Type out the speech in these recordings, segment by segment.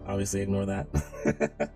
obviously ignore that.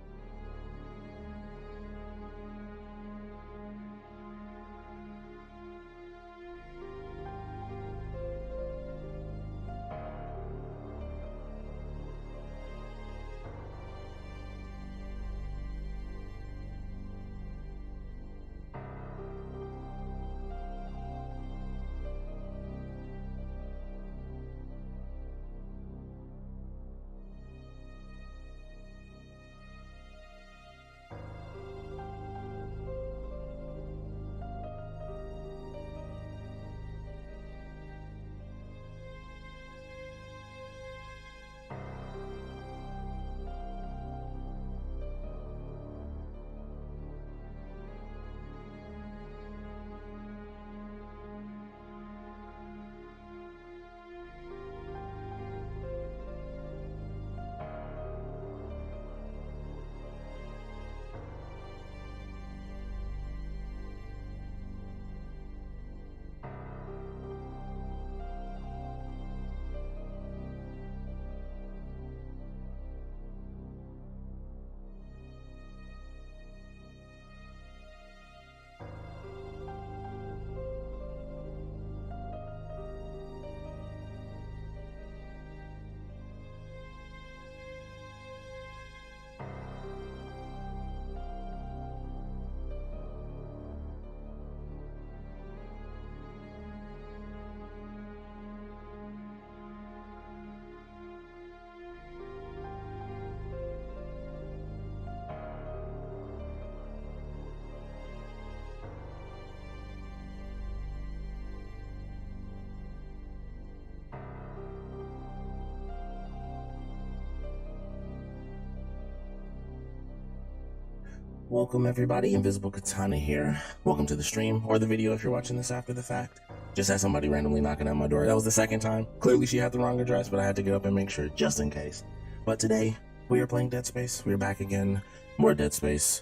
Welcome everybody, Invisible Katana here. Welcome to the stream, or the video if you're watching this after the fact. Just had somebody randomly knocking on my door. That was the second time. Clearly she had the wrong address, but I had to get up and make sure, just in case. But today, we are playing Dead Space. We're back again. More Dead Space.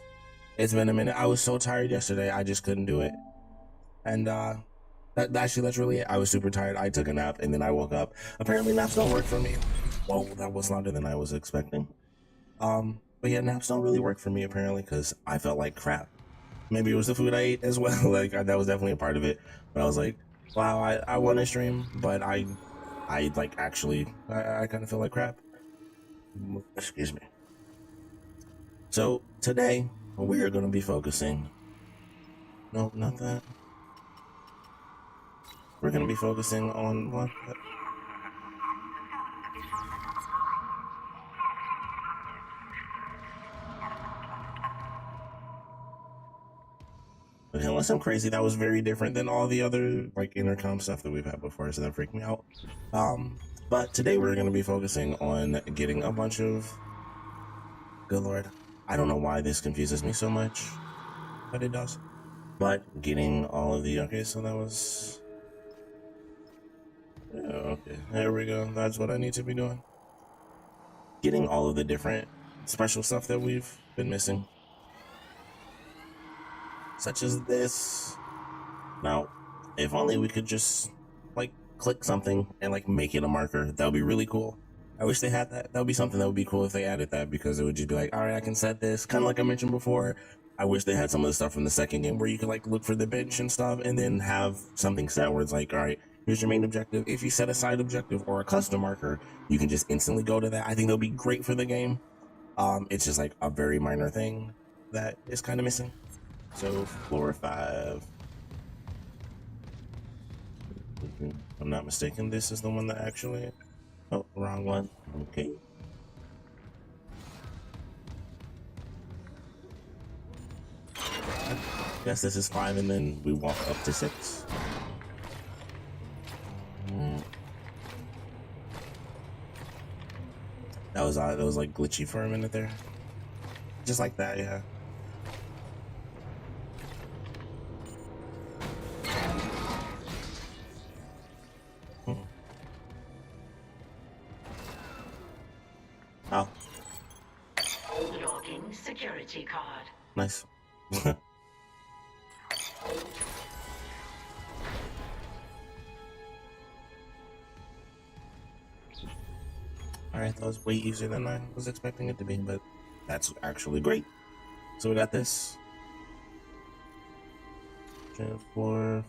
It's been a minute. I was so tired yesterday, I just couldn't do it. And that's really it. I was super tired. I took a nap, and then I woke up. Apparently naps don't work for me. Whoa, that was longer than I was expecting. But yeah, naps don't really work for me apparently because I felt like crap. Maybe it was the food I ate as well. Like that was definitely a part of it. But I was like, wow, I want to stream, but I like actually I kind of feel like crap. Excuse me. So today we are going to be focusing. Nope, not that. We're going to be focusing on what. Unless I'm crazy, that was very different than all the other like intercom stuff that we've had before, so that freaked me out. But today we're going to be focusing on getting a bunch of, good lord, I don't know why this confuses me so much, but it does. But getting all of the, okay, so that was, okay, there we go. That's what I need to be doing. Getting all of the different special stuff that we've been missing. Such as this. Now, if only we could just like click something and like make it a marker, that would be really cool. I wish they had that. That would be something that would be cool if they added that, because it would just be like, all right, I can set this, kind of like I mentioned before. I wish they had some of the stuff from the second game where you could like look for the bench and stuff and then have something set where it's like, all right, here's your main objective. If you set a side objective or a custom marker, you can just instantly go to that. I think that'll be great for the game. It's just like a very minor thing that is kind of missing. So floor 5. If I'm not mistaken, this is the one that actually, oh, wrong one. Okay. I guess this is 5 and then we walk up to 6. That was odd. That was like glitchy for a minute there. Just like that, yeah. Oh. Logging security card. Nice. Alright, that was way easier than I was expecting it to be, but that's actually great. So we got this. 4, 4,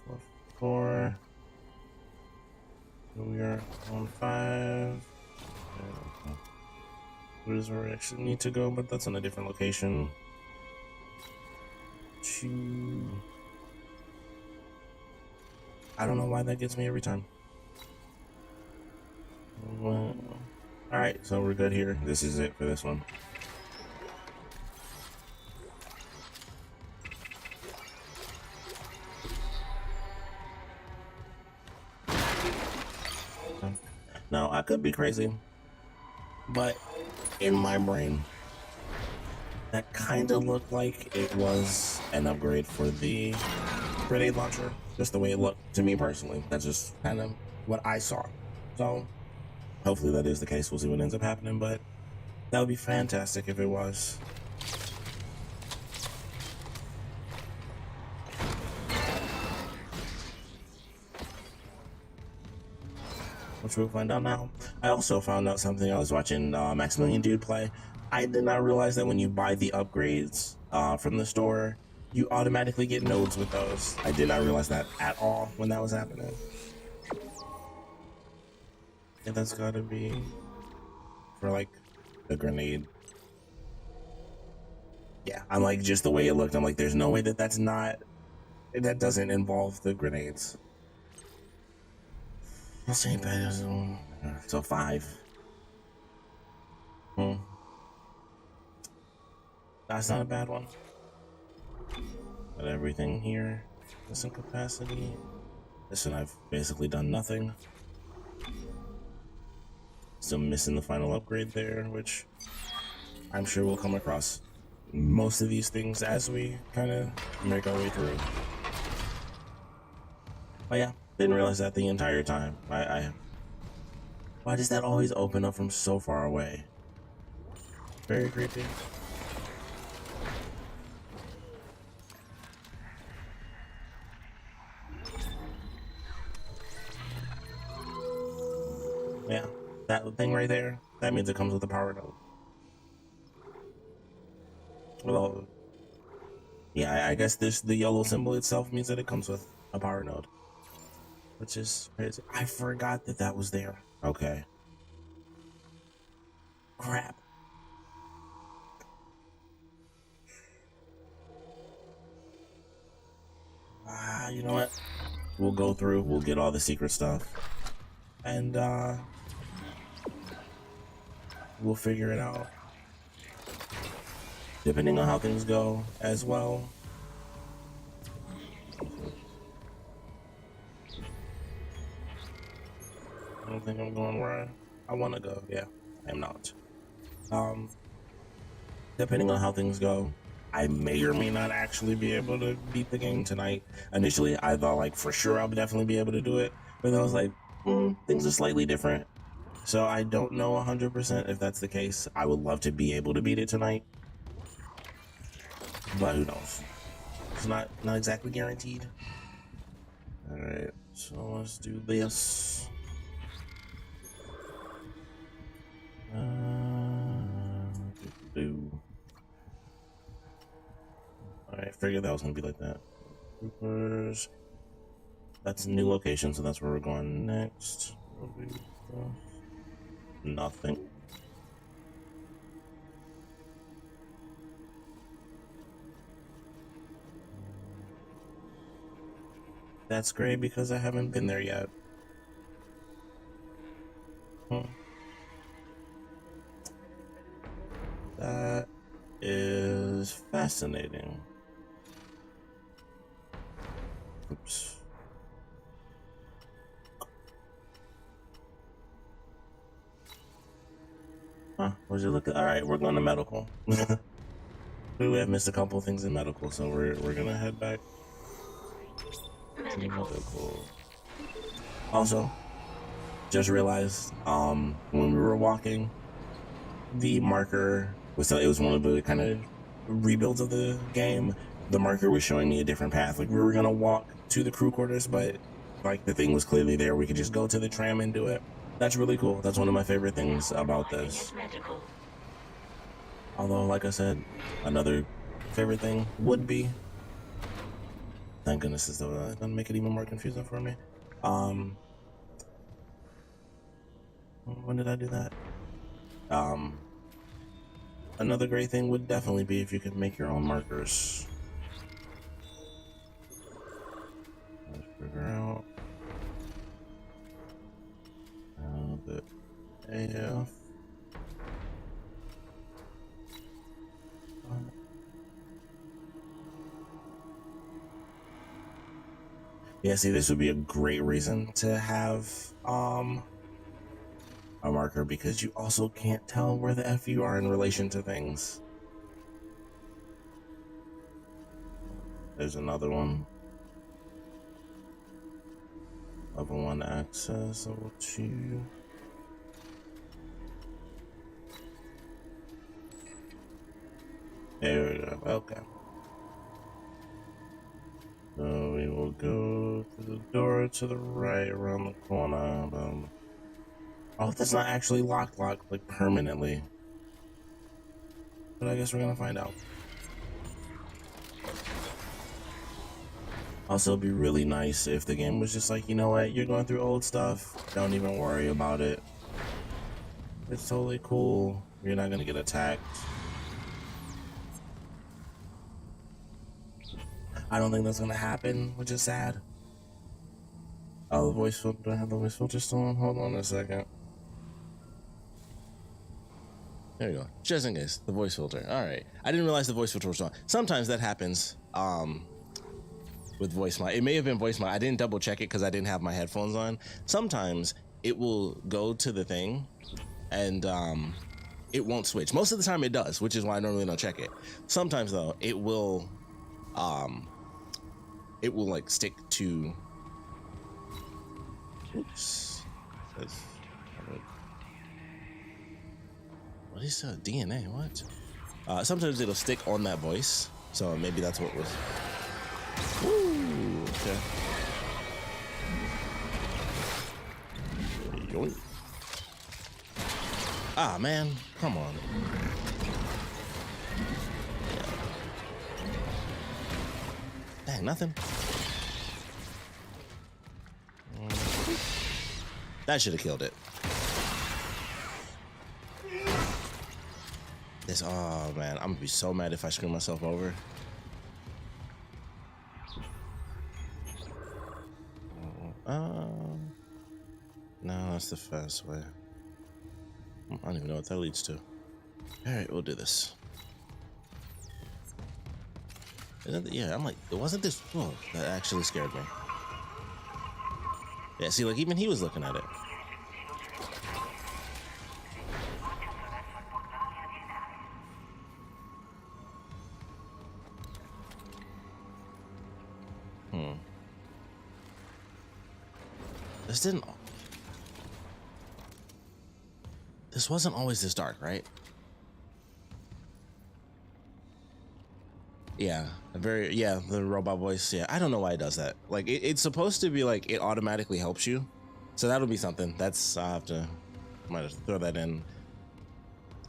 4. We are on 5. Where's where we actually need to go, but that's in a different location. 2. I don't know why that gets me every time. Well, alright, so we're good here. This is it for this one. Now, I could be crazy, but in my brain, that kind of looked like it was an upgrade for the grenade launcher, just the way it looked to me personally. That's just kind of what I saw. So, hopefully that is the case. We'll see what ends up happening, but that would be fantastic if it was. Which we'll find out now. I also found out something. I was watching Maximilian Dude play. I did not realize that when you buy the upgrades from the store, you automatically get nodes with those. I did not realize that at all when that was happening. And that's gotta be for like the grenade. Yeah, I'm like, just the way it looked, I'm like, there's no way that that doesn't involve the grenades. So 5. That's not a bad one. Got everything here. Missing capacity. Listen, I've basically done nothing. Still missing the final upgrade there, which I'm sure we'll come across most of these things as we kind of make our way through. But yeah, didn't realize that the entire time. Why does that always open up from so far away? Very creepy. Yeah, that thing right there, that means it comes with a power node. Well, yeah, I guess the yellow symbol itself means that it comes with a power node. Which is crazy. I forgot that that was there. Okay. Crap. You know what? We'll go through, we'll get all the secret stuff. And, we'll figure it out. Depending on how things go as well. I don't think I'm going where I want to go. Yeah, I am not. Depending on how things go, I may or may not actually be able to beat the game tonight. Initially, I thought like for sure I'll definitely be able to do it, but then I was like, things are slightly different. So I don't know 100% if that's the case. I would love to be able to beat it tonight, but who knows? It's not exactly guaranteed. All right, so let's do this. I figured that was gonna be like that. Troopers. That's a new location, so that's where we're going next. Nothing. That's great because I haven't been there yet. That is fascinating. Oops. Huh, where's it look? Alright, we're going to medical. We have missed a couple things in medical, so we're gonna head back to medical. Also, just realized when we were walking, the marker was, it was one of the kind of rebuilds of the game. The marker was showing me a different path. Like we were gonna walk to the crew quarters, but like the thing was clearly there. We could just go to the tram and do it. That's really cool. That's one of my favorite things about this. Although, like I said, another favorite thing would be, thank goodness this doesn't make it even more confusing for me. When did I do that? Another great thing would definitely be if you could make your own markers. Let's figure out how the AF. Yeah, see, this would be a great reason to have a marker, because you also can't tell where the F you are in relation to things. There's another one. Level 1 access, level 2. There we go, okay. So we will go to the door to the right around the corner. Oh, that's not actually locked like permanently. But I guess we're gonna find out. Also, it'd be really nice if the game was just like, you know what, you're going through old stuff, don't even worry about it. It's totally cool. You're not gonna get attacked. I don't think that's gonna happen, which is sad. Oh, the voice filter, do I have the voice filter still on? Hold on a second. There you go. Just in case, the voice filter. All right. I didn't realize the voice filter was on. Sometimes that happens with voice mod. It may have been voice mod. I didn't double check it because I didn't have my headphones on. Sometimes it will go to the thing and it won't switch. Most of the time it does, which is why I normally don't check it. Sometimes though, it will like stick to, oops. What is that? DNA? What? Sometimes it'll stick on that voice, so maybe that's what was. Ooh, okay. Yoink. Ah, man, come on. Dang, nothing. That should have killed it. This, oh man, I'm gonna be so mad if I screw myself over. No, that's the fast way. I don't even know what that leads to. All right, we'll do this. Yeah, I'm like, it wasn't this. Oh, that actually scared me. Yeah, see, like even he was looking at it. This wasn't always this dark, right? Yeah, the robot voice. Yeah, I don't know why it does that. Like, it's supposed to be like it automatically helps you. So that'll be something. Might have to throw that in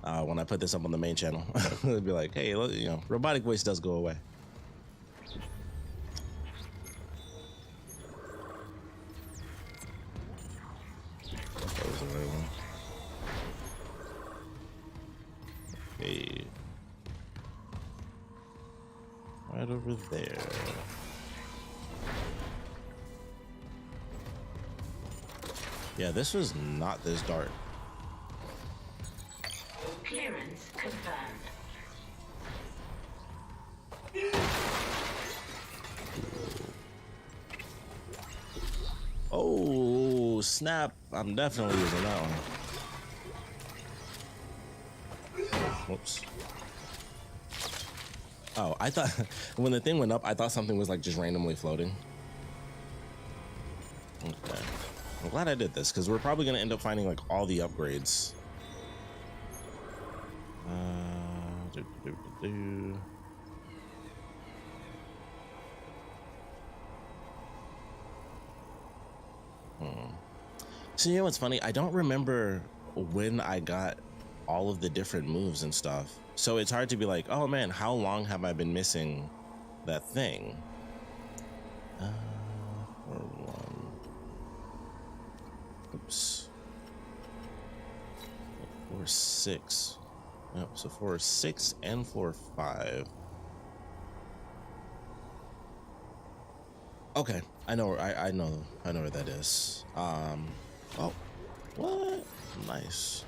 when I put this up on the main channel. It'll be like, hey, robotic voice does go away. That was the right one. Okay. Right over there. Yeah, this was not this dark. Clearance confirmed. Oh, snap. I'm definitely using that one. Whoops. Oh, I thought when the thing went up, I thought something was like just randomly floating. Okay. I'm glad I did this because we're probably going to end up finding like all the upgrades. So you know what's funny? I don't remember when I got all of the different moves and stuff. So it's hard to be like, oh man, how long have I been missing that thing? For one. Oops. 4, 6. Yep, so 4, 6 and 4, 5. Okay, I know where that is. Oh, what? Nice.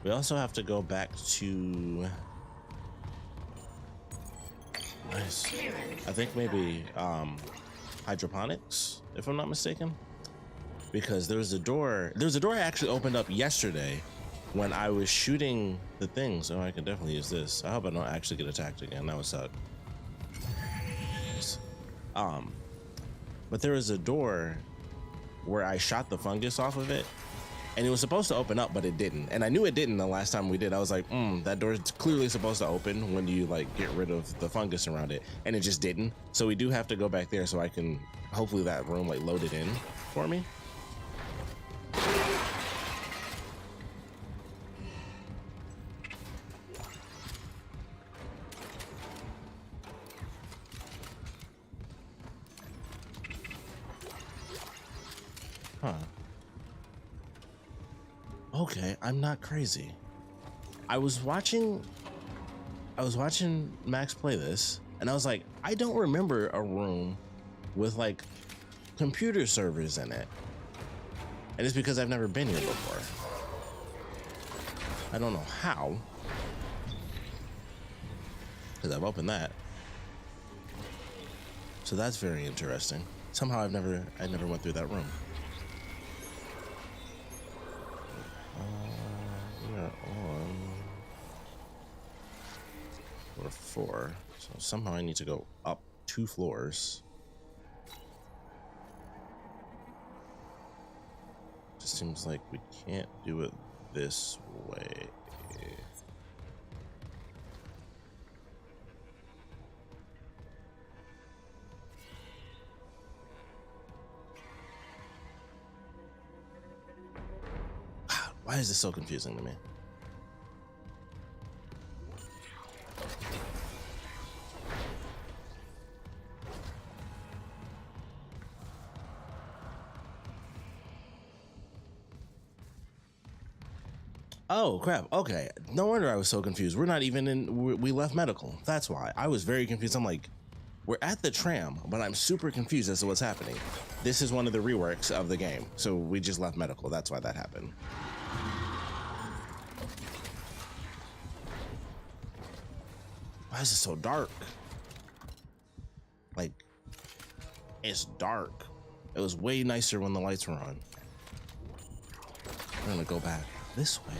We also have to go back to. Nice. I think maybe hydroponics, if I'm not mistaken, because there's a door actually opened up yesterday when I was shooting the thing. So I can definitely use this. I hope I don't actually get attacked again. That would suck. But there was a door where I shot the fungus off of it, and it was supposed to open up, but it didn't. And I knew it didn't the last time we did. I was like, that door is clearly supposed to open when you like get rid of the fungus around it, and it just didn't. So we do have to go back there so I can hopefully that room like load it in for me. Huh. Okay, I'm not crazy. I was watching Max play this, and I was like, I don't remember a room with like computer servers in it. And it's because I've never been here before. I don't know how, because I've opened that. So that's very interesting. Somehow I never went through that room. We are on floor 4, so somehow I need to go up 2 floors. Just seems like we can't do it this way. Why is this so confusing to me? Oh crap, okay. No wonder I was so confused. We're not even in, we left medical. That's why. I was very confused. I'm like, we're at the tram, but I'm super confused as to what's happening. This is one of the reworks of the game. So we just left medical. That's why that happened. Why is it so dark? Like, it's dark. It was way nicer when the lights were on. I'm gonna go back this way.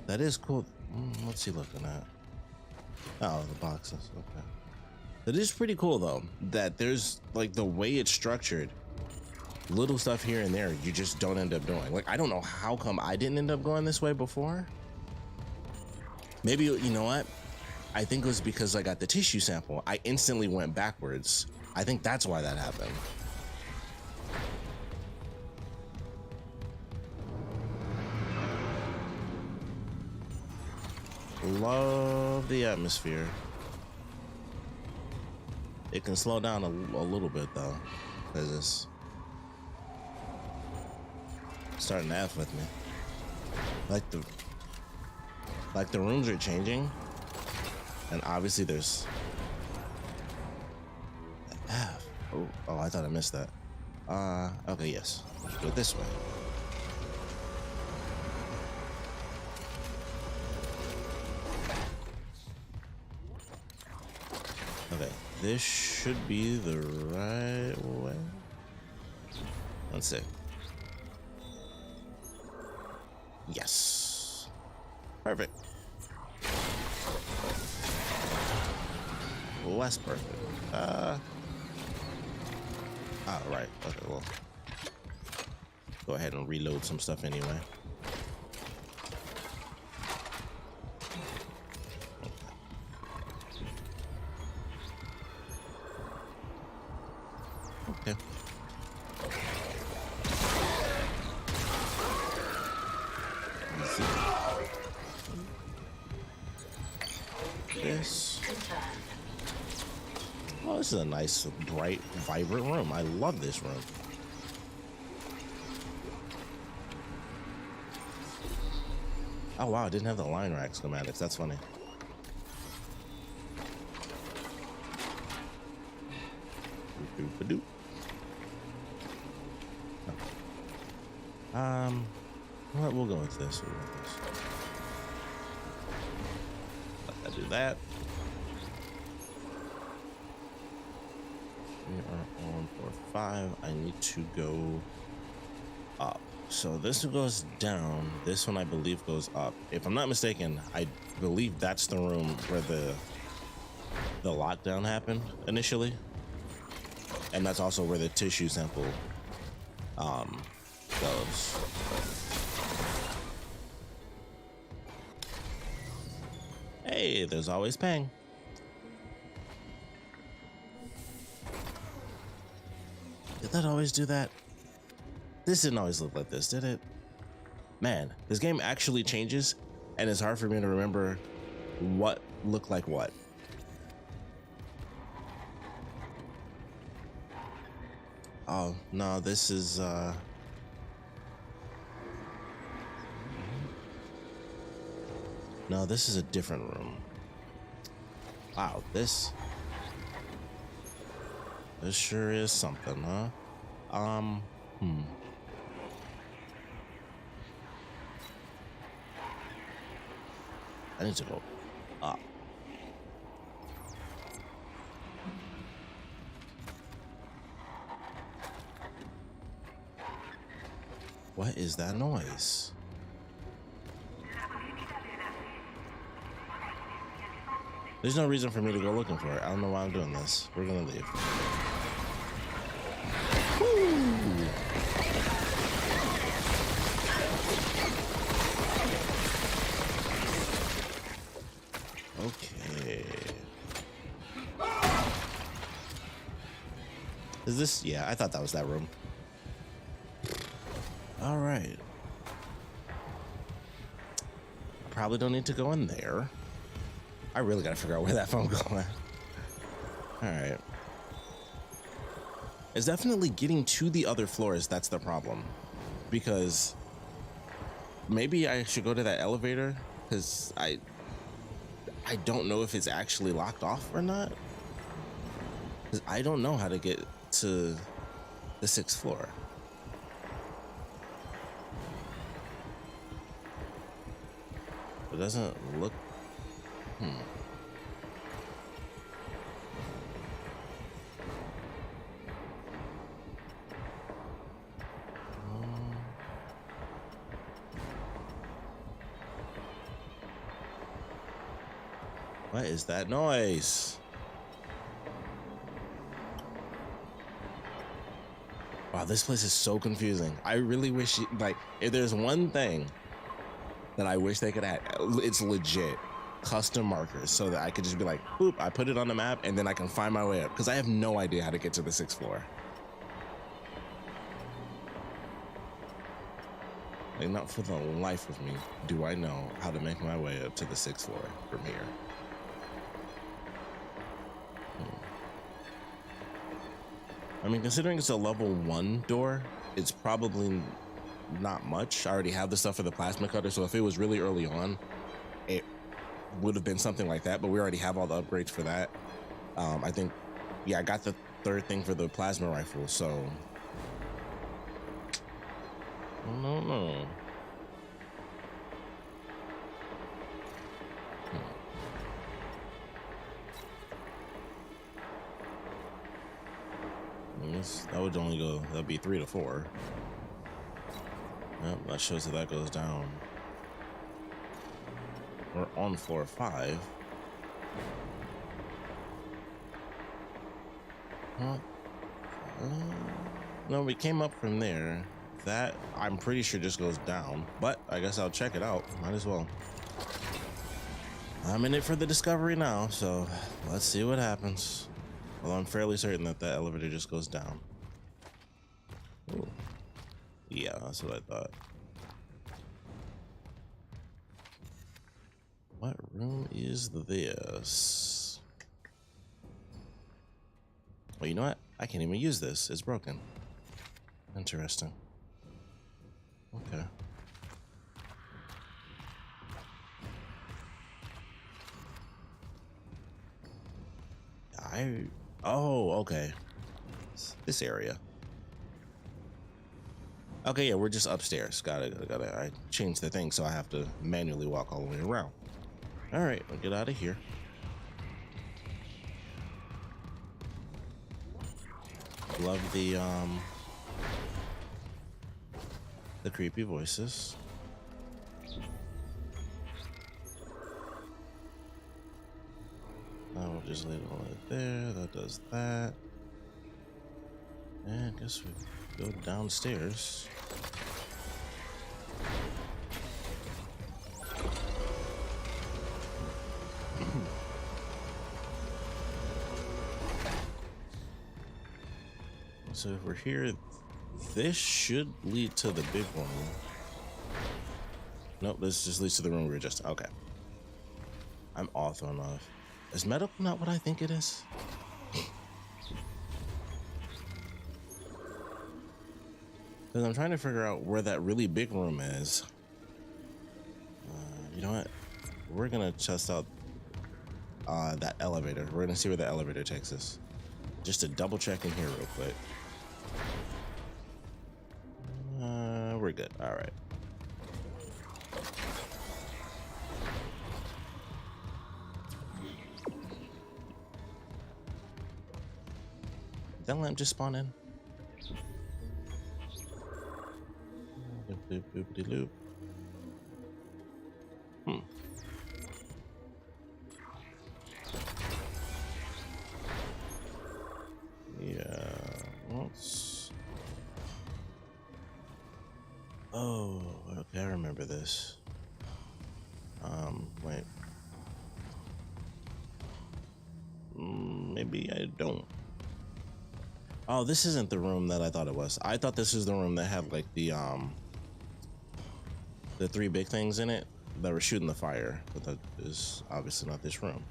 That is cool. What's he looking at? Oh, the boxes. Okay. That is pretty cool though, that there's like the way it's structured, little stuff here and there you just don't end up doing. Like, I don't know how come I didn't end up going this way before. Maybe, you know what? I think it was because I got the tissue sample. I instantly went backwards. I think that's why that happened. Love the atmosphere. It can slow down a little bit though, because it's starting to F with me. Like the rooms are changing, and obviously there's F. Oh, I thought I missed that. Okay, yes. Let's go this way. Okay, this should be the right way. Let's see. Yes. Perfect. Less perfect. Oh, right. Okay, well. Go ahead and reload some stuff anyway. this is a nice, bright, vibrant room. I love this room. Oh wow, I didn't have the line rack schematics. That's funny. Well, we'll go with this. Let that do that. We are on floor 5. I need to go up. So this one goes down. This one I believe goes up. If I'm not mistaken, I believe that's the room where the lockdown happened initially. And that's also where the tissue sample goes. Hey, there's always Pang. Did that always do that? This didn't always look like this, did it? Man, this game actually changes, and it's hard for me to remember what looked like what. Oh, no, this is, no, this is a different room. Wow, this sure is something, huh? I need to go up. What is that noise? There's no reason for me to go looking for it. I don't know why I'm doing this. We're gonna leave. Woo! Okay. Is this? Yeah, I thought that was that room. All right. I probably don't need to go in there. I really gotta figure out where that phone going. All right. It's definitely getting to the other floors that's the problem. Because maybe I should go to that elevator, because I don't know if it's actually locked off or not. Because I don't know how to get to the 6th floor. It doesn't look... What is that noise? Wow, this place is so confusing. I really wish, like, if there's one thing that I wish they could add, it's legit custom markers so that I could just be like, boop, I put it on the map and then I can find my way up, because I have no idea how to get to the 6th floor. Like, not for the life of me do I know how to make my way up to the 6th floor from here. I mean, considering it's a level 1 door, it's probably not much. I already have the stuff for the plasma cutter, so if it was really early on, it would have been something like that, but we already have all the upgrades for that. I think, yeah, I got the 3rd thing for the plasma rifle, so... No. That would only go, that'd be 3 to 4. Yep, that shows that goes down. We're on floor 5. Huh? No, we came up from there. That, I'm pretty sure, just goes down. But I guess I'll check it out. Might as well. I'm in it for the discovery now, so let's see what happens. Well, I'm fairly certain that that elevator just goes down. Ooh. Yeah, that's what I thought. What room is this? Well, you know what? I can't even use this. It's broken. Interesting. Okay. Oh, okay. This area. Okay, yeah, we're just upstairs. I changed the thing, so I have to manually walk all the way around. All right, we'll get out of here. Love the creepy voices. I will just leave it right there. That does that. And I guess we go downstairs. So if we're here, this should lead to the big one. Nope, this just leads to the room we were just. Okay. I'm all thrown off. Is medical not what I think it is? Because I'm trying to figure out where that really big room is. You know what? We're gonna test out that elevator. We're gonna see where the elevator takes us. Just to double check in here real quick. We're good. All right. Did that lamp just spawn in? Loop, loop, loop. Yeah. Let's... Oh, okay. I remember this. Wait. Maybe I don't. Oh, this isn't the room that I thought it was. I thought this was the room that had like the three big things in it that were shooting the fire, but that is obviously not this room.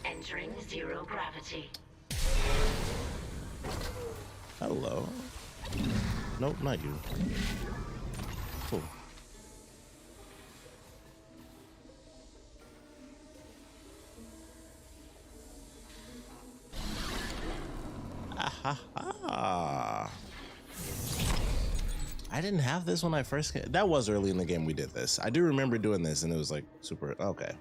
Entering zero gravity. Hello. Nope, not you. Cool. Ah. I didn't have this when I first came. That was early in the game we did this. I do remember doing this and it was like super okay.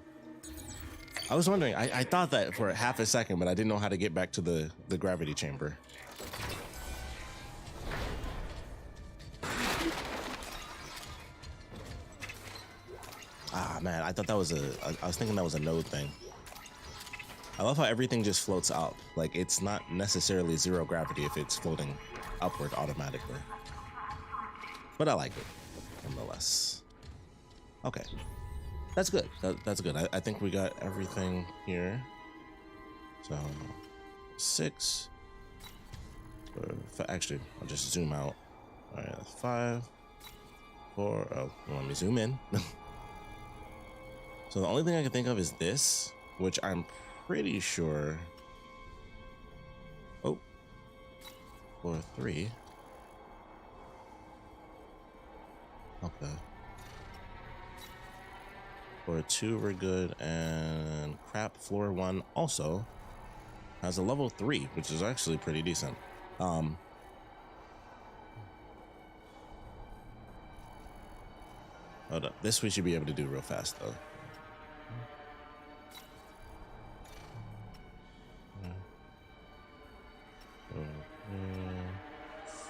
I was wondering, I thought that for half a second, but I didn't know how to get back to the gravity chamber. Ah man, I thought that was I was thinking that was a node thing. I love how everything just floats up. Like it's not necessarily zero gravity if it's floating upward automatically. But I like it nonetheless. Okay, that's good. That's good. I think we got everything here. So 6. Actually, I'll just zoom out. All right, 5, 4. Oh, let me zoom in. So the only thing I can think of is this, which I'm pretty sure. Oh, 4, 3. Okay. 4, 2, we're good, and crap. Floor 1 also has a level 3, which is actually pretty decent. Hold up. This we should be able to do real fast though. Okay.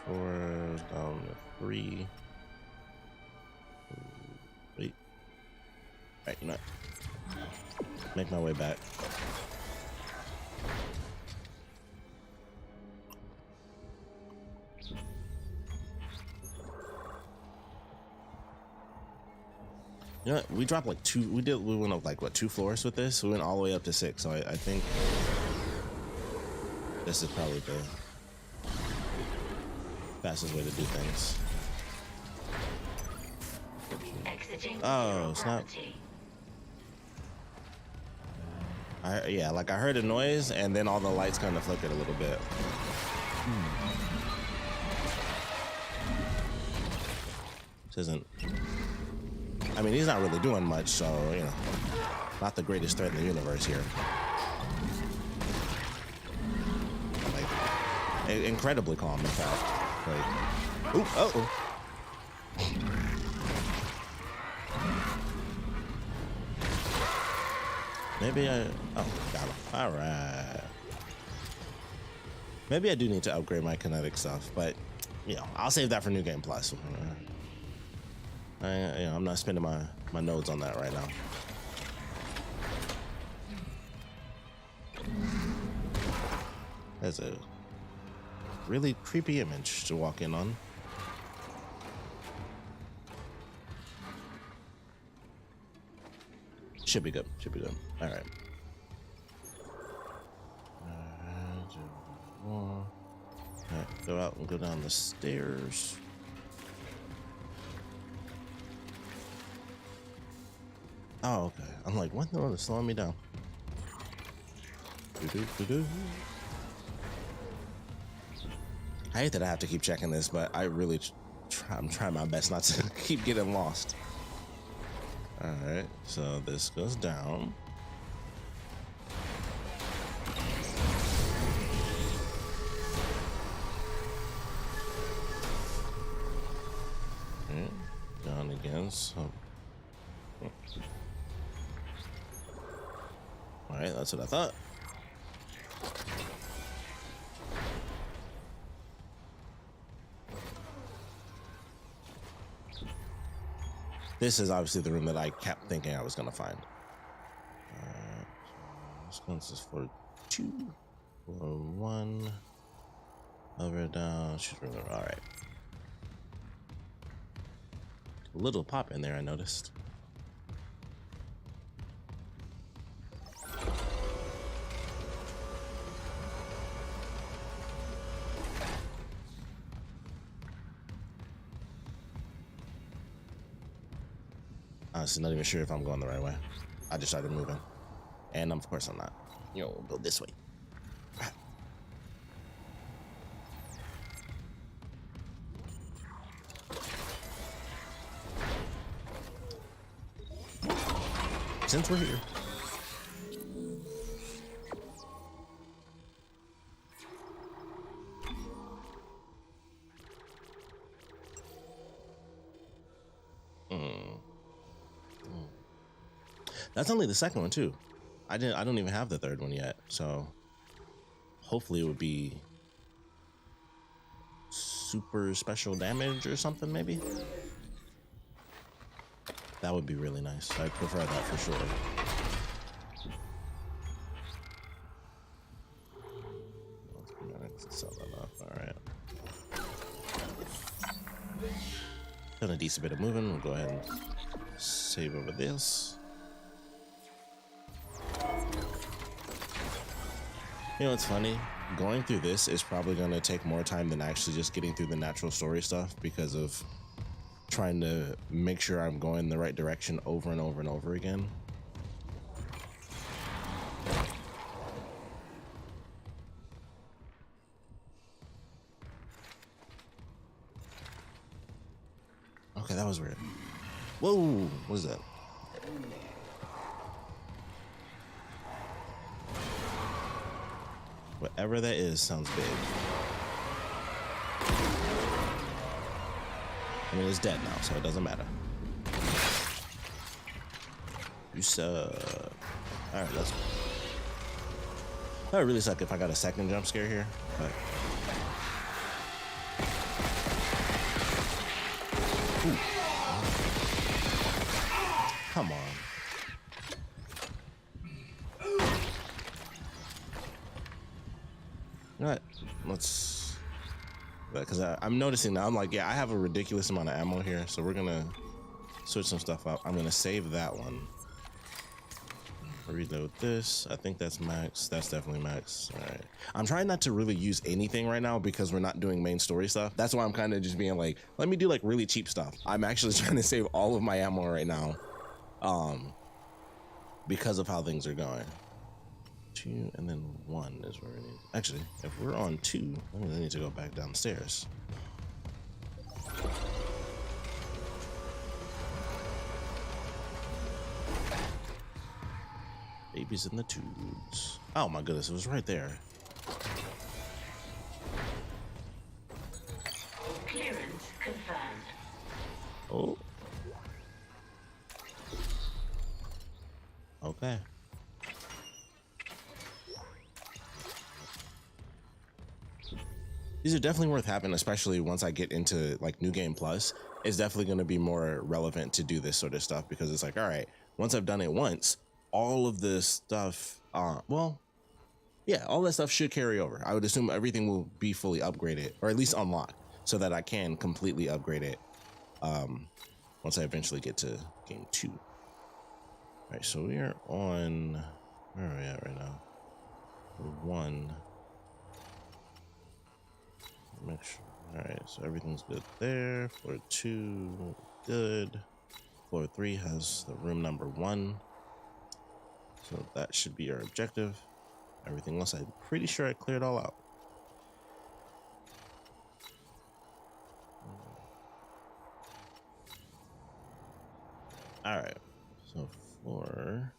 4 down to 3. Wait. Alright, you know what? Make my way back. You know what? We dropped like 2. We went up like what, 2 floors with this? We went all the way up to 6. So I think this is probably the fastest way to do things. Exiting Oh, zero snap. gravity. Yeah, like I heard a noise and then all the lights kind of flickered a little bit. This isn't. I mean, he's not really doing much, so, you know, not the greatest threat in the universe here. Like, incredibly calm, in fact. Like, ooh, uh-oh. Maybe I, oh, got him. All right. Maybe I do need to upgrade my kinetic stuff, but, you know, I'll save that for New Game Plus. I'm not spending my nodes on that right now. That's a really creepy image to walk in on. Should be good. Should be good. All right. All right, go out and go down the stairs. Oh, okay. I'm like, what the hell is slowing me down? I hate that I have to keep checking this, but I really I'm trying my best not to keep getting lost. All right, so this goes down. Down again, so. All right, that's what I thought. This is obviously the room that I kept thinking I was gonna find. This one's just for 2, for 1. Over, down, shoot, all right. A little pop in there, I noticed. Honestly, not even sure if I'm going the right way. I just started moving. And of course I'm not. You know, we'll go this way. Since we're here. That's only the second one too. I don't even have the third one yet, so hopefully it would be super special damage or something, maybe. That would be really nice. I prefer that for sure. Let's set that up. All right. Done a decent bit of moving. We'll go ahead and save over this. You know what's funny? Going through this is probably going to take more time than actually just getting through the natural story stuff because of trying to make sure I'm going the right direction over and over and over again. Okay, that was weird. Whoa, what is that? Whatever that is sounds big. I mean, it's dead now, so it doesn't matter. You suck. Alright, let's go. That would really suck if I got a second jump scare here, but. Ooh. Come on. You know what? Let's, because I'm noticing now, I'm like, yeah, I have a ridiculous amount of ammo here, so we're gonna switch some stuff up. I'm gonna save that one. Reload this. I think that's max. That's definitely max. All right. I'm trying not to really use anything right now because we're not doing main story stuff. That's why I'm kind of just being like, let me do like really cheap stuff. I'm actually trying to save all of my ammo right now, because of how things are going. 2 and then 1 is where we need. Actually, if we're on 2, we need to go back downstairs. Babies in the tubes. Oh my goodness, it was right there. Clearance confirmed. Oh. Okay. These are definitely worth having, especially once I get into like New Game Plus. It's definitely going to be more relevant to do this sort of stuff because it's like, all right, once I've done it once, all of this stuff, well, yeah, all that stuff should carry over. I would assume everything will be fully upgraded, or at least unlocked, so that I can completely upgrade it once I eventually get to game 2. All right, so we are on, where are we at right now? We're 1. Make sure. All right, so everything's good there. Floor 2, good. Floor 3 has the room number 1. So that should be our objective. Everything else, I'm pretty sure I cleared all out. All right, so floor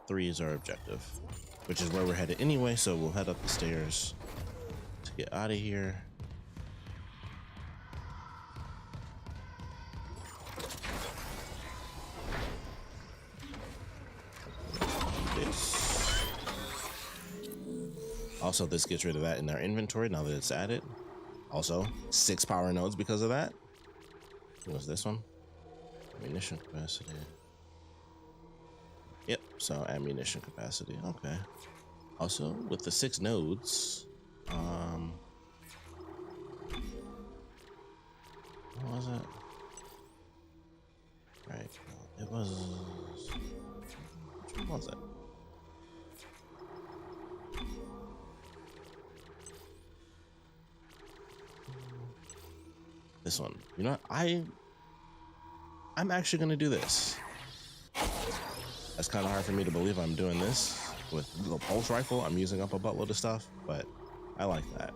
3 is our objective, which is where we're headed anyway. So we'll head up the stairs to get out of here. Also, this gets rid of that in our inventory now that it's added. Also, 6 power nodes because of that. What's this one? Ammunition capacity. Yep, so ammunition capacity. Okay. Also, with the 6 nodes, what was it? Right, it was. Which one was it? This one. You know what? I'm actually gonna do this. That's kind of hard for me to believe I'm doing this with the pulse rifle. I'm using up a buttload of stuff, but I like that.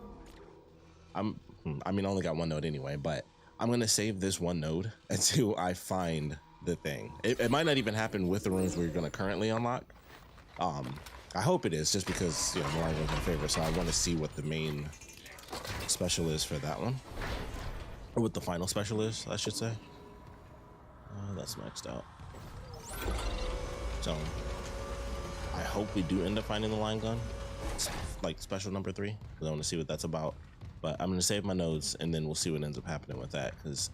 I mean, I only got 1 node anyway, but I'm gonna save this 1 node until I find the thing. It might not even happen with the rooms we're gonna currently unlock. I hope it is, just because, you know, Mario was my favorite, so I want to see what the main special is for that one. Or what the final special is, I should say. That's maxed out. So, I hope we do end up finding the line gun. It's like special number 3, because I want to see what that's about. But I'm going to save my notes, and then we'll see what ends up happening with that. Because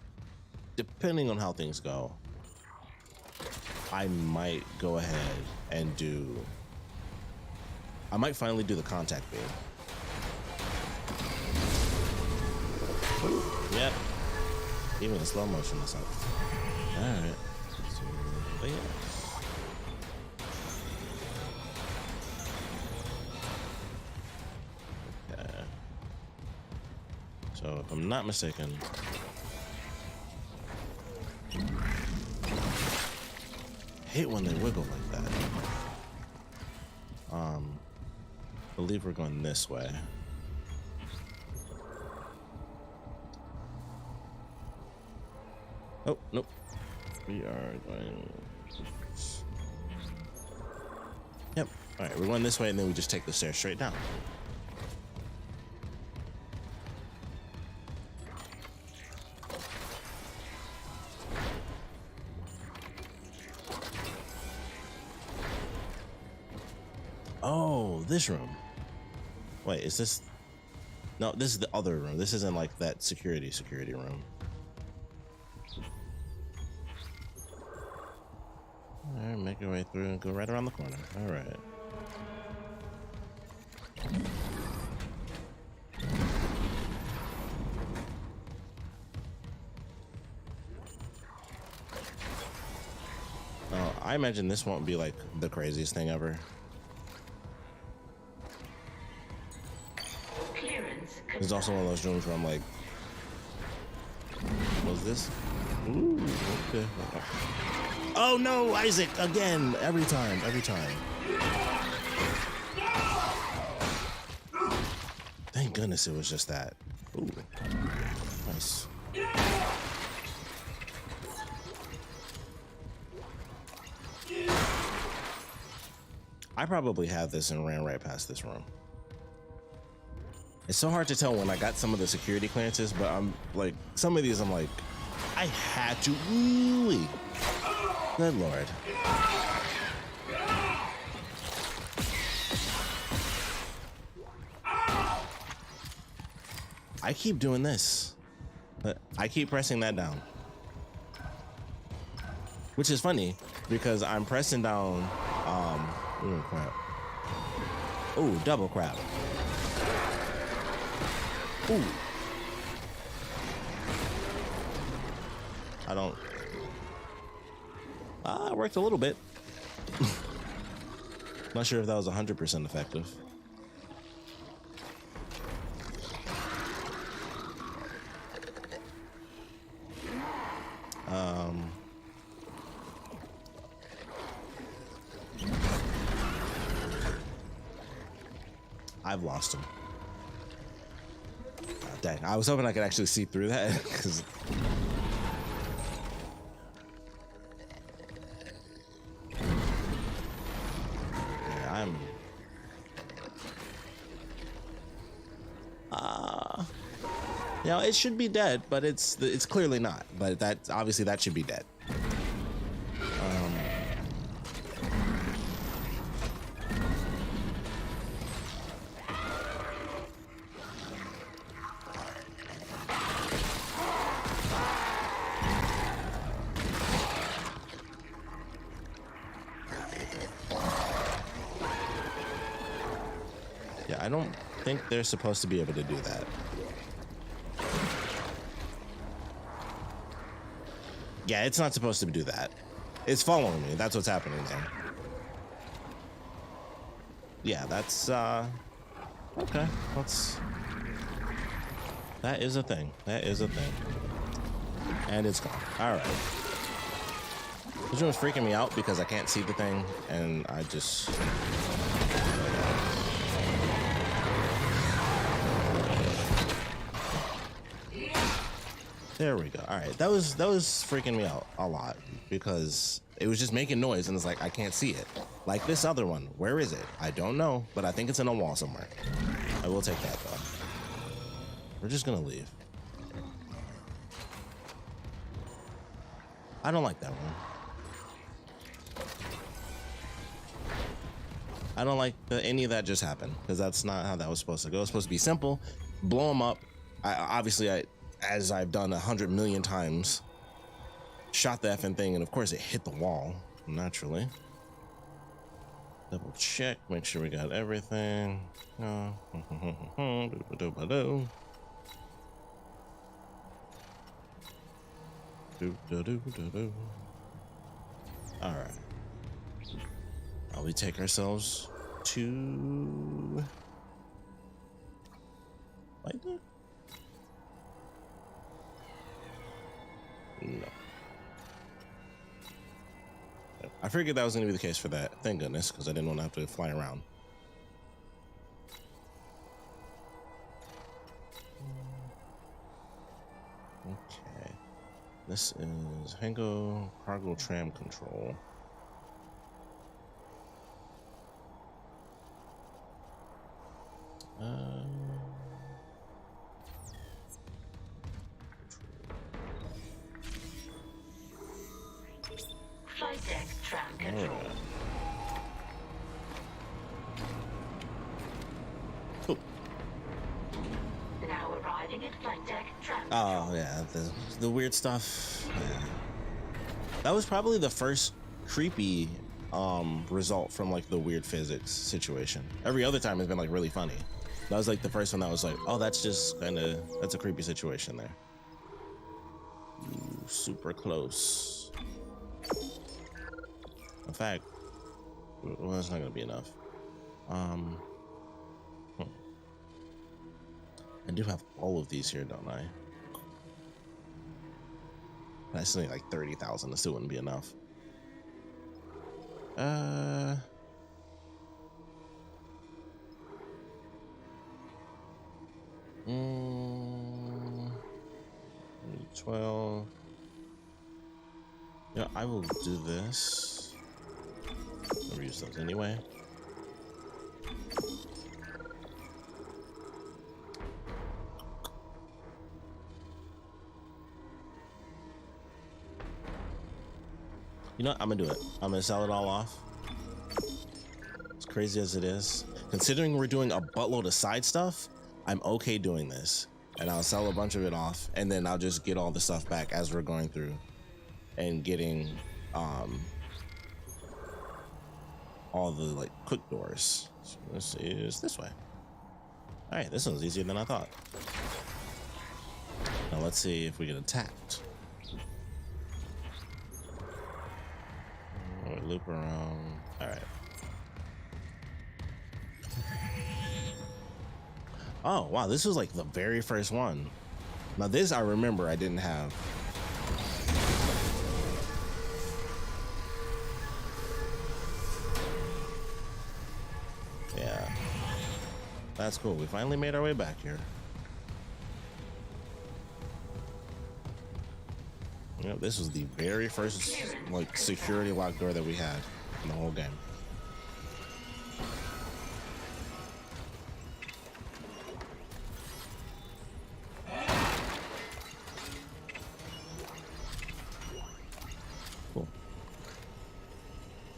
depending on how things go, I might go ahead and do... I might finally do the contact beam. Yep. Even in slow motion, that's not. Alright. So, yeah. Okay. So, if I'm not mistaken, I hate when they wiggle like that. I believe we're going this way. Oh, nope. We are going... Yep. Alright, we're going this way, and then we just take the stairs straight down. Oh, this room. Wait, is this... No, this is the other room. This isn't like that security room. Alright, make your way through and go right around the corner. Alright. Oh, I imagine this won't be like the craziest thing ever. Clearance There's also one of those rooms where I'm like, what's this? Ooh, okay. Oh no, Isaac, again, every time. Thank goodness it was just that. Ooh, nice. I probably had this and ran right past this room. It's so hard to tell when I got some of the security clearances, but I'm like, some of these I'm like, I had to. Ooh, good Lord. I keep doing this, but I keep pressing that down. Which is funny because I'm pressing down, ooh, crap. Ooh, double crap. Ooh. I don't. It worked a little bit. Not sure if that was 100% effective. I've lost him. Dang, I was hoping I could actually see through that because I'm you know, it should be dead, but it's clearly not. But that obviously that should be dead. Yeah, I don't think they're supposed to be able to do that. Yeah, it's not supposed to do that. It's following me. That's what's happening there. Yeah, that's okay. That is a thing. That is a thing. And it's gone. All right. This room is freaking me out because I can't see the thing, and I just. There we go. All right, that was freaking me out a lot because it was just making noise, and it's like I can't see it. Like this other one, where is it? I don't know, but I think it's in a wall somewhere. I will take that though. We're just gonna leave. I don't like that one. I don't like any of that just happened because that's not how that was supposed to go. It's supposed to be simple, blow them up. As I've done 100 million times, shot the effing thing, and of course it hit the wall naturally. Double check, make sure we got everything. All right. We take ourselves to like that. No. I figured that was going to be the case for that. Thank goodness, because I didn't want to have to fly around. Okay. This is Hango Cargo Tram Control. Flight deck tram control. Cool. Now arriving at flight deck tram Oh control. yeah, the weird stuff. Yeah. That was probably the first creepy result from like the weird physics situation. Every other time has been like really funny. That was like the first one that was like, oh, that's just that's a creepy situation there. Ooh, super close. In fact, well, that's not gonna be enough. Hmm. I do have all of these here, don't I? I still need like 30,000. That still wouldn't be enough. Mm, 12. Yeah, I will do this. I'll use those anyway. You know what? I'm gonna do it. I'm gonna sell it all off. As crazy as it is, considering we're doing a buttload of side stuff, I'm okay doing this. And I'll sell a bunch of it off, and then I'll just get all the stuff back as we're going through and getting all the like quick doors. So this is this way. All right, this one's easier than I thought. Now let's see if we get attacked. Loop around. All right. Oh wow, this was like the very first one. Now this I remember I didn't have. Yeah, that's cool. We finally made our way back here. You know, this was the very first like security lock door that we had in the whole game. Cool.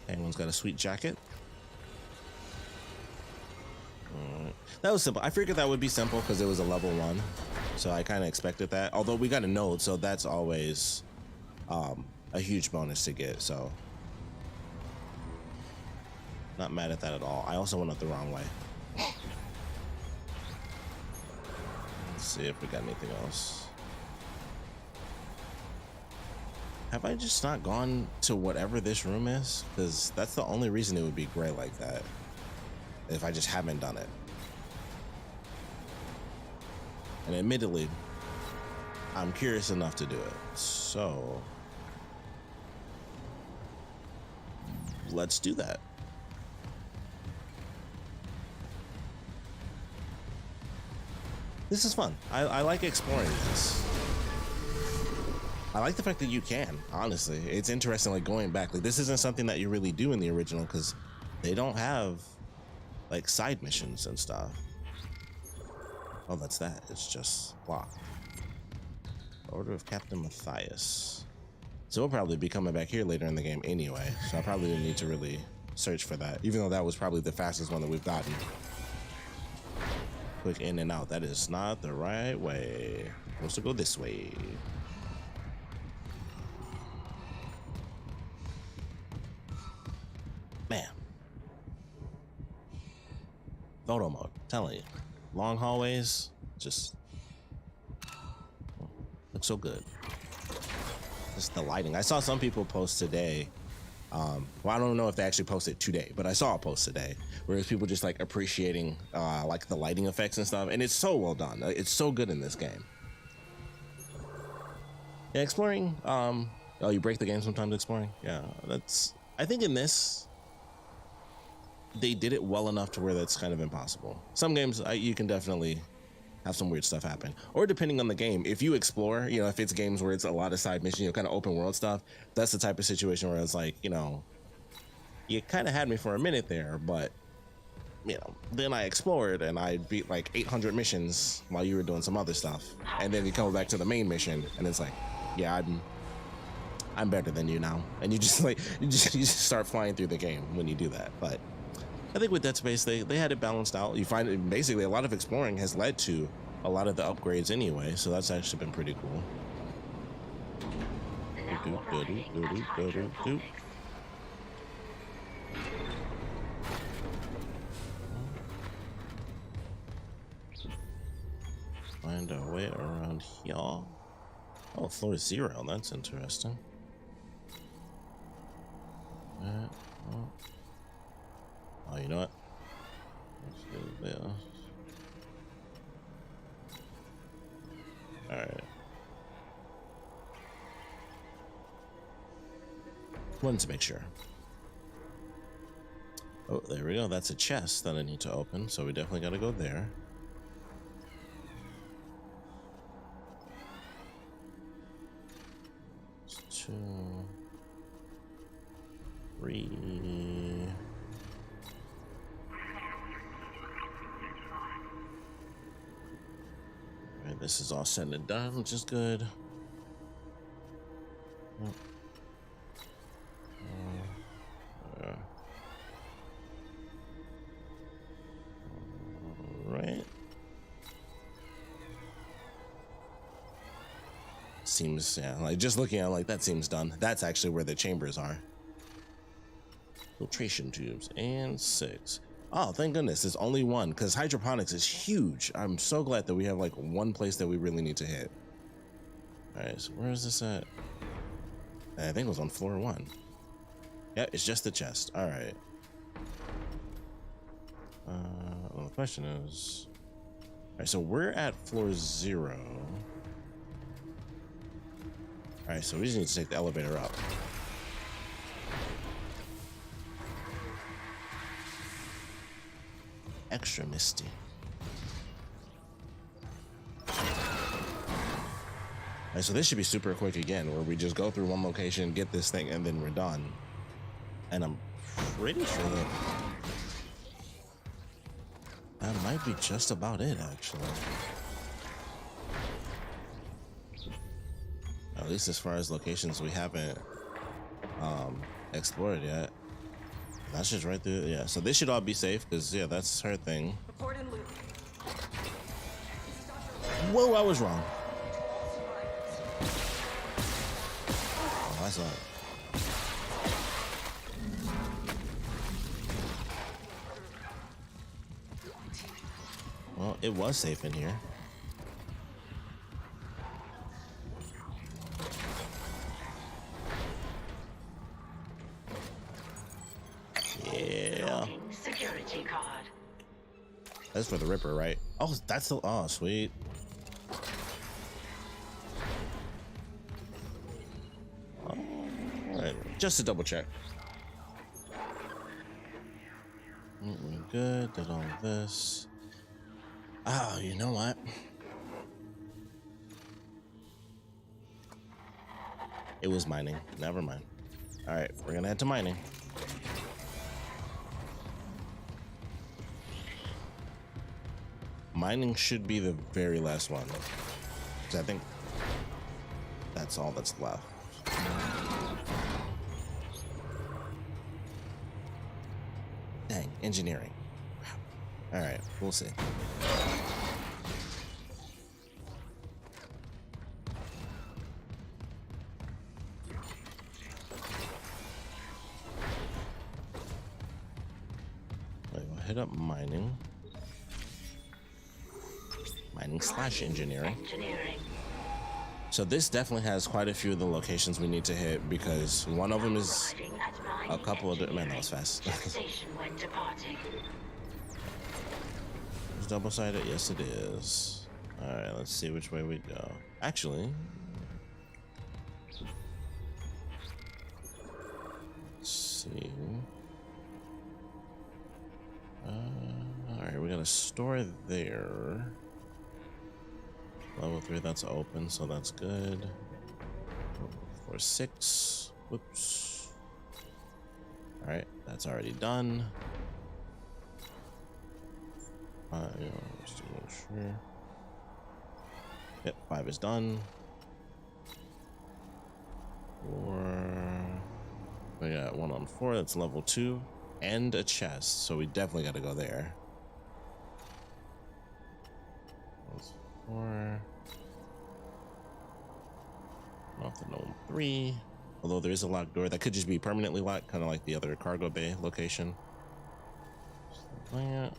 Anyone's got a sweet jacket. That was simple. I figured that would be simple because it was a level 1, so I kind of expected that. Although we got a node, so that's always a huge bonus to get. So not mad at that at all. I also went up the wrong way. Let's see if we got anything else. Have I just not gone to whatever this room is? Because that's the only reason it would be gray like that. If I just haven't done it. And admittedly, I'm curious enough to do it. So let's do that. This is fun. I like exploring this. I like the fact that you can, honestly. It's interesting, like going back. Like this isn't something that you really do in the original because they don't have like side missions and stuff. Oh, that's that. It's just blocked. Order of Captain Matthias. So we'll probably be coming back here later in the game anyway. So I probably didn't need to really search for that, even though that was probably the fastest one that we've gotten. Quick in and out. That is not the right way. Supposed to go this way. Man. Photo mode. Telling you. Long hallways. Just looks so good. Just the lighting. I saw some people post today. Well, I don't know if they actually posted today, but I saw a post today where there's people just like appreciating like the lighting effects and stuff, and it's so well done. It's so good in this game. Yeah, exploring. Oh, you break the game sometimes exploring. Yeah, that's. I think in this, they did it well enough to where that's kind of impossible. Some games you can definitely have some weird stuff happen, or depending on the game, if you explore, you know, if it's games where it's a lot of side missions, you know, kind of open world stuff, that's the type of situation where it's like, you know, you kind of had me for a minute there, but you know, then I explored and I beat like 800 missions while you were doing some other stuff, and then you come back to the main mission and it's like, yeah, I'm better than you now, and you just like you just start flying through the game when you do that. But I think with Dead Space, they had it balanced out. You find it, basically a lot of exploring has led to a lot of the upgrades anyway, so that's actually been pretty cool. Find our way around here. Oh, floor 0. That's interesting. Oh. Oh, you know what? Let's do this. All right. Wanted to make sure. Oh, there we go. That's a chest that I need to open, so we definitely got to go there. It's 2, 3. Alright, this is all said and done, which is good. Right. Seems, yeah, like just looking at it, like that seems done. That's actually where the chambers are. Filtration tubes and 6. Oh, thank goodness, there's only one because hydroponics is huge. I'm so glad that we have like one place that we really need to hit. All right, so where is this at? I think it was on floor 1. Yeah, it's just the chest. All right. Well, the question is, all right, so we're at floor 0. All right, so we just need to take the elevator up. Extra misty. All right, so this should be super quick again, where we just go through one location, get this thing, and then we're done. And I'm pretty sure that might be just about it, actually. At least as far as locations we haven't explored yet. That's just right through. Yeah, so this should all be safe because, yeah, that's her thing. Report in loop. Whoa, I was wrong. Oh, that's not. Well, it was safe in here. Yeah. Security card. That's for the Ripper, right? Oh, that's the. Oh, sweet. All right, just to double check. We're good. Did all this. Oh, you know what? It was mining. Never mind. All right, we're gonna head to mining. Mining should be the very last one, because I think that's all that's left. Dang, engineering. All right, we'll see. Wait, we'll hit up mining. Mining/engineering. So this definitely has quite a few of the locations we need to hit because one of them is a couple of man, that was fast. Station when departing. It's double-sided? Yes, it is. All right, let's see which way we go. Actually, let's see. All right, we got a store there. Level 3, that's open, so that's good. For 6, whoops. All right, that's already done. Just to make sure. Yep, 5 is done. 4. We got 1 on 4, that's level 2, and a chest, so we definitely got to go there. That's 4. Nothing on 3. Although there is a locked door that could just be permanently locked, kind of like the other cargo bay location. That.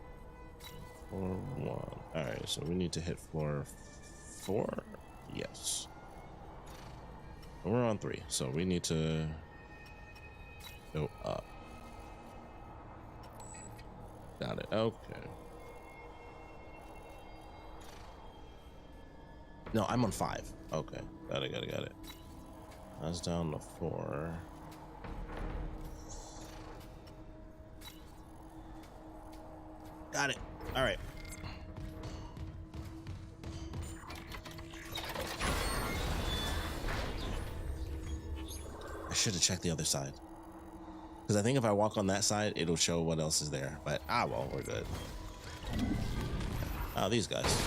Floor 1. Alright, so we need to hit floor 4. Yes. And we're on 3, so we need to. Oh, up. Got it. Okay. No, I'm on 5. Okay. Got it. That's down to 4. Got it. All right. I should have checked the other side. Because I think if I walk on that side, it'll show what else is there. But, well, we're good. Oh, these guys.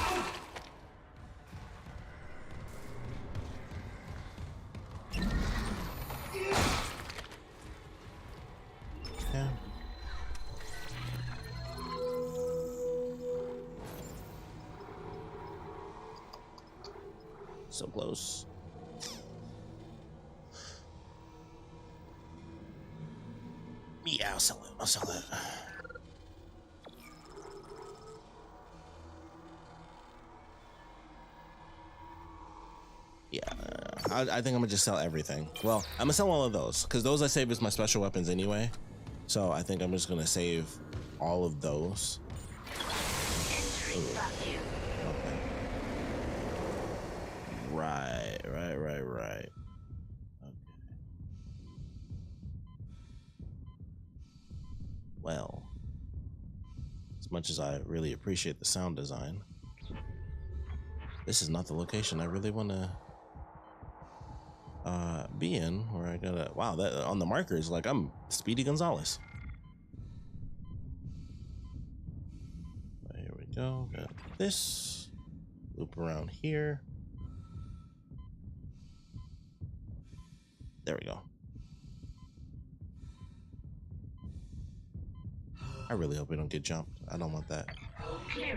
Yeah. So close. Yeah, I'll sell it. Yeah, I think I'm gonna just sell everything. Well, I'm gonna sell all of those because those I save as my special weapons anyway. So I think I'm just gonna save all of those. Okay. Right. Okay. Well, as much as I really appreciate the sound design, this is not the location I really want to be in, where I gotta, wow, that on the markers, like I'm Speedy Gonzalez. Right, here we go. Got this. Loop around here. There we go. I really hope we don't get jumped. I don't want that.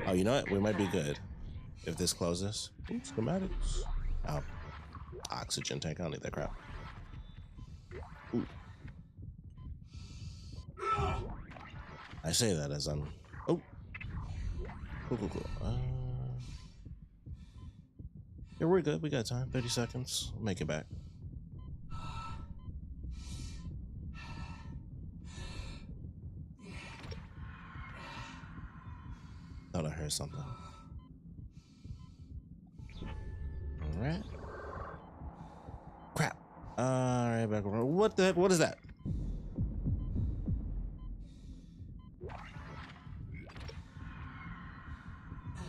Oh, you know what? We might be good if this closes. Ooh, schematics. Oh, oxygen tank. I don't need that crap. Ooh. I say that as I'm. Oh. Cool. Yeah, we're good. We got time. 30 seconds. We'll make it back. Thought I heard something. All right. Crap. All right, back over. What the heck? What is that?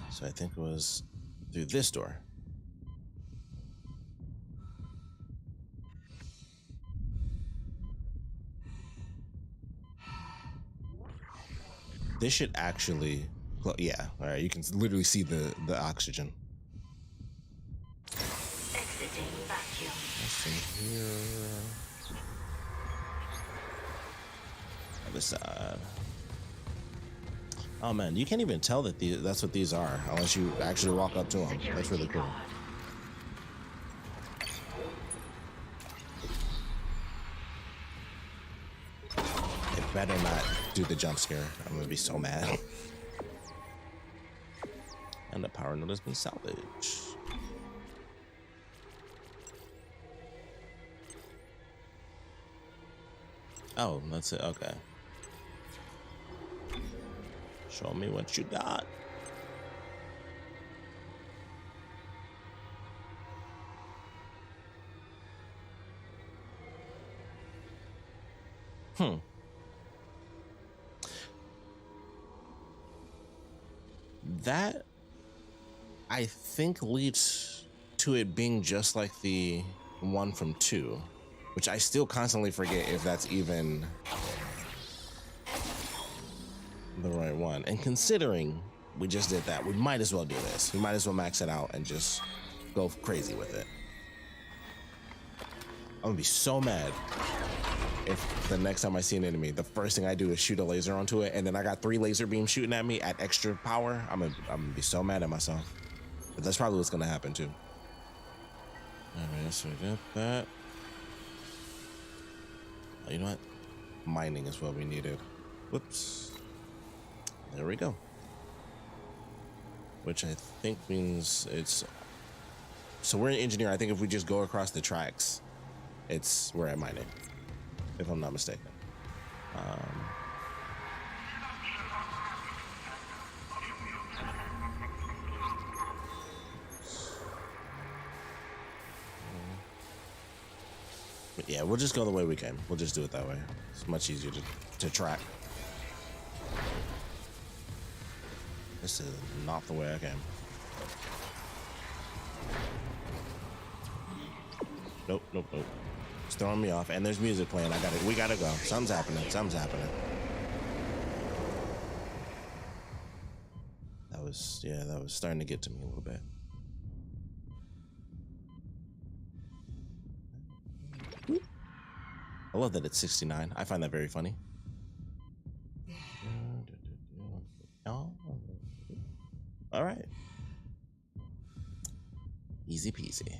So I think it was through this door. This should actually, yeah. All right, you can literally see the oxygen. Exiting vacuum. That's in here. Other side. Oh man, you can't even tell that that's what these are unless you actually walk up to them. That's really cool. It better not do the jump scare. I'm gonna be so mad. And the power node has been salvaged. Oh, that's it. Okay. Show me what you got. That, I think, leads to it being just like the one from 2, which I still constantly forget if that's even the right one. And considering we just did that, we might as well do this. We might as well max it out and just go crazy with it. I'm gonna be so mad if the next time I see an enemy, the first thing I do is shoot a laser onto it, and then I got 3 laser beams shooting at me at extra power. I'm gonna be so mad at myself. But that's probably what's gonna happen too. All right, so we got that. Oh, you know what? Mining is what we needed. Whoops. There we go. Which I think means it's. So we're an engineer. I think if we just go across the tracks, we're at mining, if I'm not mistaken. But yeah, we'll just go the way we came. We'll just do it that way. It's much easier to track. This is not the way I came. Nope, nope, nope. It's throwing me off, and there's music playing. We gotta go. Something's happening. Something's happening. That was starting to get to me a little bit. I love that it's 69. I find that very funny. All right. Easy peasy.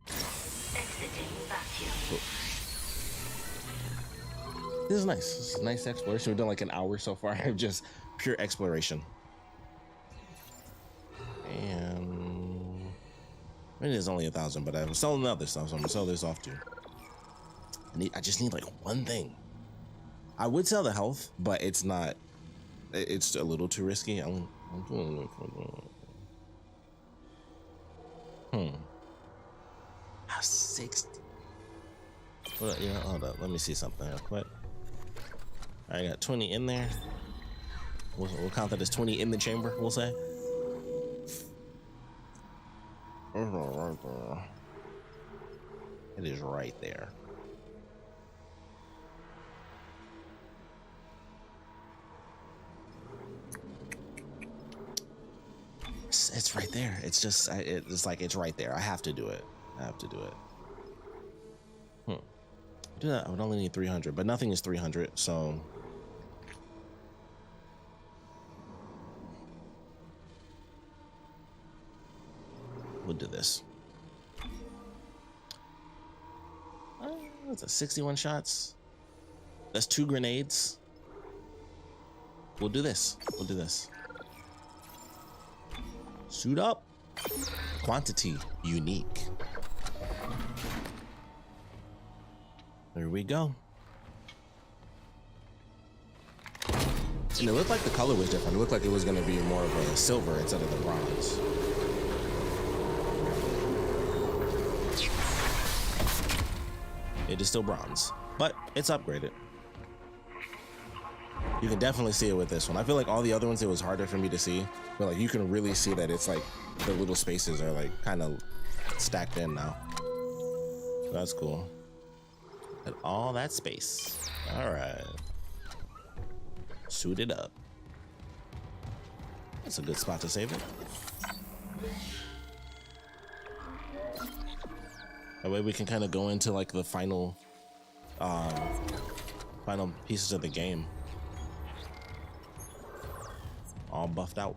Exiting vacuum. Oh. This is nice. This is a nice exploration. We've done like an hour so far of just pure exploration. And it is only 1,000, but I was selling other stuff, so I'm gonna sell this off too. I just need like one thing. I would sell the health, but it's not. It's a little too risky. I'm doing it for the. 60. Well, you know, hold up. Let me see something real quick. I got 20 in there. We'll count that as 20 in the chamber. We'll say. It is right there. It's right there. It's just, it's like, it's right there. I have to do it. I have to do it. Do that. I would only need 300, but nothing is 300, so. We'll do this. That's a 61 shots. That's 2 grenades. We'll do this. We'll do this. Suit up. Quantity unique. There we go. And it looked like the color was different. It looked like it was going to be more of a silver instead of the bronze. It is still bronze, but it's upgraded. You can definitely see it with this one. I feel like all the other ones, it was harder for me to see, but like you can really see that it's like the little spaces are like kind of stacked in now. So that's cool. And all that space. All right. Suit it up. That's a good spot to save it. That way we can kind of go into like the final pieces of the game. All buffed out.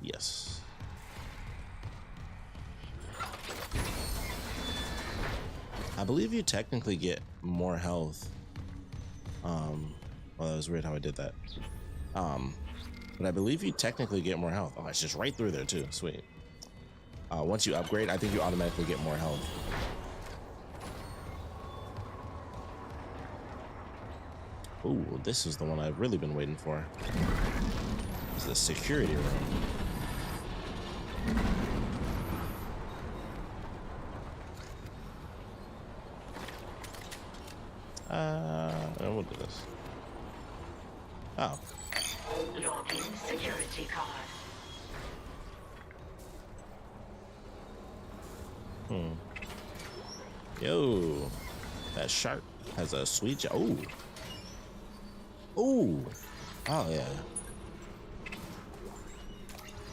Yes. I believe you technically get more health. Well, that was weird how I did that. But I believe you technically get more health. Oh, it's just right through there too. Sweet. Once you upgrade, I think you automatically get more health. Ooh, this is the one I've really been waiting for. This is the security room. We'll do this. Oh. Login security card. Yo, that shark has a sweet. Oh. Oh. Oh yeah.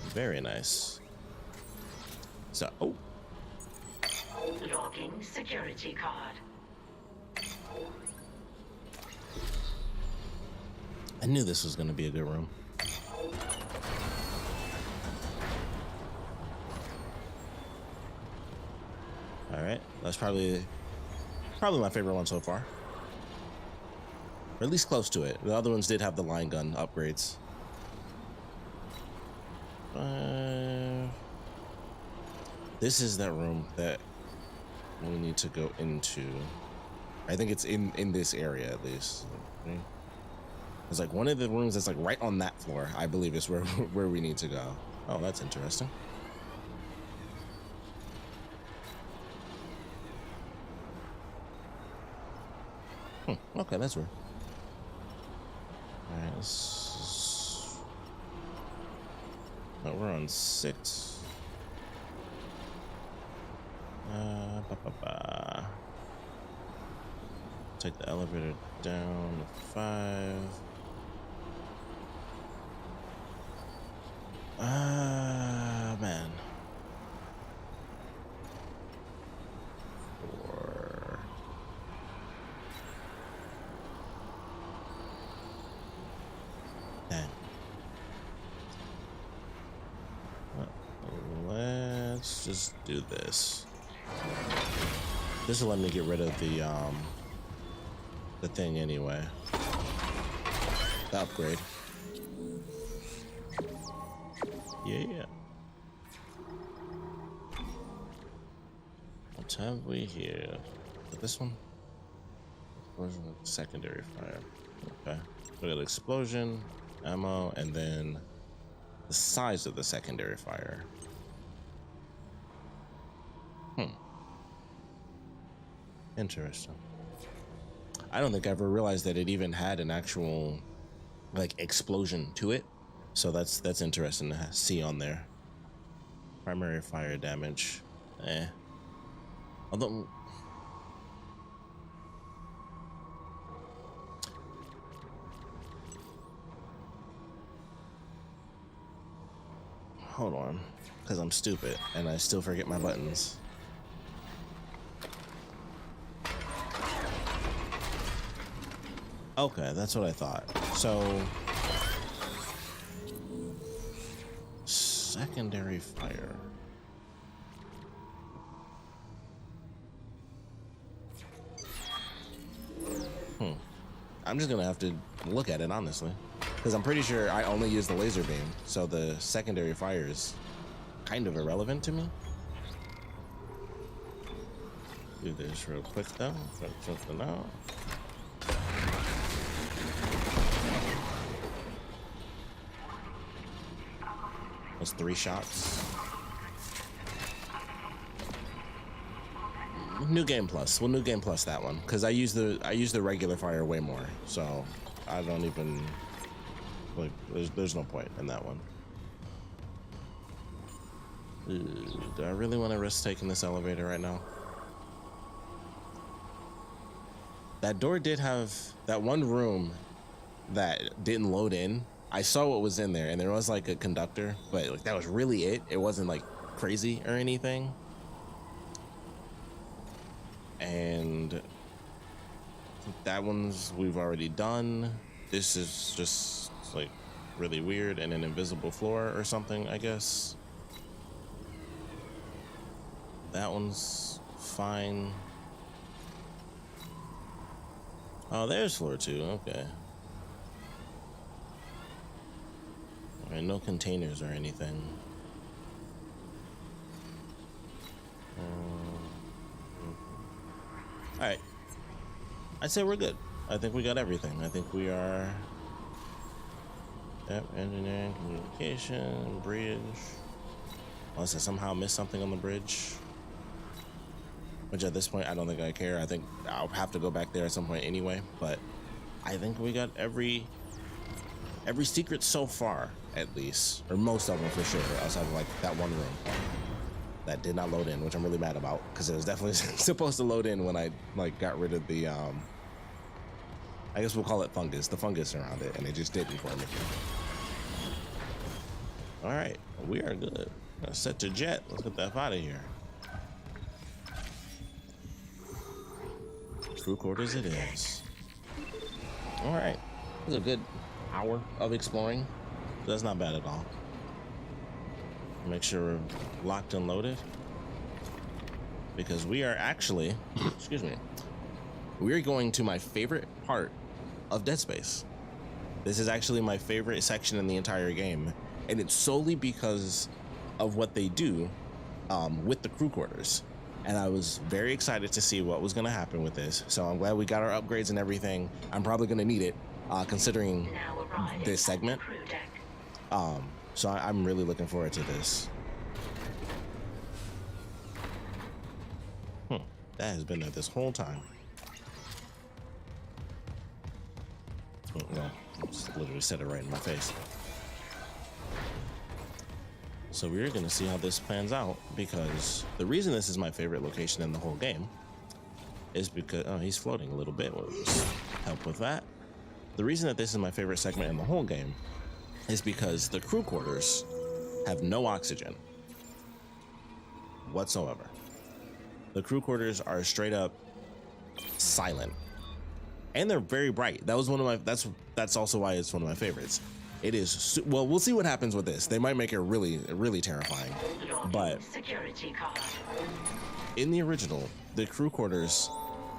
Very nice. So, oh. Login security card. I knew this was going to be a good room. All right, that's probably my favorite one so far, or at least close to it. The other ones did have the line gun upgrades. This is that room that we need to go into. I think it's in this area at least. Okay. It's like one of the rooms that's like right on that floor, I believe, is where where we need to go. Oh, that's interesting. Okay, that's weird. All right, we're on 6. Take the elevator down to 5. Man. 4. Dang. Let's just do this. This will let me get rid of the thing anyway. The upgrade. Yeah. What have we here? This one? Explosion with secondary fire. Okay. We got explosion, ammo, and then the size of the secondary fire. Interesting. I don't think I ever realized that it even had an actual like explosion to it. So that's interesting to see on there. Primary fire damage. Although hold on, because I'm stupid and I still forget my buttons. Okay, that's what I thought. So secondary fire. I'm just gonna have to look at it honestly, because I'm pretty sure I only use the laser beam, so the secondary fire is kind of irrelevant to me. Do this real quick though. Check something out. That's 3 shots. New game plus. Well, new game plus that one, because I use the regular fire way more, so I don't even like. There's no point in that one. Do I really want to risk taking this elevator right now? That door did have that one room that didn't load in. I saw what was in there, and there was like a conductor, but like that was really it. It wasn't like crazy or anything. And that one's we've already done. This is just like really weird and an invisible floor or something, I guess. That one's fine. Oh, there's floor 2. Okay. All right, no containers or anything. All right, I'd say we're good. I think we got everything. I think we are. Yep, engineering, communication, bridge. Unless I somehow missed something on the bridge. Which at this point, I don't think I care. I think I'll have to go back there at some point anyway. But I think we got every secret so far, at least. Or most of them for sure, outside of like that one room that did not load in, which I'm really mad about, because it was definitely supposed to load in when I like got rid of the I guess we'll call it fungus, the fungus around it, and it just didn't for me. All right, we are good. Let's set to jet. Let's get that out of here. Crew quarters it is. All right, this is a good hour of exploring. That's not bad at all. Make sure we're locked and loaded, because we are actually excuse me, we're going to my favorite part of Dead Space. This is actually my favorite section in the entire game, and it's solely because of what they do with the crew quarters. And I was very excited to see what was going to happen with this. So I'm glad we got our upgrades and everything. I'm probably going to need it, considering this segment. So I'm really looking forward to this. That has been there this whole time. Well, just literally said it right in my face. So we're gonna see how this pans out, because the reason this is my favorite location in the whole game is because, oh, he's floating a little bit. We'll just help with that. The reason that this is my favorite segment in the whole game is because the crew quarters have no oxygen whatsoever. The crew quarters are straight up silent, and they're very bright. That was one of my, that's also why it's one of my favorites. It is, well, we'll see what happens with this. They might make it really, really terrifying, but security card. In the original, the crew quarters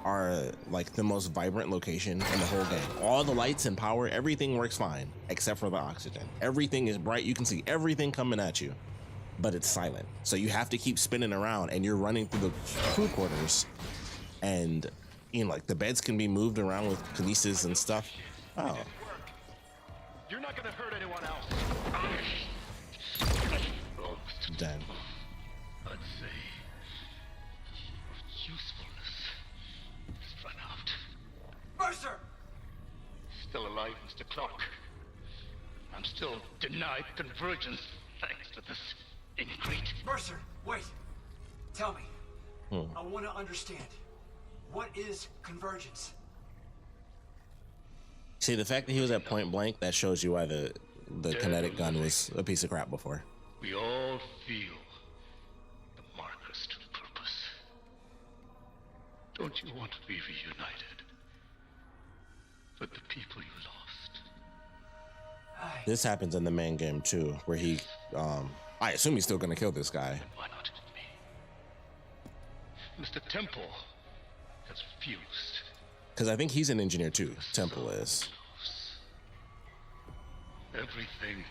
are like the most vibrant location in the whole game. All the lights and power, everything works fine except for the oxygen. Everything is bright. You can see everything coming at you, but it's silent. So you have to keep spinning around, and you're running through the crew quarters, and you know, like the beds can be moved around with kinesis and stuff. Oh. You're not gonna hurt anyone else. Damn. I'd say your usefulness has run out. Mercer! Still alive, Mr. Clark. I'm still denied convergence thanks to this ingrate. Mercer, wait. Tell me. I want to understand. What is convergence? See, the fact that he was at point blank, that shows you why the kinetic gun was a piece of crap before. We all feel the markers to purpose. Don't you want to be reunited with the people you lost? This happens in the main game too, where he, I assume he's still gonna kill this guy. Why not me? Mr. Temple has refused. Because I think he's an engineer too. Temple is. Everything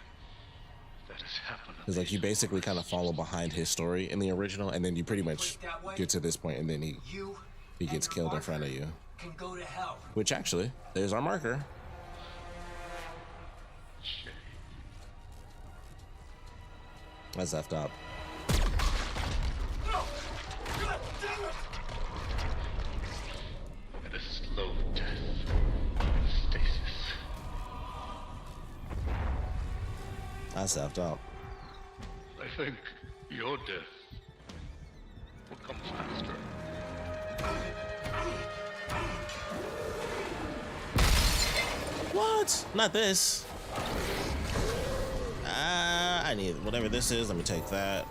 that has happened. Because like you basically kind of follow behind his story in the original, and then you pretty much get to this point, and then he gets killed in front of you. Can go to hell. Which actually, there's our marker. That's effed up. No! God damn it! And a slow death. Stasis. That's effed up. I think your death will come faster. What? Not this. I need whatever this is. Let me take that.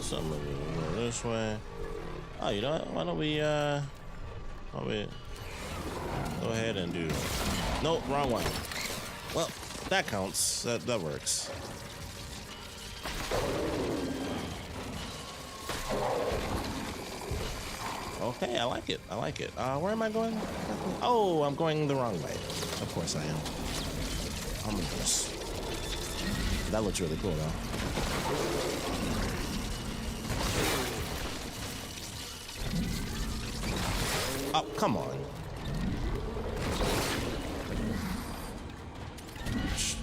Some of it go this way. Oh, you know what? Why don't we go ahead and do? Nope, wrong one. Well, that counts. That works. Okay, I like it. I like it. Where am I going? Oh, I'm going the wrong way. Of course I am. Oh my goodness. That looks really cool, though. Oh, come on.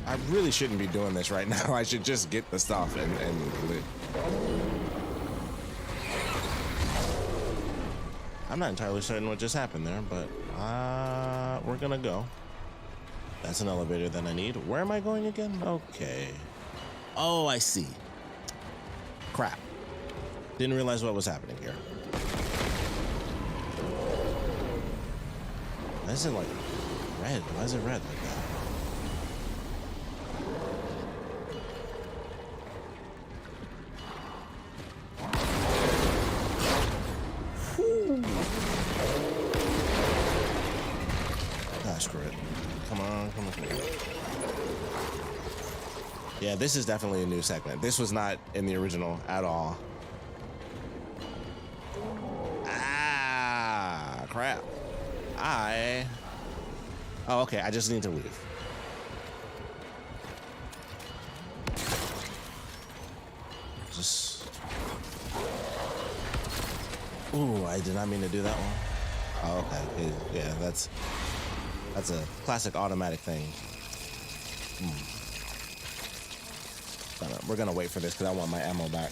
I really shouldn't be doing this right now. I should just get the stuff and leave. I'm not entirely certain what just happened there, but we're gonna go. That's an elevator that I need. Where am I going again? Okay. Oh, I see. Crap. Didn't realize what was happening here. Why is it like red? Why is it red like that? Screw it. Come on. Yeah, this is definitely a new segment. This was not in the original at all. Ah, crap. Oh, okay. I just need to leave. Just. Ooh, I did not mean to do that one. Oh, okay. Yeah, that's a classic automatic thing. We're gonna wait for this because I want my ammo back.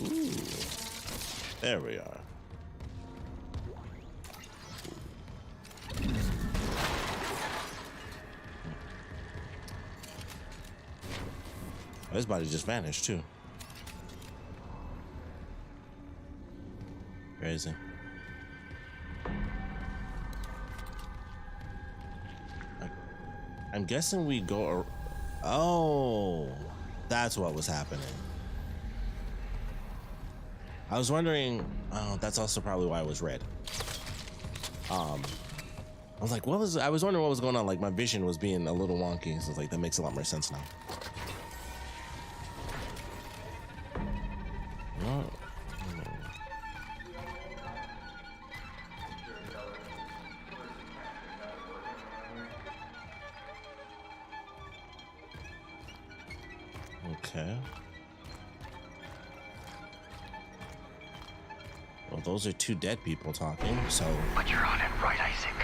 Ooh, there we are. This body just vanished too. Crazy. I'm guessing we go. Oh, that's what was happening. I was wondering. Oh, that's also probably why it was red. I was like, what was? I was wondering what was going on. Like my vision was being a little wonky. So it's like that makes a lot more sense now. Okay. Well, those are two dead people talking, so... But you're on it, right, Isaac?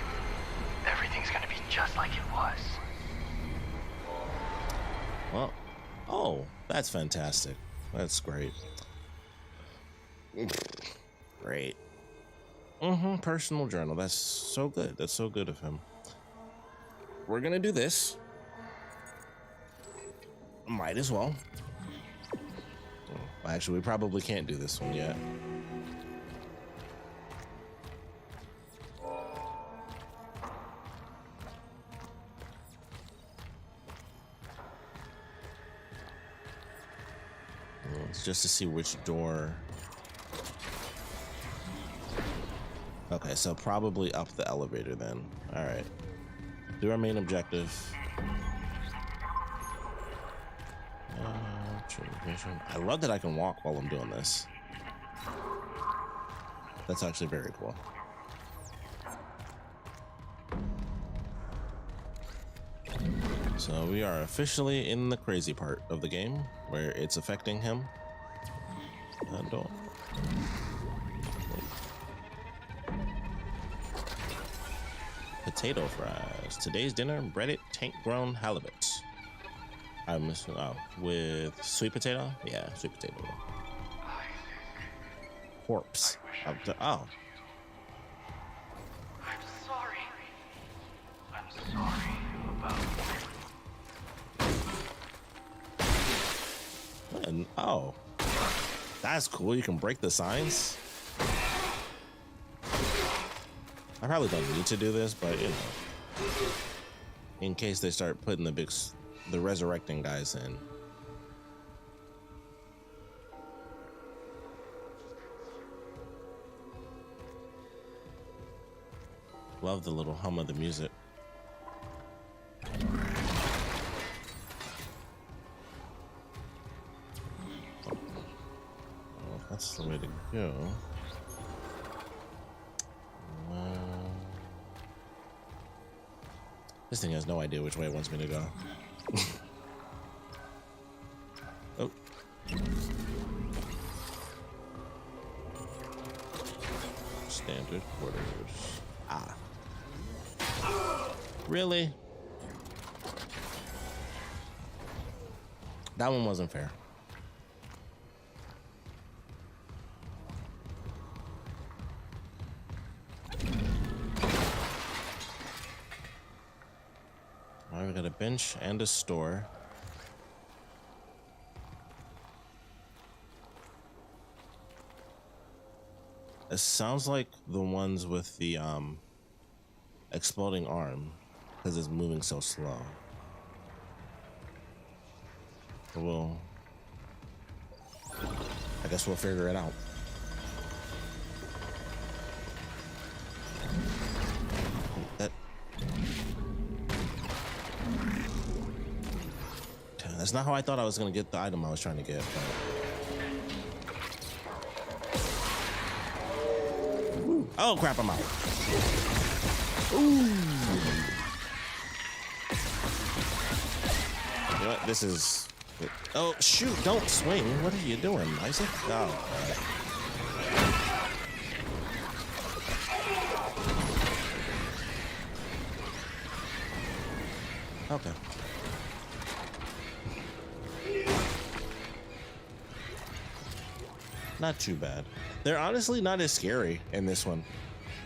Everything's gonna be just like it was. Well, oh, that's fantastic. That's great. Great. Personal journal. That's so good. That's so good of him. We're gonna do this. Might as well. Well, actually, we probably can't do this one yet. It's just to see which door. Okay, so probably up the elevator then. All right. Do our main objective. I love that I can walk while I'm doing this. That's actually very cool. So we are officially in the crazy part of the game where it's affecting him. Potato fries. Today's dinner, breaded tank-grown halibut. I'm with sweet potato. Yeah, sweet potato. Corpse. Oh. I'm sorry. I'm sorry about... And oh, that's cool. You can break the signs. I probably don't need to do this, but you know, in case they start putting the resurrecting guys in. Love the little hum of the music. Oh, that's the way to go. This thing has no idea which way it wants me to go. Oh. Standard quarters. Ah. Really? That one wasn't fair. All right, we got a bench and a store. It sounds like the ones with the exploding arm because it's moving so slow. Well, I guess we'll figure it out. That's not how I thought I was gonna get the item I was trying to get. But... Oh crap, I'm out. Ooh. You know what? This is... Oh, shoot, don't swing. What are you doing, Isaac? Oh, okay. Not too bad. They're honestly not as scary in this one.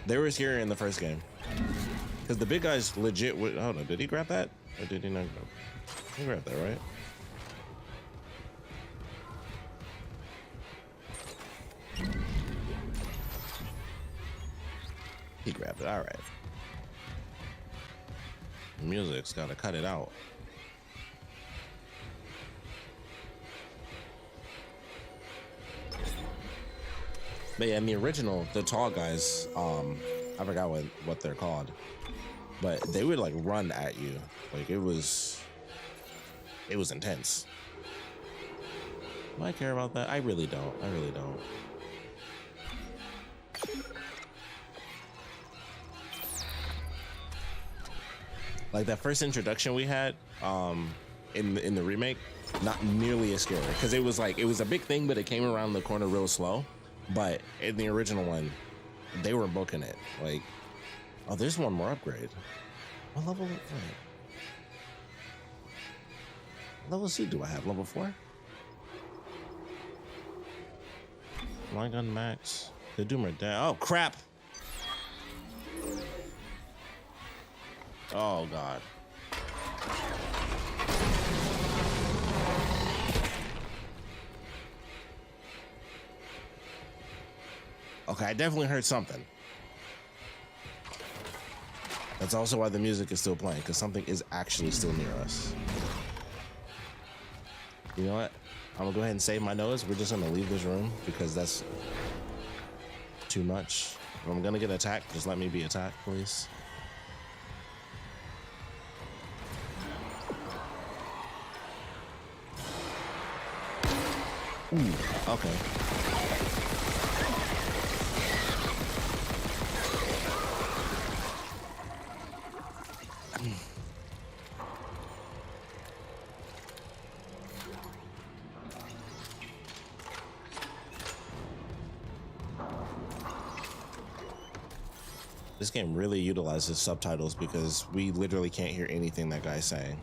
They were scary in the first game. Because the big guy's legit would... Hold on, did he grab that? Or did he not grab? He grabbed that, right? He grabbed it, all right. The music's gotta cut it out. But yeah, in the original, the tall guys, I forgot what they're called, but they would like run at you. Like it was intense. Do I care about that? I really don't. I really don't. Like that first introduction we had in the remake, not nearly as scary because it was a big thing, but it came around the corner real slow. But in the original one, they were booking it. Like, oh, there's one more upgrade. What level? Wait. Level C do I have? Level 4? Line gun max. The Doomer down. Oh crap! Oh god. Okay, I definitely heard something. That's also why the music is still playing, because something is actually still near us. You know what? I'm gonna go ahead and save my nose. We're just gonna leave this room because that's too much. If I'm gonna get attacked, just let me be attacked, please. Ooh, okay. This game really utilizes subtitles because we literally can't hear anything that guy's saying.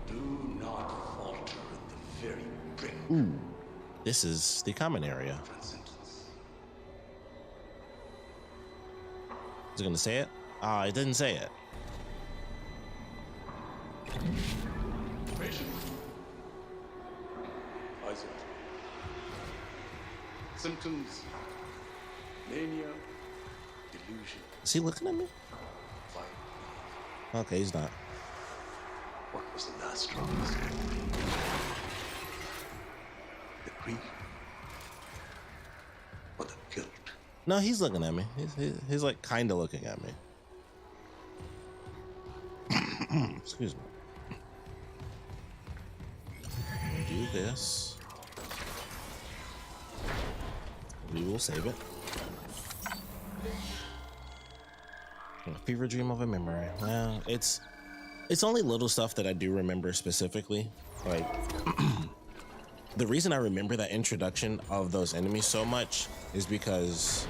Do not falter at the very brink. Ooh, this is the common area. Is it gonna say it? Ah, it didn't say it. Isaac. Symptoms: mania, delusion. Is he looking at me? Fight. Okay, he's not. What was the last straw? The grief or the guilt? No, he's looking at me. He's like kind of looking at me. Excuse me. Do this. We will save it. A fever dream of a memory. Well, it's only little stuff that I do remember specifically. Like the reason I remember that introduction of those enemies so much is because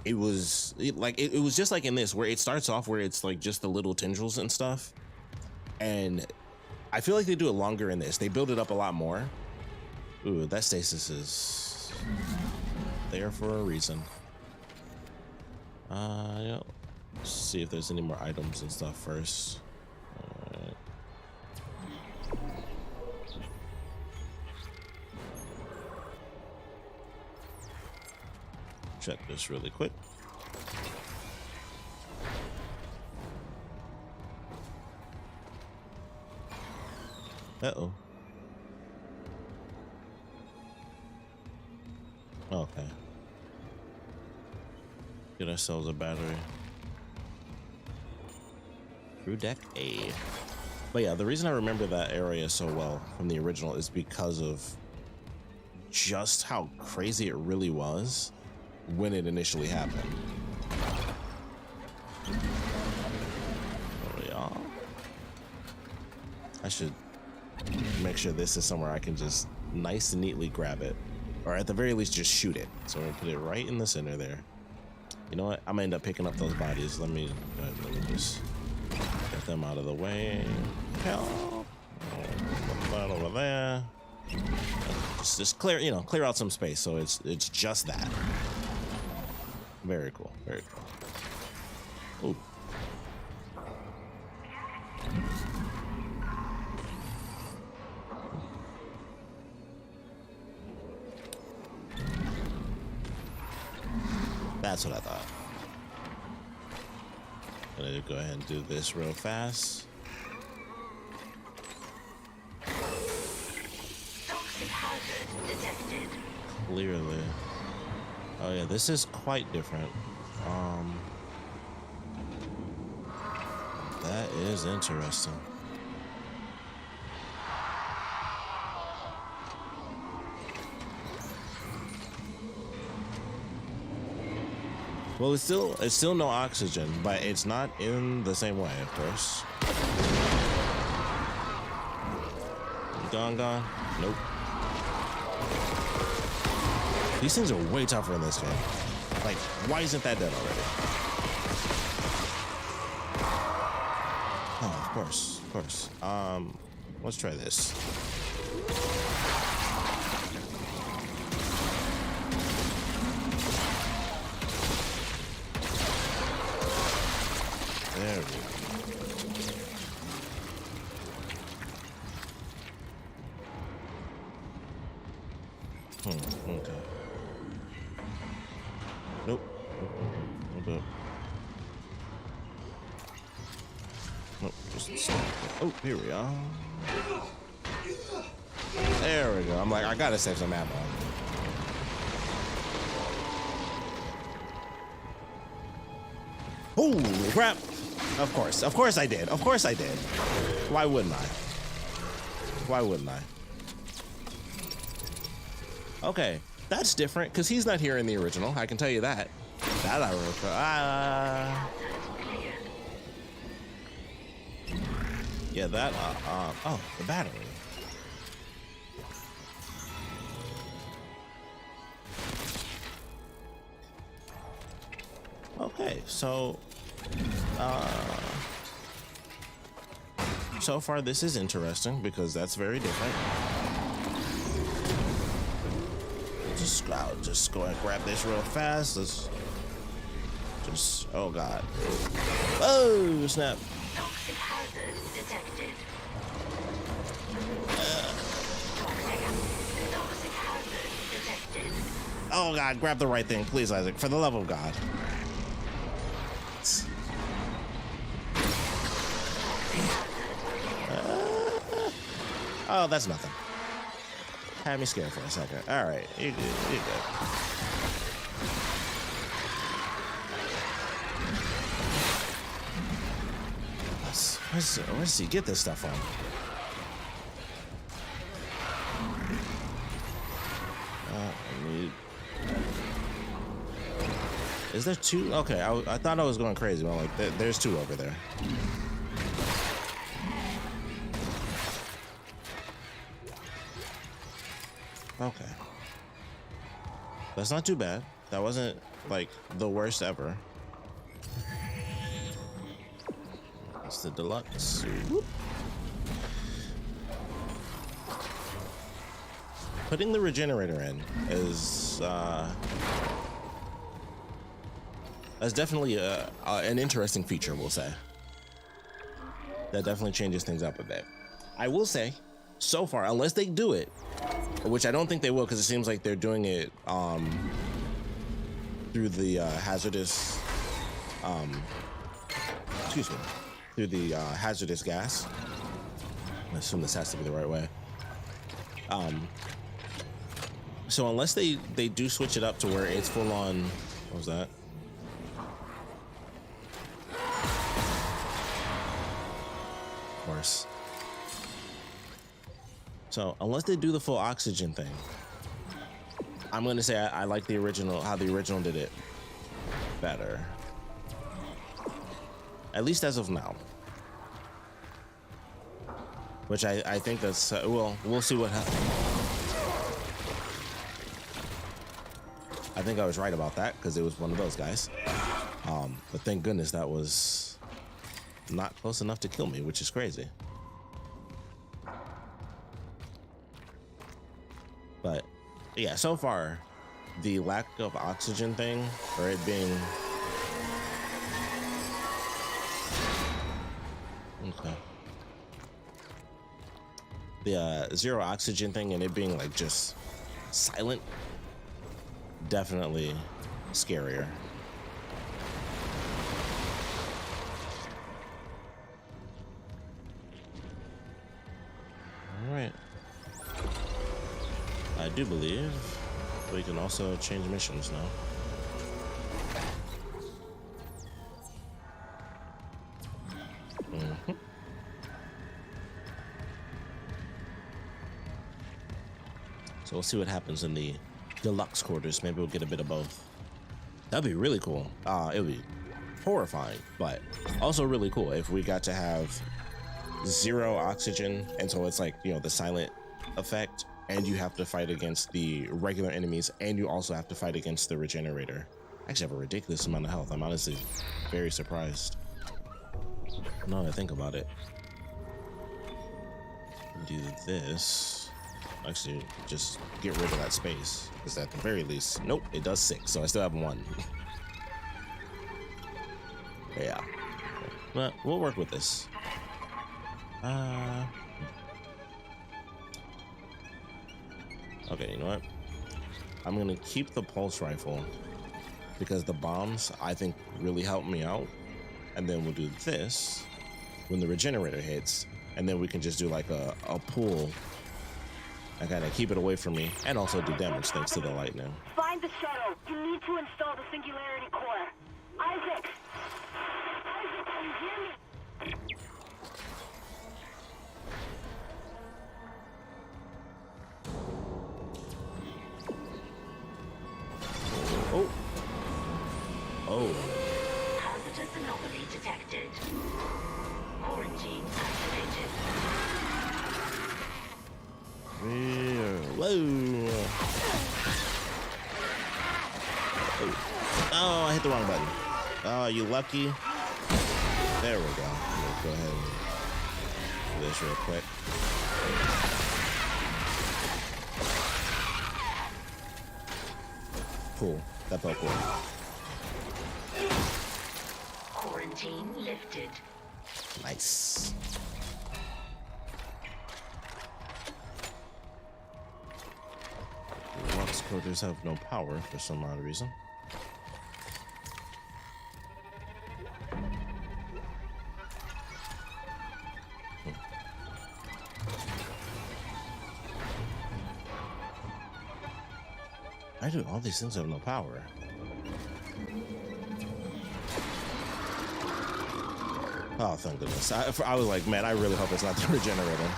it was just like in this where it starts off where it's like just the little tendrils and stuff, and I feel like they do it longer in this. They build it up a lot more. Ooh, that stasis is there for a reason. Yeah. Let's see if there's any more items and stuff first. Alright. Check this really quick. Uh-oh. Okay. Get ourselves a battery. Crew deck A. But yeah, the reason I remember that area so well from the original is because of just how crazy it really was when it initially happened. Oh yeah. I should make sure this is somewhere I can just nice and neatly grab it, or at the very least just shoot it. So I'm gonna put it right in the center there. You know what? I'm gonna end up picking up those bodies. Let me just get them out of the way. Help! Put that over there. Just clear, you know, clear out some space. So it's just that. Very cool. Very cool. Ooh. That's what I thought. I'm gonna go ahead and do this real fast. Toxic hazard detected. Clearly. Oh yeah, this is quite different. That is interesting. Well, it's still no oxygen, but it's not in the same way, of course. Gone. Nope. These things are way tougher in this game. Like, why isn't that dead already? Oh, of course. Let's try this. There we go. Okay. Nope. Nope. Just stop. Oh, here we are. There we go. I'm like, I gotta save some ammo. Holy crap! Of course I did. Why wouldn't I? Okay, that's different because he's not here in the original. I can tell you that. That I remember. Yeah, that. Oh, the battery. Okay, so. So far, this is interesting because that's very different. I'll just go and grab this real fast. Let's just, oh god. Oh, snap. Toxic hazard detected. Toxic hazard detected. Oh god, grab the right thing, please, Isaac, for the love of God. Oh, that's nothing. Had me scared for a second. All right, you're good. Where does he get this stuff from? Is there two? Okay, I thought I was going crazy, but I'm like, there's two over there. Okay. That's not too bad. That wasn't like the worst ever. That's the deluxe. Whoop. Putting the regenerator in is that's definitely an interesting feature, we'll say. That definitely changes things up a bit. I will say, so far, unless they do it, which I don't think they will, because it seems like they're doing it through the hazardous, through the hazardous gas. I assume this has to be the right way. So unless they do switch it up to where it's full on, what was that? So unless they do the full oxygen thing, I'm gonna say I like the original, how the original did it better. At least as of now. Which I think that's, well, we'll see what happens. I think I was right about that because it was one of those guys. But thank goodness that was not close enough to kill me, which is crazy. But yeah, so far, the lack of oxygen thing, or it being... Okay. The zero oxygen thing and it being like just silent, definitely scarier. All right. I do believe we can also change missions now. So we'll see what happens in the deluxe quarters. Maybe we'll get a bit of both. That'd be really cool. It would be horrifying, but also really cool if we got to have zero oxygen, and so it's like, you know, the silent effect, and you have to fight against the regular enemies, and you also have to fight against the regenerator. I actually have a ridiculous amount of health. I'm honestly very surprised. Now that I think about it. Do this. Actually, just get rid of that space, because at the very least, nope, it does 6, so I still have 1. Yeah, but we'll work with this. Okay, you know what? I'm gonna keep the pulse rifle because the bombs I think really help me out, and then we'll do this when the regenerator hits, and then we can just do like a pull. I gotta keep it away from me and also do damage thanks to the lightning. Find the shuttle. You need to install the singularity core. Isaac! Isaac, can you hear me? Oh. Oh. Hazardous anomaly detected. Quarantine activated. Whoa. Oh, I hit the wrong button. Oh, you lucky. There we go. Let's go ahead and do this real quick. Cool. That felt cool. Quarantine lifted. Nice. Lux quarters have no power for some odd reason. I do all these things have no power. Oh, thank goodness. I was like, man, I really hope it's not the regenerator.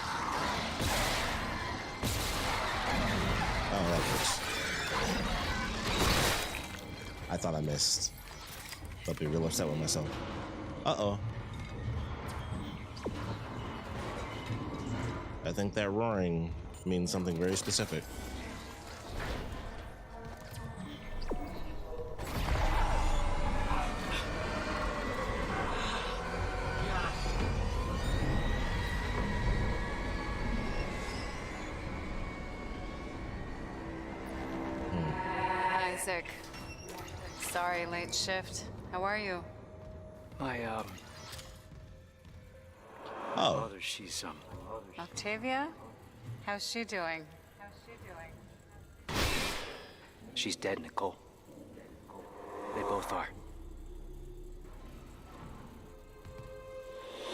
Oh, that works. I thought I missed. I'll be real upset with myself. Uh-oh. I think that roaring means something very specific. Isaac. Sorry, late shift. How are you? My, Oh. mother, she's, Octavia? How's she doing? she's dead, Nicole. They both are.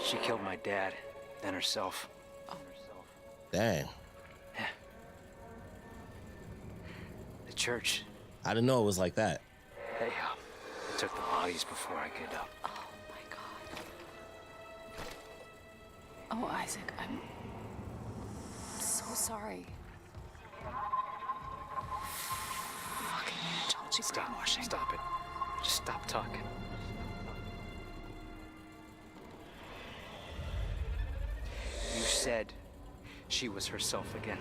She killed my dad, then herself. Dang. The church, I didn't know it was like that. they took the bodies before I could, Oh my god. Oh, Isaac, I'm so sorry. Fucking told you brainwashing. Stop it. Just stop talking. You said she was herself again.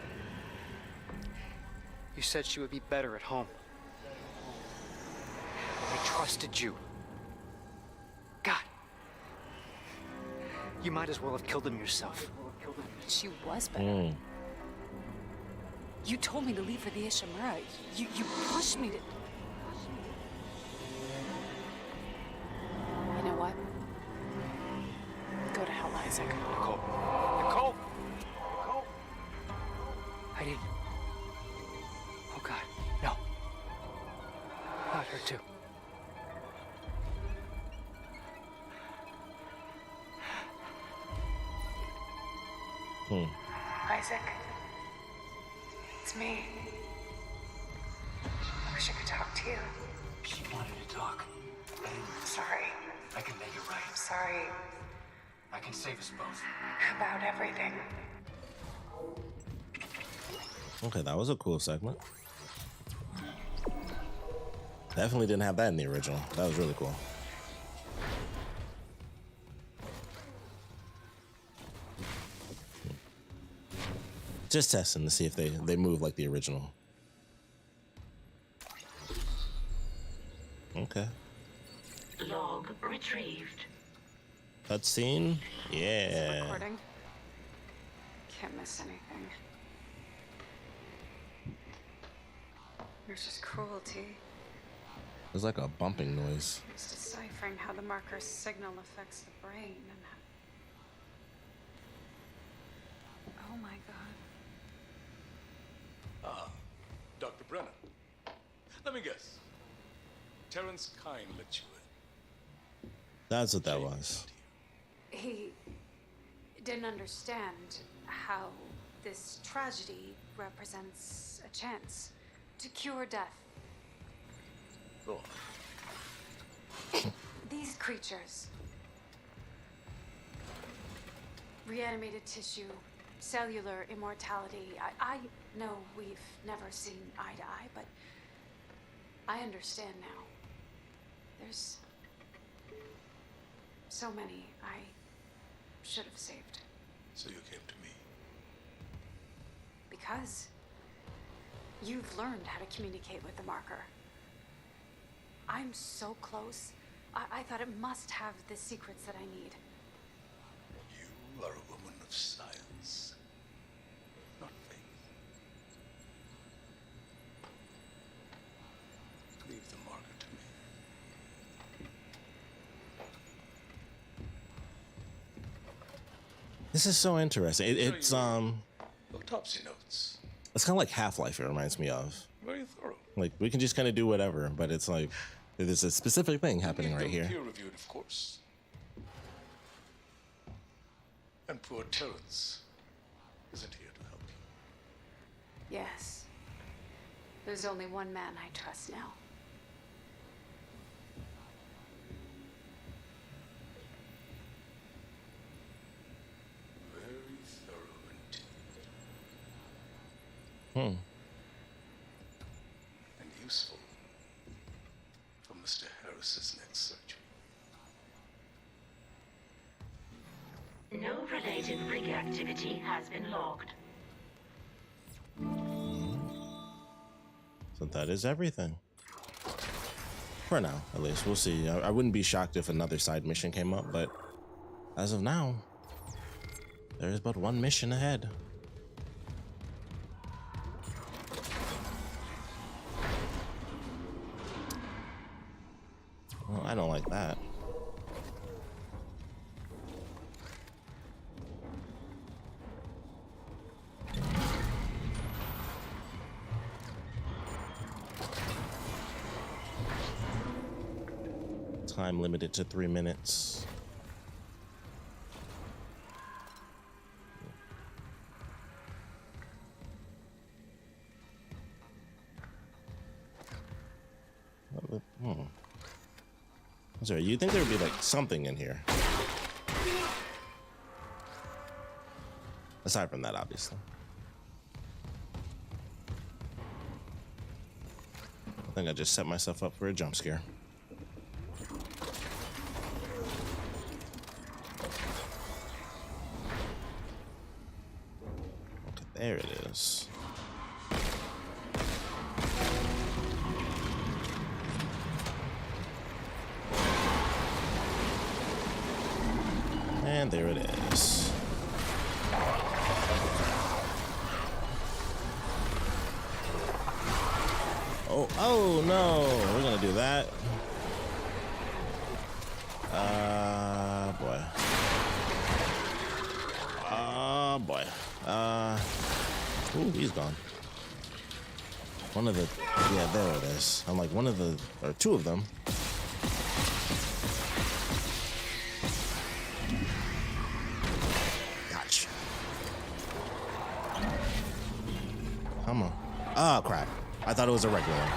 You said she would be better at home. I trusted you. God. You might as well have killed him yourself. She was better. You told me to leave for the Ishimura. You pushed me to... You know what? Go to hell, Isaac. Nicole. Nicole! Nicole! I didn't... Oh, God. No. Not her, too. Isaac. It's me. I wish I could talk to you. She wanted to talk. I'm sorry. I can make it right. I'm sorry I can save us both. about everything. Okay, that was a cool segment. Definitely didn't have that in the original. That was really cool. Just testing to see if they move like the original. Okay. Log retrieved. Cutscene? Yeah. Recording. Can't miss anything. There's just cruelty. There's like a bumping noise. It's deciphering how the marker's signal affects the brain and how... Oh my God. Dr. Brennan. Let me guess. Terrence Kine let you in. That's what that was. He didn't understand how this tragedy represents a chance to cure death. Go on. These creatures, reanimated tissue, cellular immortality. I know we've never seen eye to eye, but I understand now. There's so many I should have saved. So you came to me. Because you've learned how to communicate with the marker. I'm so close. I thought it must have the secrets that I need. You are a woman of science, not faith. Leave the marker to me. This is so interesting. It's Autopsy notes. it's kind of like Half-Life. It reminds me of. Very thorough. Like we can just kind of do whatever, but it's like there's a specific thing happening right here. Peer reviewed, of course. And poor Terrence isn't here to help you. Yes. There's only one man I trust now. Very thorough indeed. And useful for Mr. Harris's next surgery. No related rig activity has been logged. So that is everything. For now, at least. We'll see. I wouldn't be shocked if another side mission came up, but as of now, there is but one mission ahead. Well, I don't like that. Time limited to 3 minutes. Sorry, you think there would be like something in here? Aside from that, obviously. I think I just set myself up for a jump scare. Okay, there it is. And there it is. Oh no, we're gonna do that. Boy. Boy. Ooh, he's gone. One of the, yeah, there it is. I'm like one of the, or two of them. Gotcha. Come on. Oh, crap. I thought it was a regular one.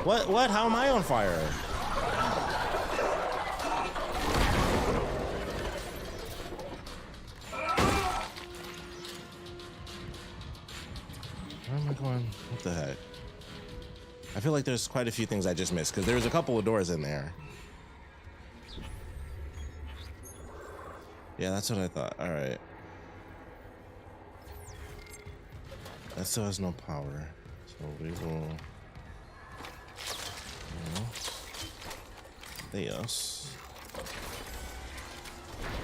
What? How am I on fire? Where am I going? What the heck? I feel like there's quite a few things I just missed because there was a couple of doors in there. Yeah, that's what I thought. All right. That still has no power. So we will... This.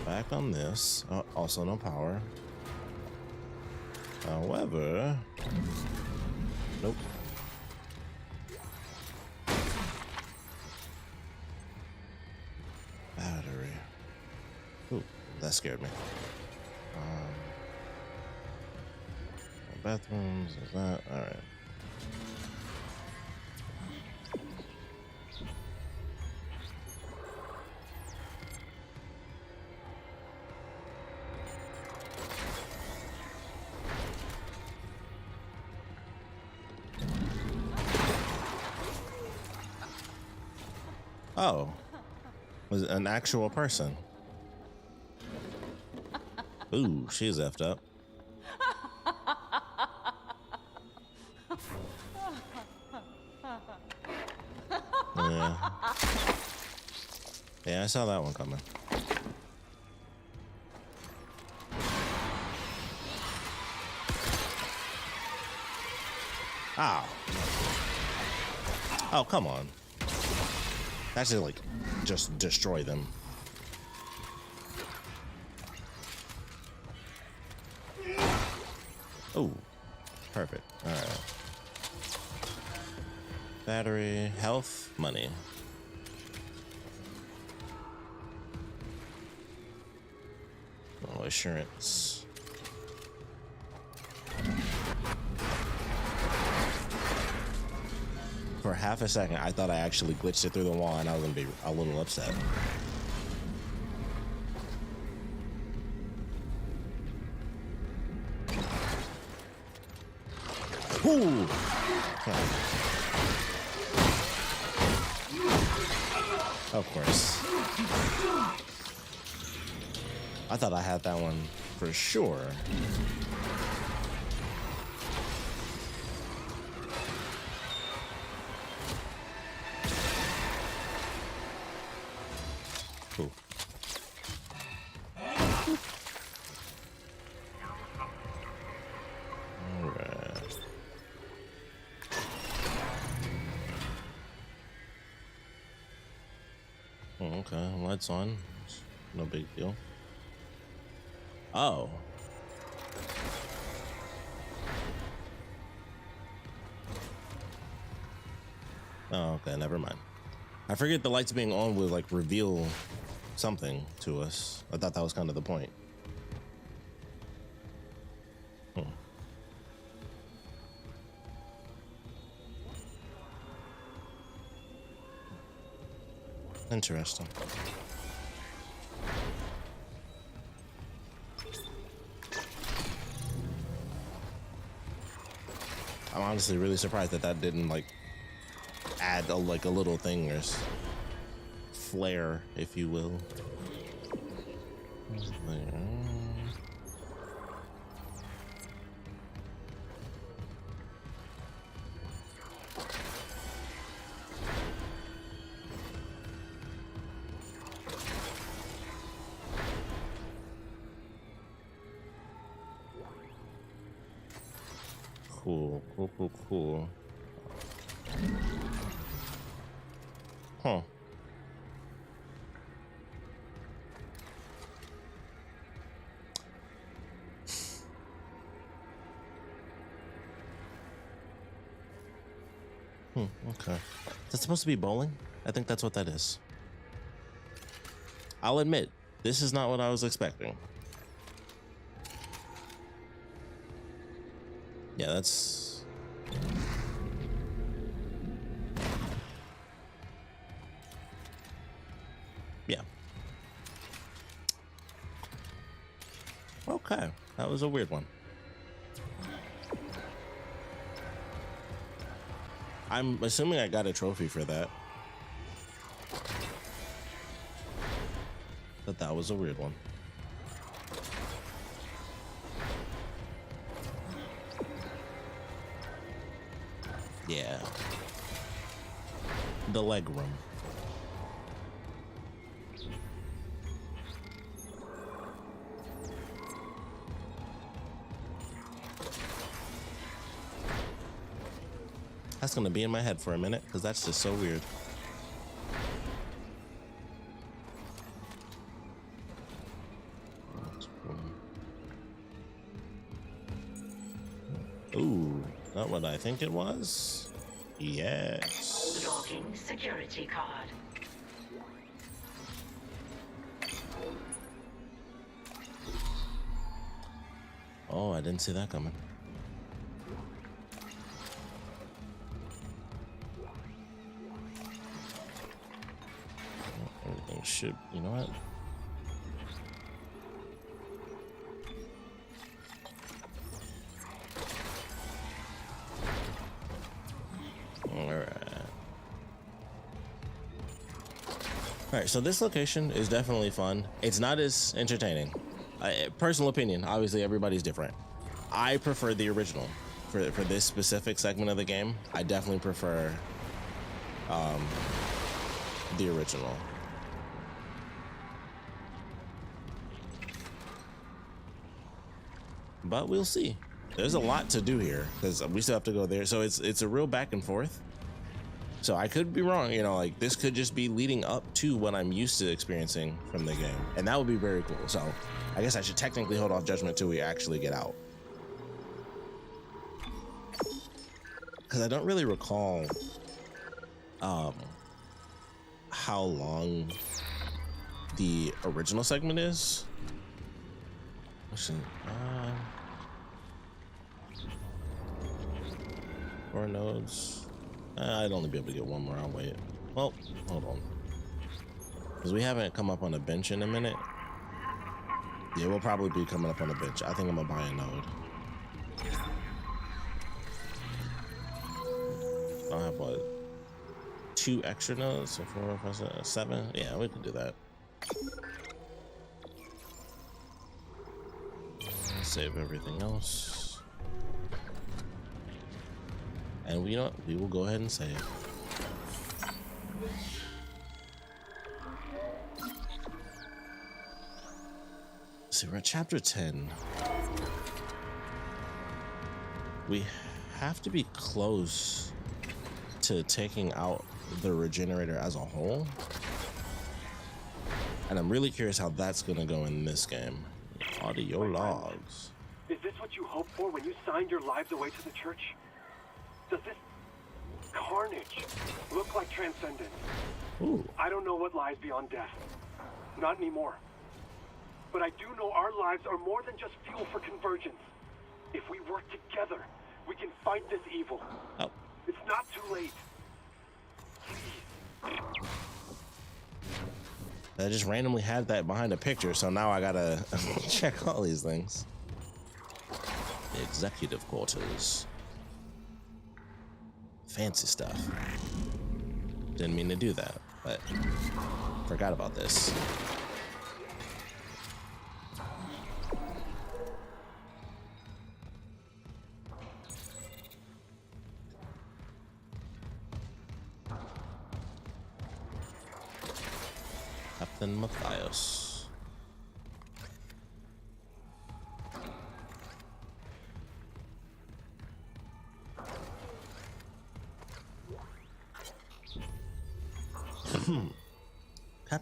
Back on this. Oh, also no power. However... Nope. Battery. Ooh, that scared me. Bathrooms, is that? Alright. Oh, was it an actual person? Ooh, she's effed up. Yeah. Yeah, I saw that one coming. Ow. Oh, come on. That's just like, just destroy them. Oh, perfect. All right. Battery, health, money. Oh, assurance. For half a second, I thought I actually glitched it through the wall, and I was gonna be a little upset. Ooh. Okay. Of course. I thought I had that one for sure. Cool. All right. Oh, okay, lights on. No big deal. Oh. Oh, okay, never mind. I forget the lights being on would like reveal something to us. I thought that was kind of the point. Interesting. I'm honestly really surprised that that didn't like add a, like a little thing or flare, if you will. Cool. Huh. Okay. Is that supposed to be bowling? I think that's what that is. I'll admit, this is not what I was expecting. Yeah, that's... Yeah. Okay, that was a weird one. I'm assuming I got a trophy for that. But that was a weird one. Yeah. The leg room. That's gonna be in my head for a minute, because that's just so weird. Ooh, not what I think it was. Yes. Logging security card. Oh, I didn't see that coming. Everything should, you know what? All right, so this location is definitely fun. It's not as entertaining. Personal opinion, obviously everybody's different. I prefer the original. For this specific segment of the game, I definitely prefer the original. But we'll see. There's a lot to do here because we still have to go there. So it's a real back and forth. So I could be wrong, you know, like this could just be leading up to what I'm used to experiencing from the game. And that would be very cool. So I guess I should technically hold off judgment till we actually get out. Because I don't really recall how long the original segment is. Four nodes. I'd only be able to get one more. I'll wait. Well, hold on. Because we haven't come up on a bench in a minute. Yeah, we'll probably be coming up on a bench. I think I'm going to buy a node. I'll have, what, 2 extra nodes? So 4, 5, 6, 7? Yeah, we can do that. Save everything else. And we will go ahead and save. So we're at chapter 10. We have to be close to taking out the regenerator as a whole. And I'm really curious how that's gonna go in this game. Audio logs. Is this what you hoped for when you signed your lives away to the church? Does this carnage look like transcendence? Ooh. I don't know what lies beyond death. Not anymore. But I do know our lives are more than just fuel for convergence. If we work together, we can fight this evil. Oh. It's not too late. I just randomly had that behind a picture, so now I gotta check all these things. The executive quarters. Fancy stuff. Didn't mean to do that, but forgot about this. Captain Matthias.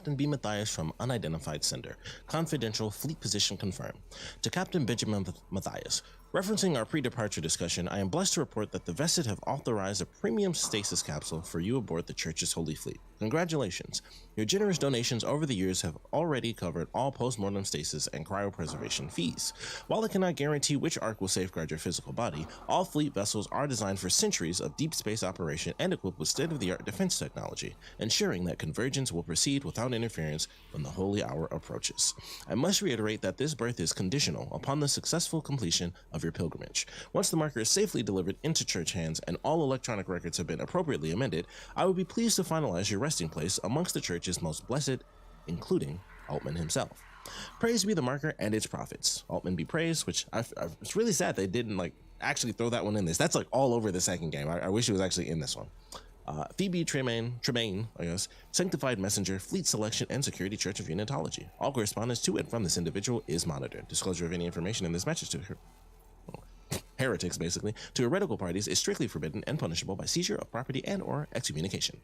Captain B. Matthias from unidentified sender. Confidential fleet position confirmed. To Captain Benjamin Matthias, referencing our pre-departure discussion, I am blessed to report that the Vested have authorized a premium stasis capsule for you aboard the Church's Holy Fleet. Congratulations. Your generous donations over the years have already covered all post-mortem stasis and cryopreservation fees. While I cannot guarantee which arc will safeguard your physical body, all fleet vessels are designed for centuries of deep space operation and equipped with state-of-the-art defense technology, ensuring that convergence will proceed without interference when the holy hour approaches. I must reiterate that this berth is conditional upon the successful completion of your pilgrimage. Once the marker is safely delivered into church hands and all electronic records have been appropriately amended, I would be pleased to finalize your resting place amongst the church's most blessed, including Altman himself. Praise be the marker and its prophets. Altman be praised, which it's really sad they didn't actually throw that one in this. That's all over the second game. I wish it was actually in this one. Phoebe Tremaine, I guess, Sanctified Messenger, Fleet Selection, and Security Church of Unitology. All correspondence to and from this individual is monitored. Disclosure of any information in this message to heretics, basically, to heretical parties is strictly forbidden and punishable by seizure of property and or excommunication.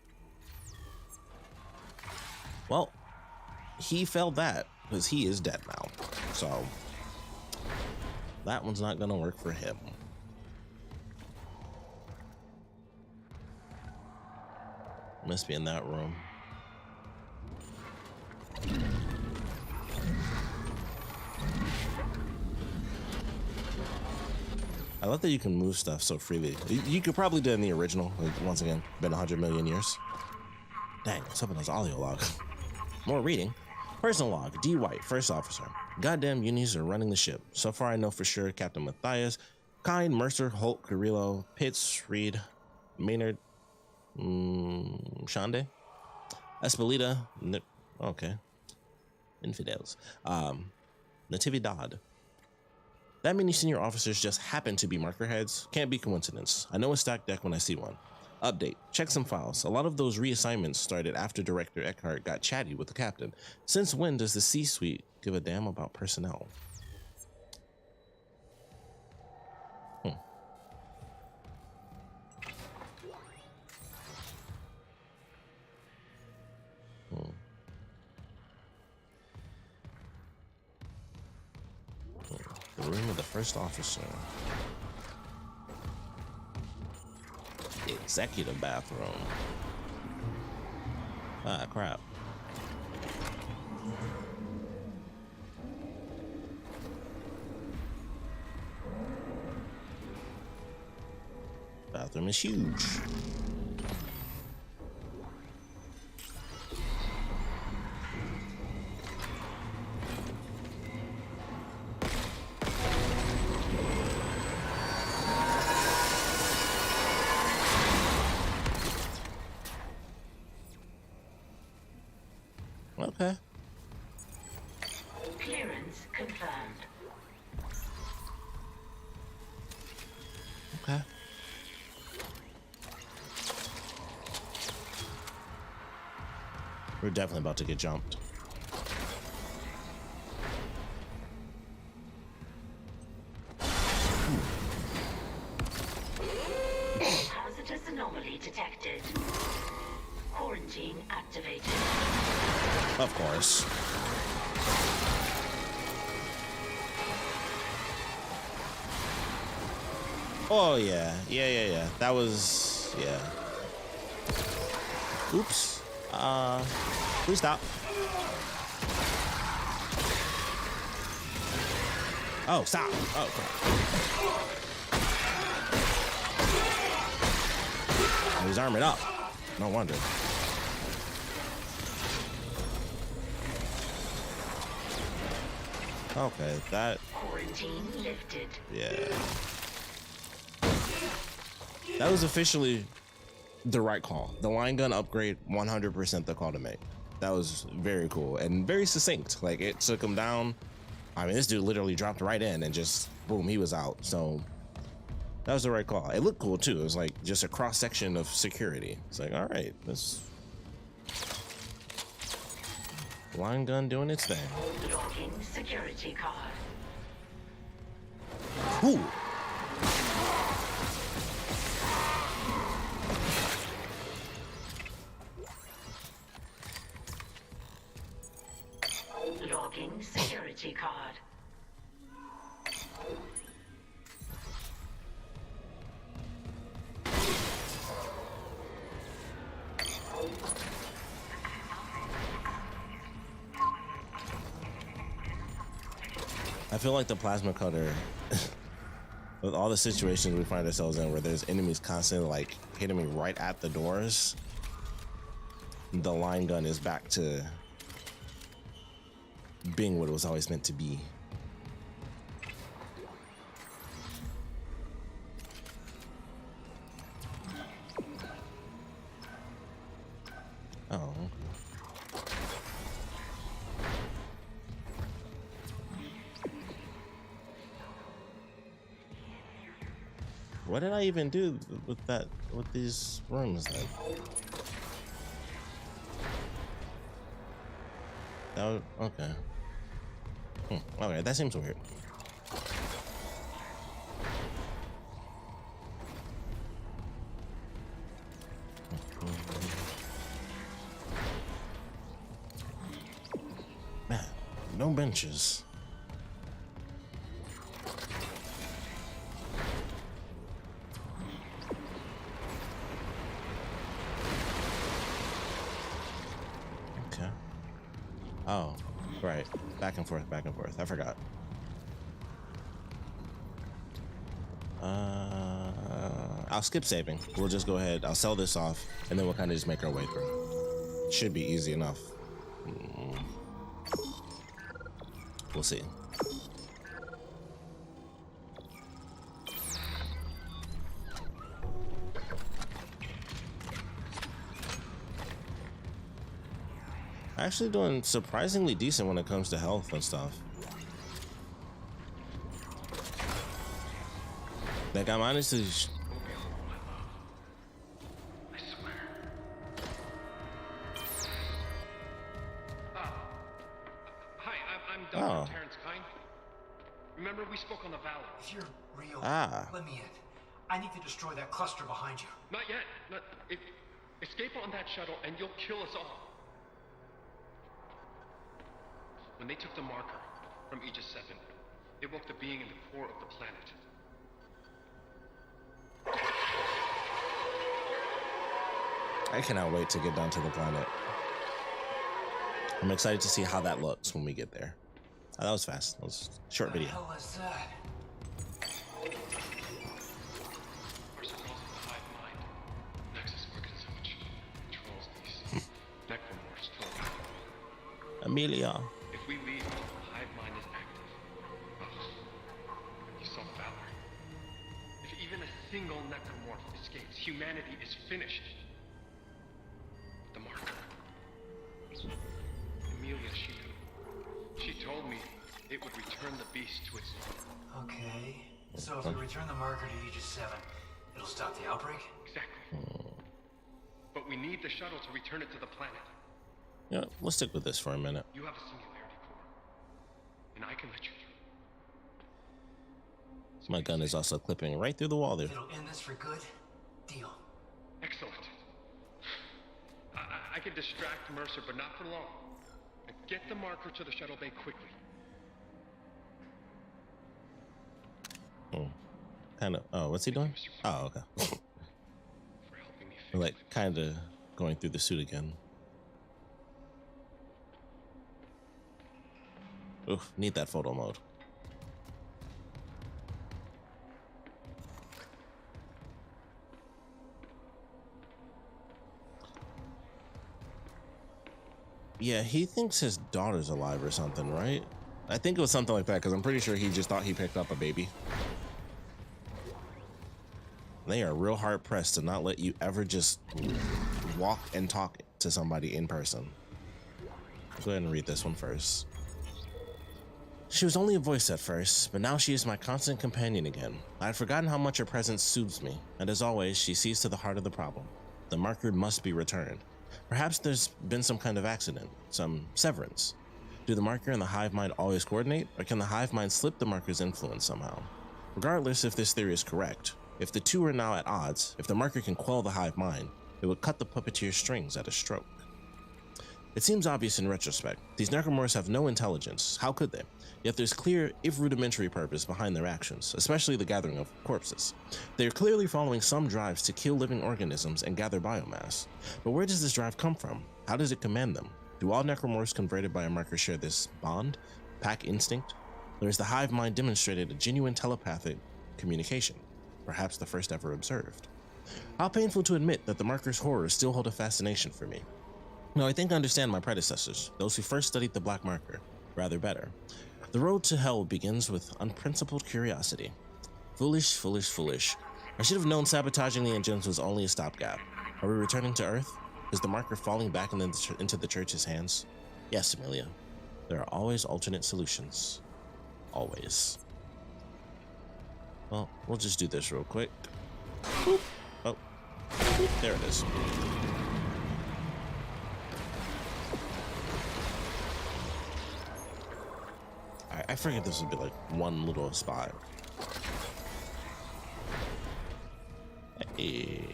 Well, he failed that because he is dead now. So that one's not gonna work for him. Must be in that room. I love that you can move stuff so freely. You could probably do it in the original. Once again, been 100 million years. Dang, what's up with those audio logs? More reading. Personal log, D. White, first officer. Goddamn unis are running the ship. So far I know for sure Captain Matthias, Kine, Mercer, Holt, Carrillo, Pitts, Reed, Maynard, Shande, Espelita, okay, Infidels, Natividad. That many senior officers just happen to be marker heads. Can't be coincidence. I know a stacked deck when I see one. Update. Check some files. A lot of those reassignments started after Director Eckhart got chatty with the captain. Since when does the C-suite give a damn about personnel? The room of the first officer. Executive bathroom. Ah, crap. Bathroom is huge. Okay. Clearance confirmed. Okay. We're definitely about to get jumped. Hazardous anomaly detected. Quarantine activated. Of course. Oh yeah. Yeah. That was, yeah. Oops. Please stop. Oh, stop. Oh, crap. Oh, he's armored up. No wonder. Okay, that. Quarantine lifted. Yeah. That was officially the right call. The line gun upgrade, 100% the call to make. That was very cool and very succinct. Like, it took him down. I mean, this dude literally dropped right in and just, boom, he was out. So that was the right call. It looked cool too. It was like just a cross section of security. It's like, all right, this line gun doing its thing. Locking security card. Ooh. Unlocking security card. I feel like the plasma cutter, with all the situations we find ourselves in where there's enemies constantly like hitting me right at the doors, the line gun is back to being what it was always meant to be. Oh. What did I even do with that, with these rooms then? That was, okay. Okay, that seems weird. Man, no benches. Okay. Oh, right. Back and forth, back and forth. I forgot. I'll skip saving. We'll just go ahead. I'll sell this off, and then we'll kind of just make our way through. Should be easy enough. We'll see. Actually doing surprisingly decent when it comes to health and stuff. Like I'm honestly Hi, I'm Dr. Terrence Kine. Remember we spoke on the Valor. If you're real, let me in. I need to destroy that cluster behind you. Not yet. Escape on that shuttle and you'll kill us all. When they took the marker from Aegis 7, it woke the being in the core of the planet. I cannot wait to get down to the planet. I'm excited to see how that looks when we get there. Oh, that was fast. That was a short video. What the hell is that? Mercer calls it the hive mind. Nexus organization controls these necromorphs to our power. Amelia. If we leave, the hive mind is active. You saw Valor. If even a single necromorph escapes, humanity is finished. The marker. Amelia, she told me it would return the beast to its... Okay. So if we return the marker to Aegis 7, it'll stop the outbreak? Exactly. But we need the shuttle to return it to the planet. Yeah, let's stick with this for a minute. You have a singularity core, and I can let you through. My gun is also clipping right through the wall there. If it'll end this for good, deal. Excellent. I can distract Mercer, but not for long. And get the marker to the shuttle bay quickly. Kind of. Oh, what's he doing? Oh, okay. For helping me fix Like, kind of going through the suit again. Oof, need that photo mode. Yeah, he thinks his daughter's alive or something, right? I think it was something like that, because I'm pretty sure he just thought he picked up a baby. They are real hard pressed to not let you ever just walk and talk to somebody in person. Go ahead and read this one first. She was only a voice at first, but now she is my constant companion again. I had forgotten how much her presence soothes me, and as always, she sees to the heart of the problem. The marker must be returned. Perhaps there's been some kind of accident, some severance. Do the marker and the hive mind always coordinate, or can the hive mind slip the marker's influence somehow? Regardless if this theory is correct, if the two are now at odds, if the marker can quell the hive mind, it would cut the puppeteer's strings at a stroke. It seems obvious in retrospect. These necromorphs have no intelligence. How could they? Yet there's clear, if rudimentary, purpose behind their actions, especially the gathering of corpses. They are clearly following some drives to kill living organisms and gather biomass. But where does this drive come from? How does it command them? Do all necromorphs converted by a marker share this bond? Pack instinct? Or has the hive mind demonstrated a genuine telepathic communication? Perhaps the first ever observed. How painful to admit that the marker's horrors still hold a fascination for me. Now, I think I understand my predecessors, those who first studied the black marker, rather better. The road to hell begins with unprincipled curiosity. Foolish, foolish, foolish. I should have known sabotaging the engines was only a stopgap. Are we returning to Earth? Is the marker falling back into the church's hands? Yes, Amelia. There are always alternate solutions. Always. Well, we'll just do this real quick. Boop. Oh, there it is. I figured this would be like one little spot. Hey.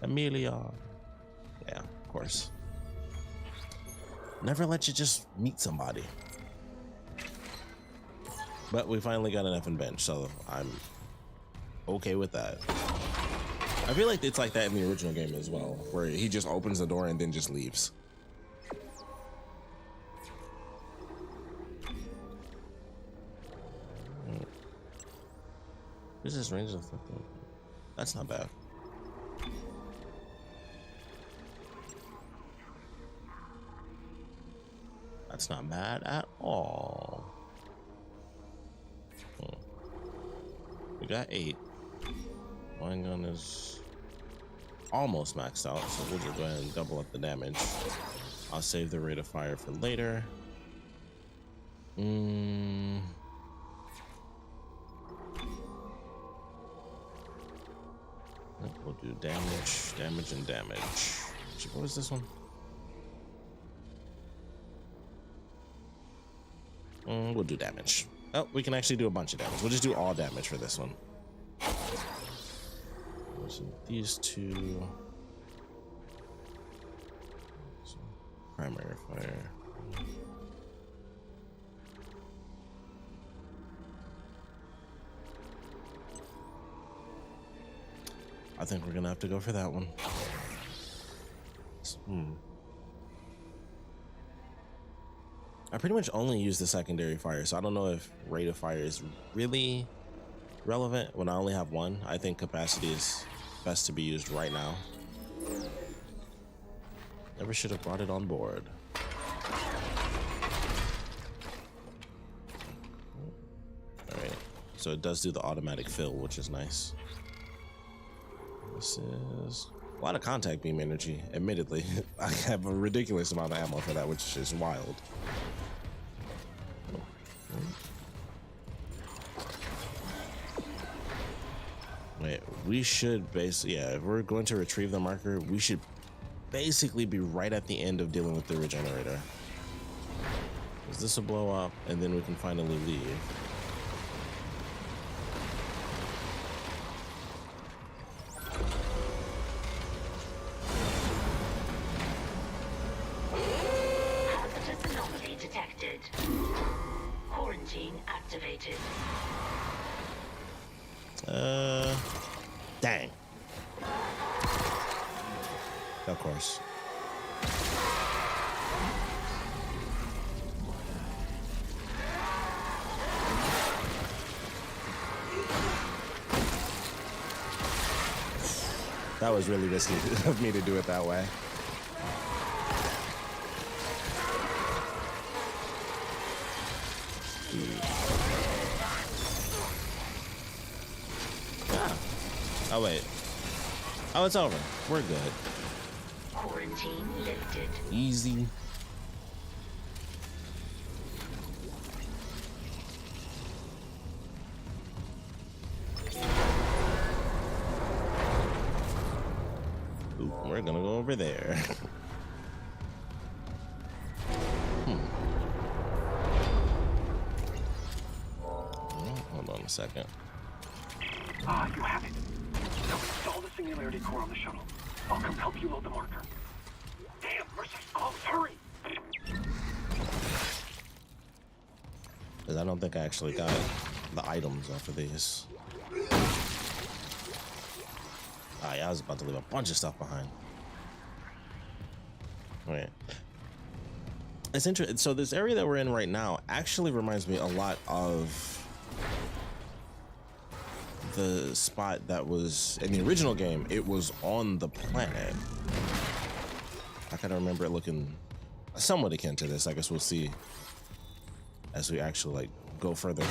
Amelia. Yeah, of course. Never let you just meet somebody. But we finally got an effing bench, so I'm okay with that. I feel like it's like that in the original game as well, where he just opens the door and then just leaves. This is range of 15. That's not bad. That's not bad at all. We got 8. One gun is almost maxed out, so we'll just go ahead and double up the damage. I'll save the rate of fire for later. We'll do damage, damage, and damage. What was this one? We'll do damage. Oh, we can actually do a bunch of damage. We'll just do all damage for this one. So these two. So primary fire. I think we're gonna have to go for that one. I pretty much only use the secondary fire, so I don't know if rate of fire is really relevant when I only have one. I think capacity is best to be used right now. Never should have brought it on board. Alright, so it does do the automatic fill, which is nice. This is a lot of contact beam energy, admittedly. I have a ridiculous amount of ammo for that, which is wild. Wait, we should basically, yeah, if we're going to retrieve the marker, we should basically be right at the end of dealing with the regenerator. Because this will blow up, and then we can finally leave. Dang. Of course. That was really risky of me to do it that way. Oh wait. Oh, it's over. We're good. Quarantine lifted. Easy. Ooh, we're gonna go over there. Hold on a second. You have it. Now install the singularity core on the shuttle. I'll come help you load the marker. Damn, Mercer's close. Because I don't think I actually got the items off of these. Ah, yeah, I was about to leave a bunch of stuff behind. Wait. It's interesting. So this area that we're in right now actually reminds me a lot of the spot that was in the original game. It was on the planet. I kind of remember it looking somewhat akin to this. I guess we'll see as we actually like go further down.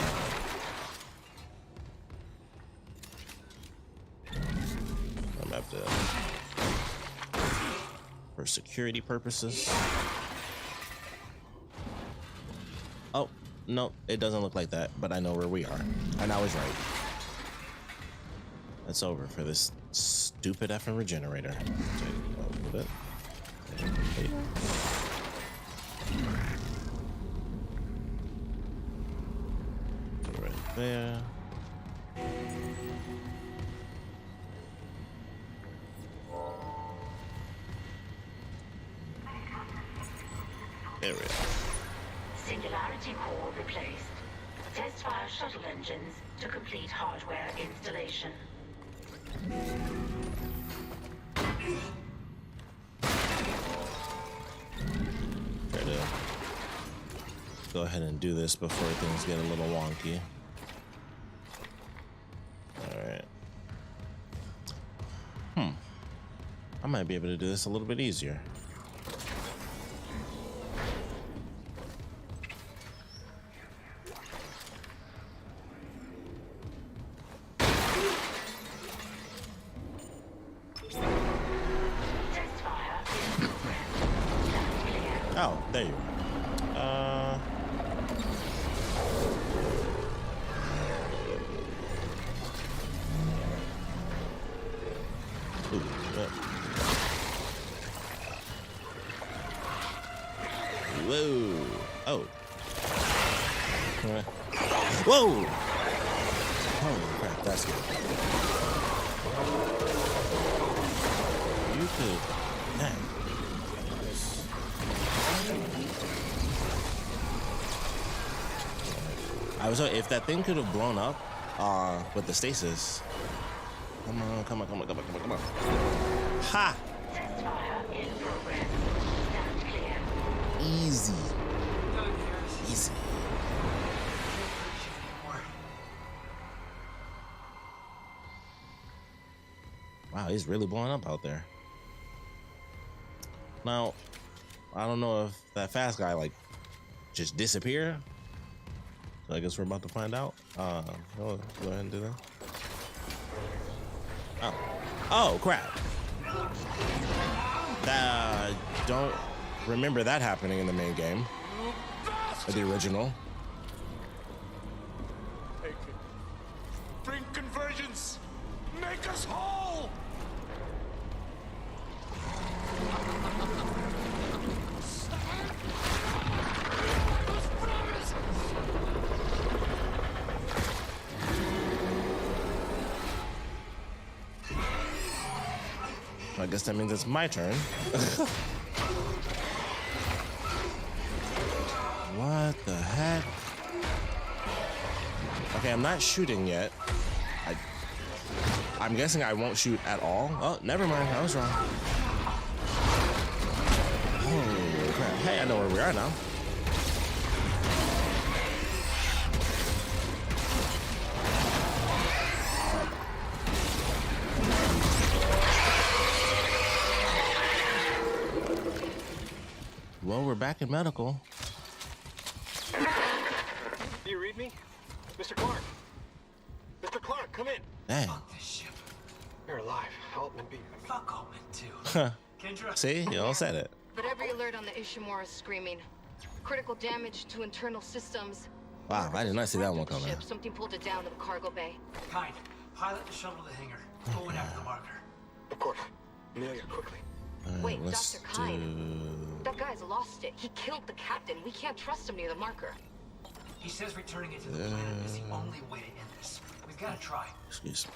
I'm gonna have to, for security purposes. Oh, no, it doesn't look like that, but I know where we are. And I was right. It's over for this stupid effing regenerator. Take a little bit. Okay. Right there. There we go. Singularity core replaced. Test fire shuttle engines to complete hardware installation. Try to go ahead and do this before things get a little wonky. Alright. I might be able to do this a little bit easier. Oh, there you are. Ooh, yeah. Whoa. Oh. Whoa! Holy crap, that's good. You could. Dang. I was if that thing could have blown up with the stasis. Come on. Ha! Easy. Easy. Wow, he's really blowing up out there. Now, I don't know if that fast guy like just disappeared. So I guess we're about to find out. Go ahead and do that. Oh crap! Don't remember that happening in the main game, the original. Bring convergence. Make us whole. I guess that means it's my turn. What the heck? Okay, I'm not shooting yet. I'm guessing I won't shoot at all. Oh, never mind. I was wrong. Holy crap. Hey, I know where we are now. Well, we're back in medical. Do you read me? Mr. Clark! Mr. Clark, come in! Dang. Fuck this ship. You're alive. Altman beat me. Fuck Altman, too. Kendra. See? You all said it. But every alert on the Ishimura is screaming. Critical damage to internal systems. Wow, I did not see that one coming. Ship. Something pulled it down to the cargo bay. Kind. Pilot the shuttle to the hangar. Go in after the marker. Of course. Amelia, quickly. Wait, let's Dr. Kine. That guy's lost it. He killed the captain. We can't trust him near the marker. He says returning it to the planet is the only way to end this. We've got to try. Excuse me.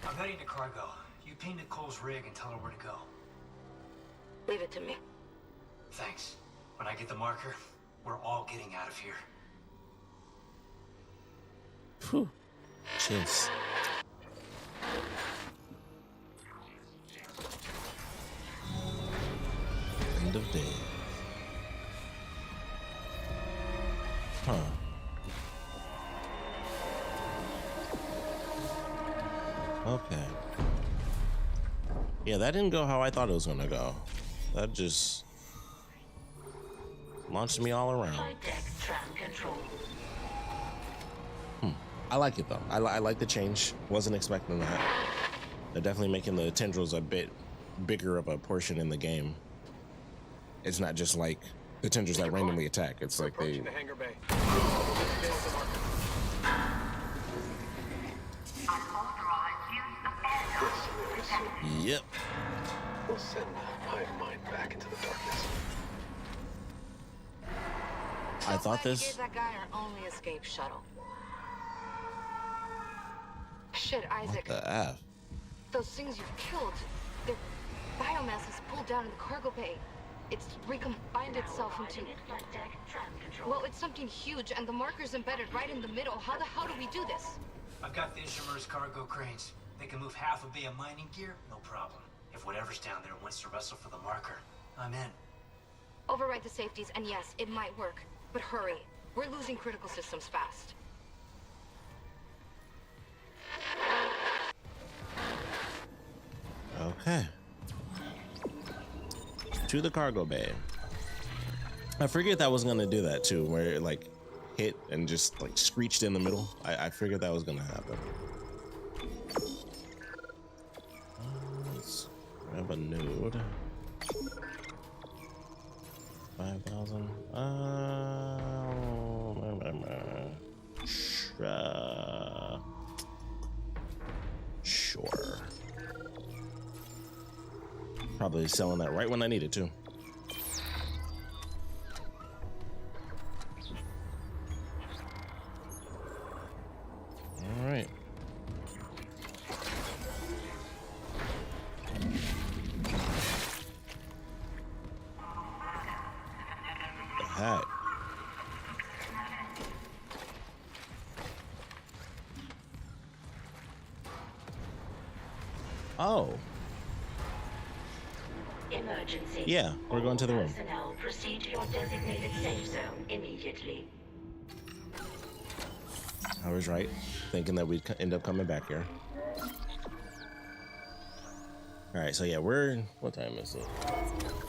I'm heading to cargo. You ping Nicole's rig and tell her where to go. Leave it to me. Thanks. When I get the marker, we're all getting out of here. Whew. Chills. End of day. Huh. Okay. Yeah, that didn't go how I thought it was gonna go. That just launched me all around. I like it though. I like the change. Wasn't expecting that. They're definitely making the tendrils a bit bigger of a portion in the game. It's not just like the tendrils that randomly attack. It's like they. The hangar bay. Yep. We'll send Hive Mind back into the darkness. I thought You this. gave that guy our only escape shuttle. Shit, Isaac. What the F? Those things you've killed, their biomass is pulled down in the cargo bay. It's recombined itself into... Well, it's something huge, and the marker's embedded right in the middle. How the hell do we do this? I've got the Ishimura's cargo cranes. They can move half a bay of mining gear, no problem. If whatever's down there wants to wrestle for the marker, I'm in. Override the safeties, and yes, it might work. But hurry. We're losing critical systems fast. Okay. To the cargo bay. I figured that was gonna do that too, where it like hit and just like screeched in the middle. I figured that was gonna happen. Let's grab a node. 5,000. Sure. Probably selling that right when I need it to. All right. The heck? Oh. Emergency. Yeah, we're going to the room. Personnel, proceed to your designated safe zone immediately. I was right, thinking that we'd end up coming back here. All right, so yeah, what time is it?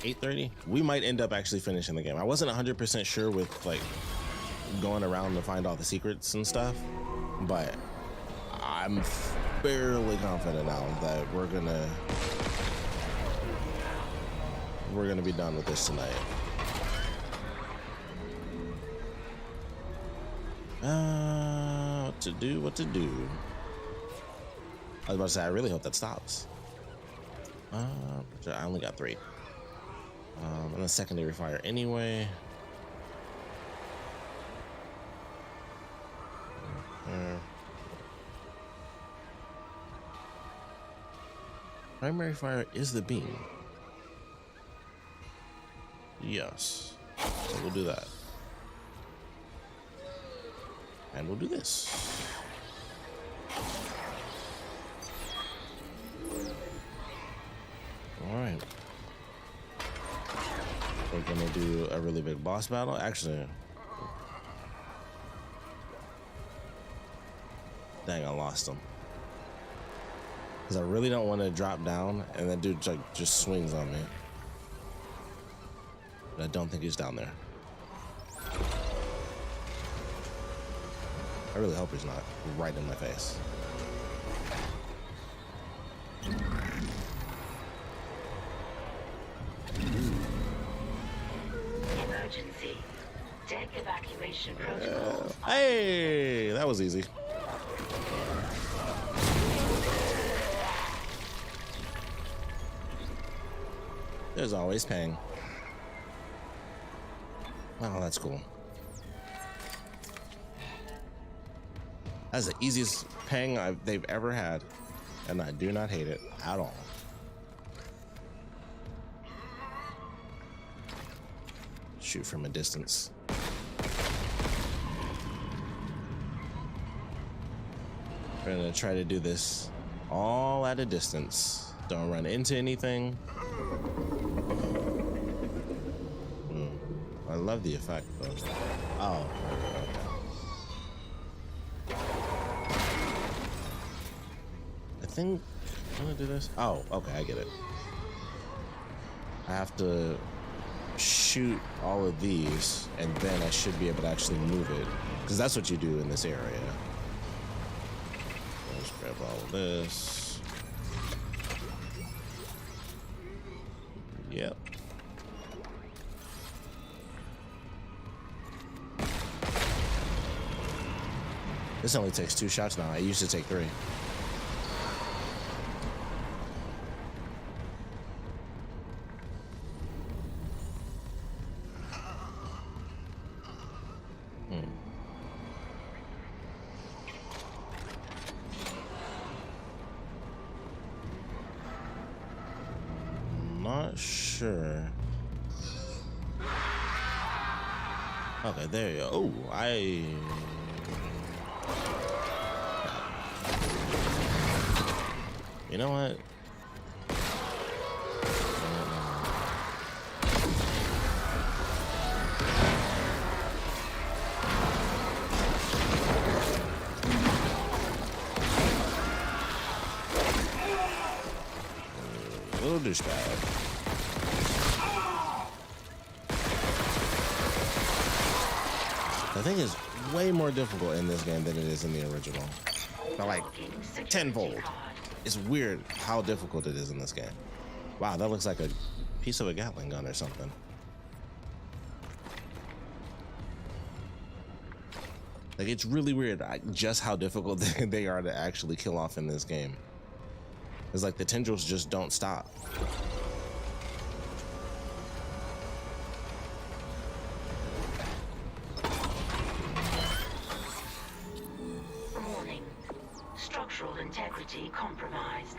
8:30? We might end up actually finishing the game. I wasn't 100% sure with like going around to find all the secrets and stuff, but I'm fairly confident now that we're gonna be done with this tonight. What to do? I was about to say, I really hope that stops. I only got 3. And the secondary fire anyway. Primary fire is the beam. Yes. So we'll do that. And we'll do this. All right. We're gonna do a really big boss battle. Actually, dang, I lost him. Because I really don't want to drop down and that dude like just swings on me. But I don't think he's down there. I really hope he's not right in my face. Emergency. Deck evacuation protocols. Hey, that was easy. There's always Pang. Oh, that's cool. That's the easiest Pang they've ever had, and I do not hate it at all. Shoot from a distance. We're gonna try to do this all at a distance. Don't run into anything. I love the effect though. Oh, okay. I think I'm gonna do this. Oh, okay, I get it. I have to shoot all of these, and then I should be able to actually move it, because that's what you do in this area. Let's grab all of this. Yep. This only takes 2 shots now. I used to take 3. Not sure. Okay, there you go. Oh, you know what? Little douchebag. I think it's way more difficult in this game than it is in the original. But like tenfold. It's weird how difficult it is in this game. Wow, that looks like a piece of a Gatling gun or something. Like, it's really weird just how difficult they are to actually kill off in this game. It's like the tendrils just don't stop. Warning. Structural integrity compromised.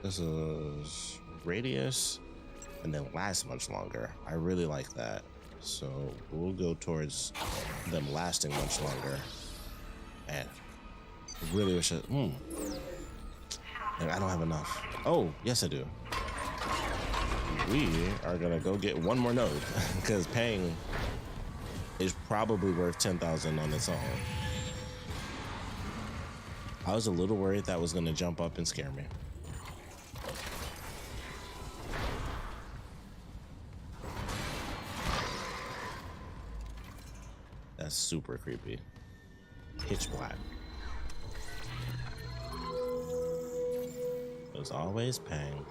This is radius and then lasts much longer. I really like that. So we'll go towards them lasting much longer. Man, I really wish I don't have enough. Oh, yes I do. We are gonna go get one more node because paying is probably worth 10,000 on its own. I was a little worried that was gonna jump up and scare me. That's super creepy. Pitch black. There's always Pang.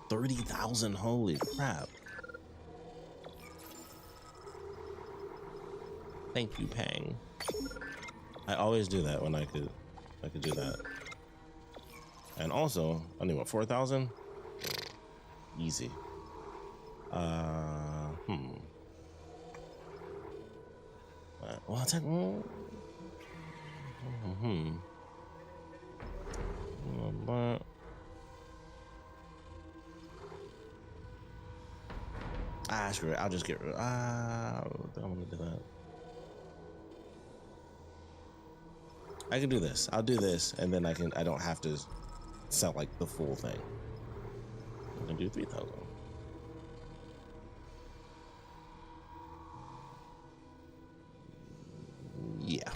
30,000, holy crap. Thank you, Pang. I always do that when I could do that. And also, I need what, 4,000? Easy. Well, I'll take screw it. I'll just get rid of I don't want to do that. I can do this. I'll do this, and then I don't have to sell like the full thing. I'm gonna do 3,000. Yeah.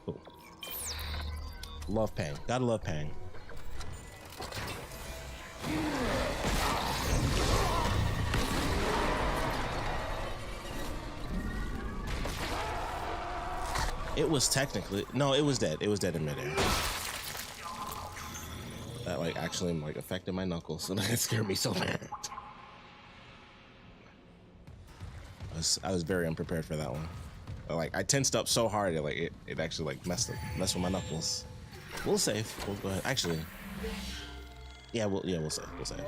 Cool. Love Pang. Gotta love Pang. It was technically no, it was dead. It was dead in midair. That like actually like affected my knuckles, and it scared me so bad. I was very unprepared for that one. Like I tensed up so hard that like it actually like messed with my knuckles. We'll save. We'll go ahead. Actually, yeah, we'll save. We'll save.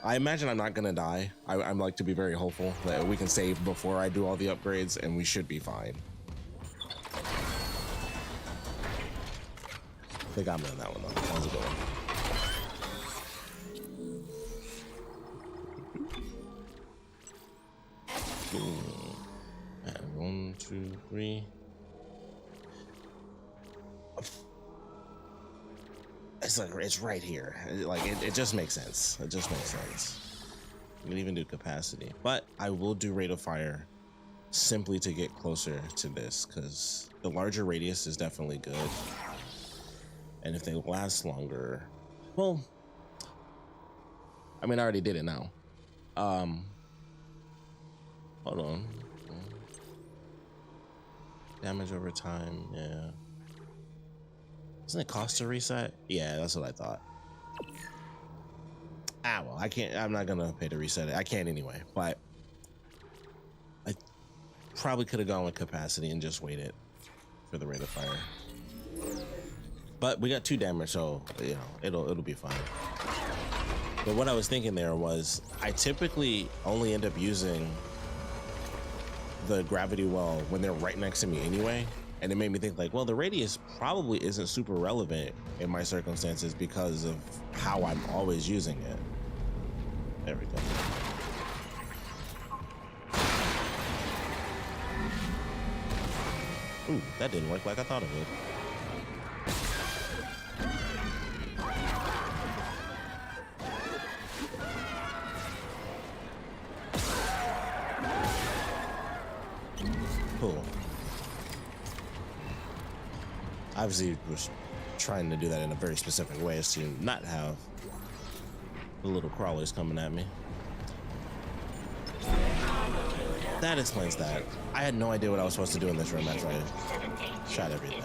I imagine I'm not gonna die. I'm like to be very hopeful that we can save before I do all the upgrades, and we should be fine. They got me on that one though. That was a good one. 2, 3. It's like it's right here. Like it just makes sense. It just makes sense. You can even do capacity, but I will do rate of fire simply to get closer to this, because the larger radius is definitely good, and if they last longer, well, I mean, I already did it now. Hold on. Damage over time, yeah. Doesn't it cost to reset? Yeah, that's what I thought. Ah, well, I can't, I'm not gonna pay to reset it. I can't anyway, but I probably could have gone with capacity and just waited for the rate of fire. But we got 2 damage, so, you know, it'll be fine. But what I was thinking there was, I typically only end up using the gravity well when they're right next to me anyway. And it made me think like, well, the radius probably isn't super relevant in my circumstances because of how I'm always using it. There we go. Ooh, that didn't work like I thought it would. Cool. Obviously, was trying to do that in a very specific way to not have the little crawlers coming at me. That explains that. I had no idea what I was supposed to do in this room after I shot everything.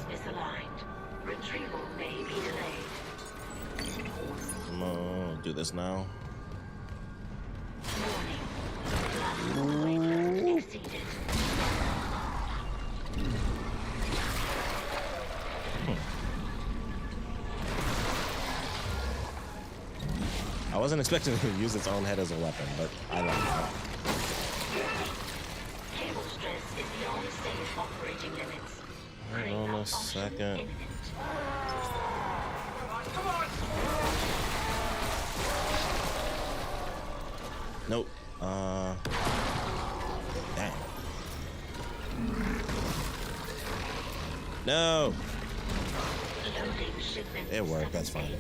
Retrieval may be delayed. Come on, do this now. Warning. Exceeded. I wasn't expecting to use its own head as a weapon, but I like that. Cable stress is beyond safe operating limits. Hang on a second. Nope. Dang. No. It worked, that's fine.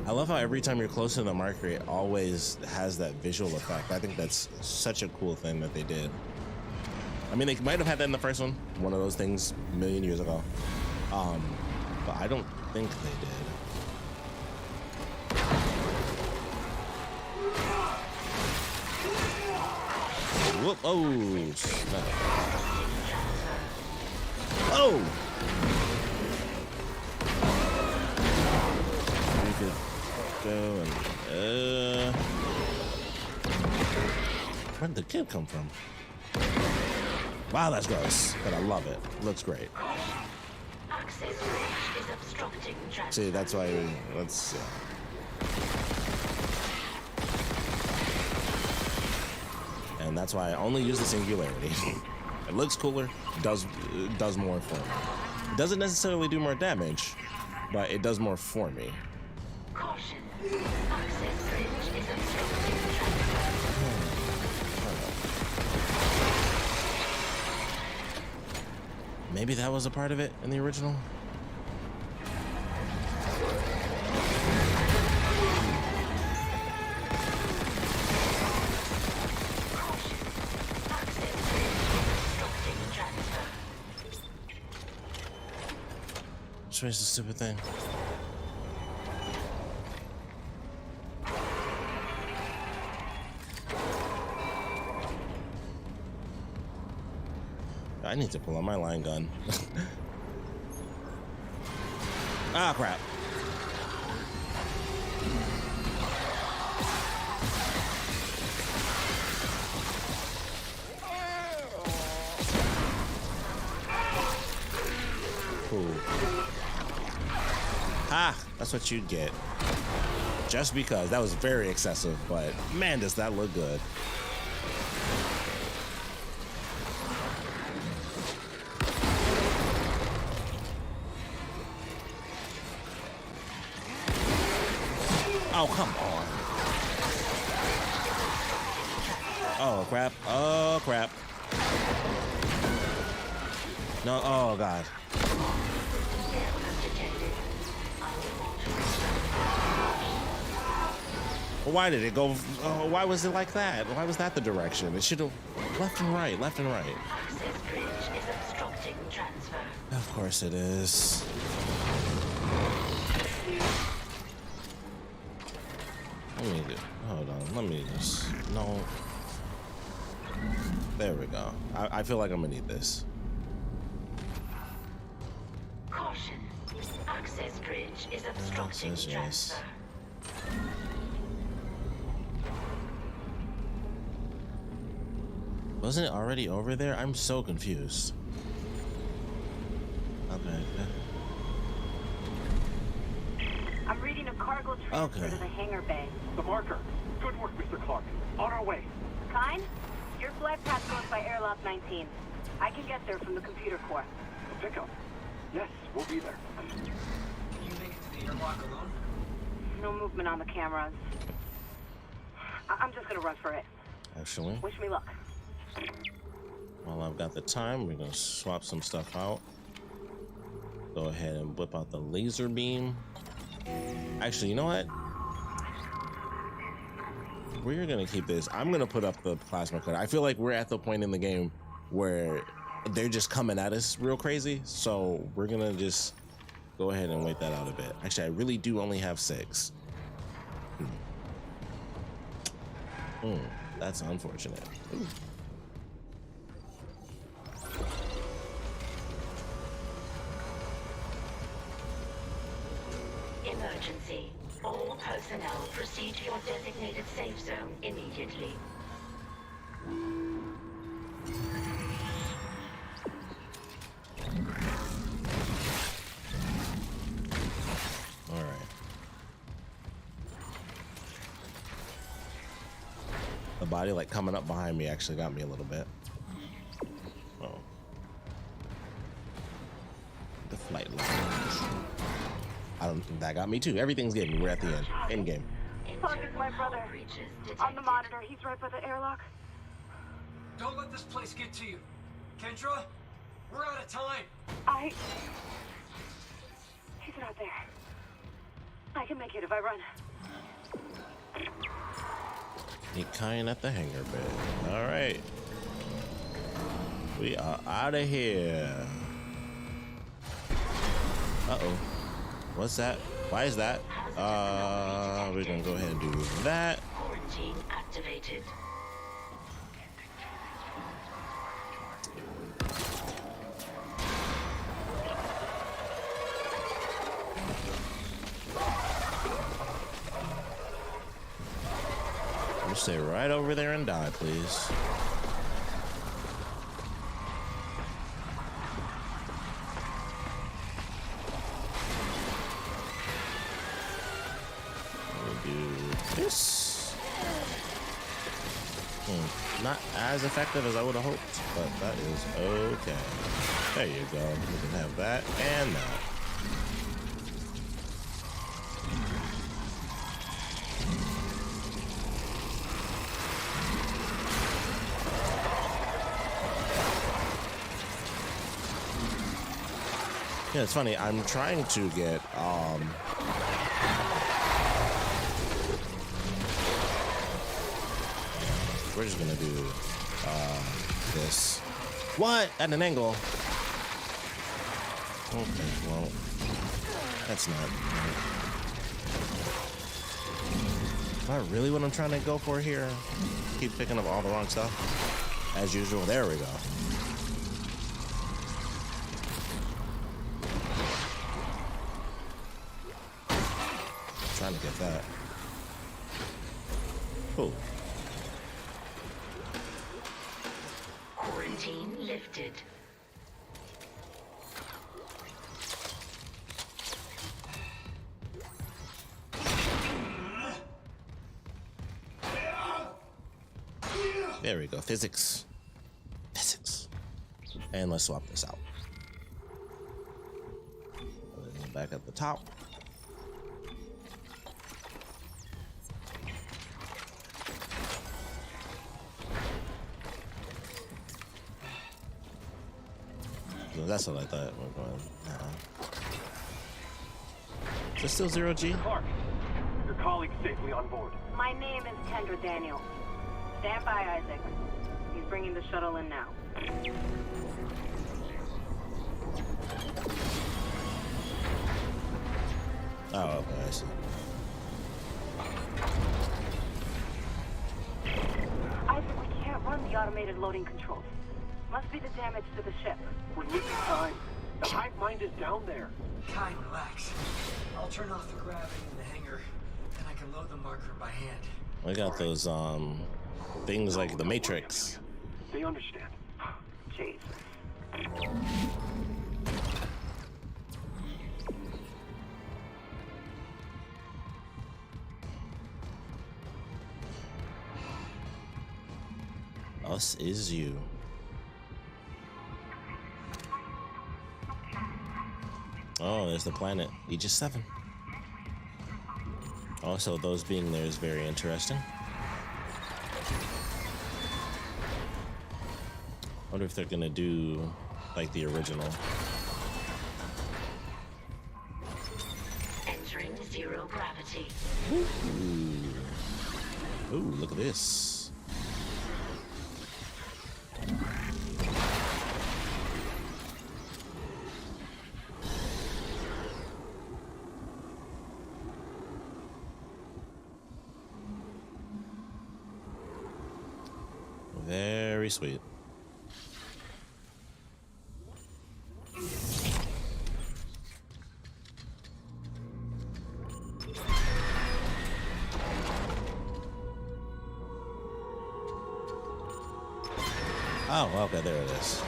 I love how every time you're close to the marker, it always has that visual effect. I think that's such a cool thing that they did. I mean, they might have had that in the first one of those things a million years ago. But I don't think they did. Whoop, oh, snap. Oh! We could go and, where did the kid come from? Wow, that's gross, but I love it. Looks great. See, that's why, let's, yeah. And that's why I only use the singularity. It looks cooler, does more for me. It doesn't necessarily do more damage, but it does more for me. Caution. Access bridge is obstructed. Maybe that was a part of it in the original? Where's the stupid thing? I need to pull out my line gun. Ah, crap. Cool. Ha! That's what you'd get. Just because. That was very excessive, but man, does that look good. Oh, come on. Oh crap. Oh crap. No, oh god. Why did it go? Oh, why was it like that? Why was that the direction? It should have left and right, left and right. Access bridge is obstructing transfer. Of course it is. Let me do. Hold on. Let me just. No. There we go. I feel like I'm gonna need this. Caution. Access bridge is obstructing transfer. Wasn't it already over there? I'm so confused. Okay. I'm reading a cargo transfer to the hangar bay. The marker. Good work, Mr. Clark. On our way. Kine, your flight path goes by airlock 19. I can get there from the computer core. The pickup. Yes, we'll be there. Can you make it to the airlock alone? No movement on the cameras. I'm just gonna run for it. Actually. Wish me luck. While I've got the time, we're gonna swap some stuff out. Go ahead and whip out the laser beam. Actually, you know what? We're gonna keep this. I'm gonna put up the plasma cutter. I feel like we're at the point in the game where they're just coming at us real crazy. So we're gonna just go ahead and wait that out a bit. Actually, I really do only have 6. That's unfortunate. Ooh. Emergency. All personnel proceed to your designated safe zone immediately. All right. The body like coming up behind me actually got me a little bit. Oh. The flight lines. That got me too. Everything's getting me. We're at the end game. Clark is my brother. On the monitor, he's right by the airlock. Don't let this place get to you. Kendra, we're out of time. He's not there. I can make it if I run. He kind at the hangar bay. All right. We are out of here. Uh-oh. What's that? Why is that? We're gonna go ahead and do that. Quarantine activated. You stay right over there and die, please. This not as effective as I would have hoped, but that is okay. There you go. We can have that and that. Yeah, it's funny. I'm trying to get we're just gonna do this. What? At an angle. Okay, well, that's not. Is that really what I'm trying to go for here? Keep picking up all the wrong stuff. As usual. There we go. Trying to get that. Cool. Quarantine lifted. There we go. Physics. Physics. And let's swap this out. Back at the top. That's what I thought we're going. Is this still 0G? Clark, your colleague's safely on board. My name is Kendra Daniels. Stand by, Isaac. He's bringing the shuttle in now. Oh, okay, I see. Isaac, we can't run the automated loading controls. Must be the damage to the ship. We're losing time. The hive mind is down there. Kai, relax. I'll turn off the gravity in the hangar, then I can load the marker by hand. We got those things like the Matrix. They understand. Jeez. Us is you. Oh, there's the planet. Aegis 7. Also, those being there is very interesting. Wonder if they're gonna do like the original. Entering zero gravity. Ooh, look at this. Very sweet. Oh, okay, there it is.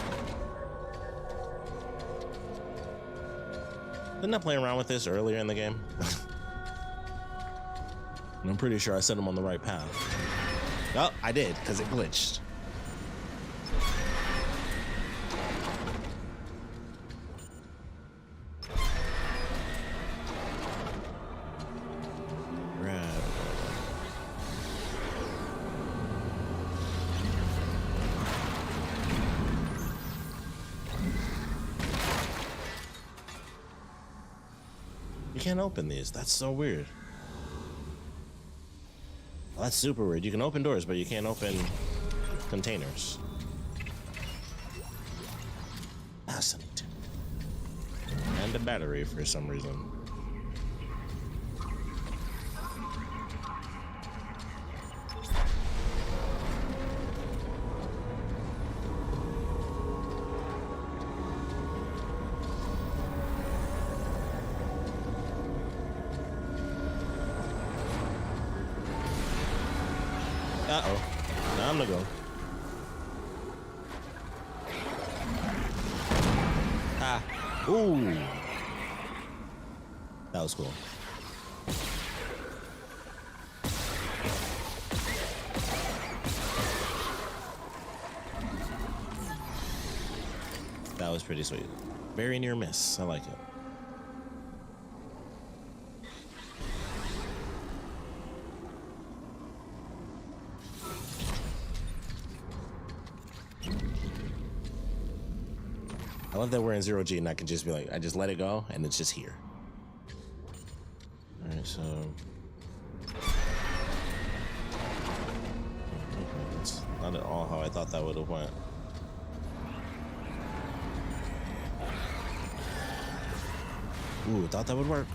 Didn't I play around with this earlier in the game? And I'm pretty sure I set him on the right path. Oh, I did, because it glitched. You can't open these. That's so weird. Well, that's super weird. You can open doors, but you can't open containers. Fascinating. And a battery for some reason. Uh-oh. Now I'm gonna go. Ah. Ooh. That was cool. That was pretty sweet. Very near miss. I like it. I love that we're in 0G and I can just be like, I just let it go and it's just here. Alright, so. It's not at all how I thought that would have went. Ooh, thought that would work.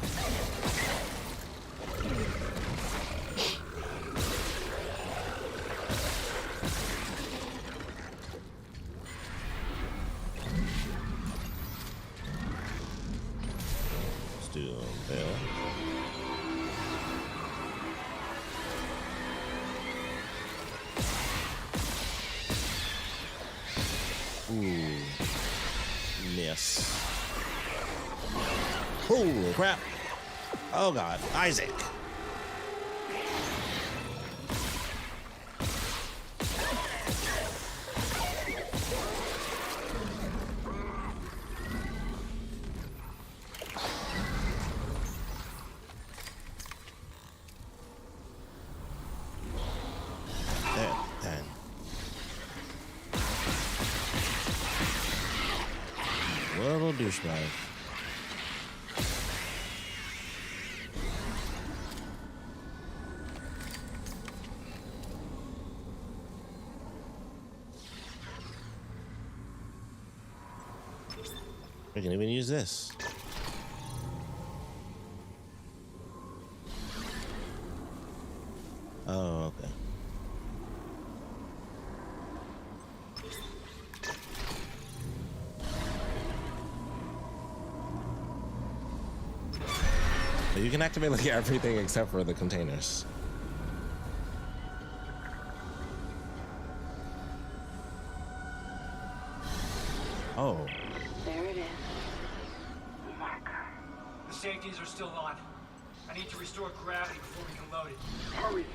Still there. Ooh. Miss. Holy crap. Oh god. Isaac. Little douchebag. We can even use this. Oh, okay. So you can activate like everything except for the containers. Oh. There it is. The marker. The safeties are still on. I need to restore gravity before we can load it. Hurry.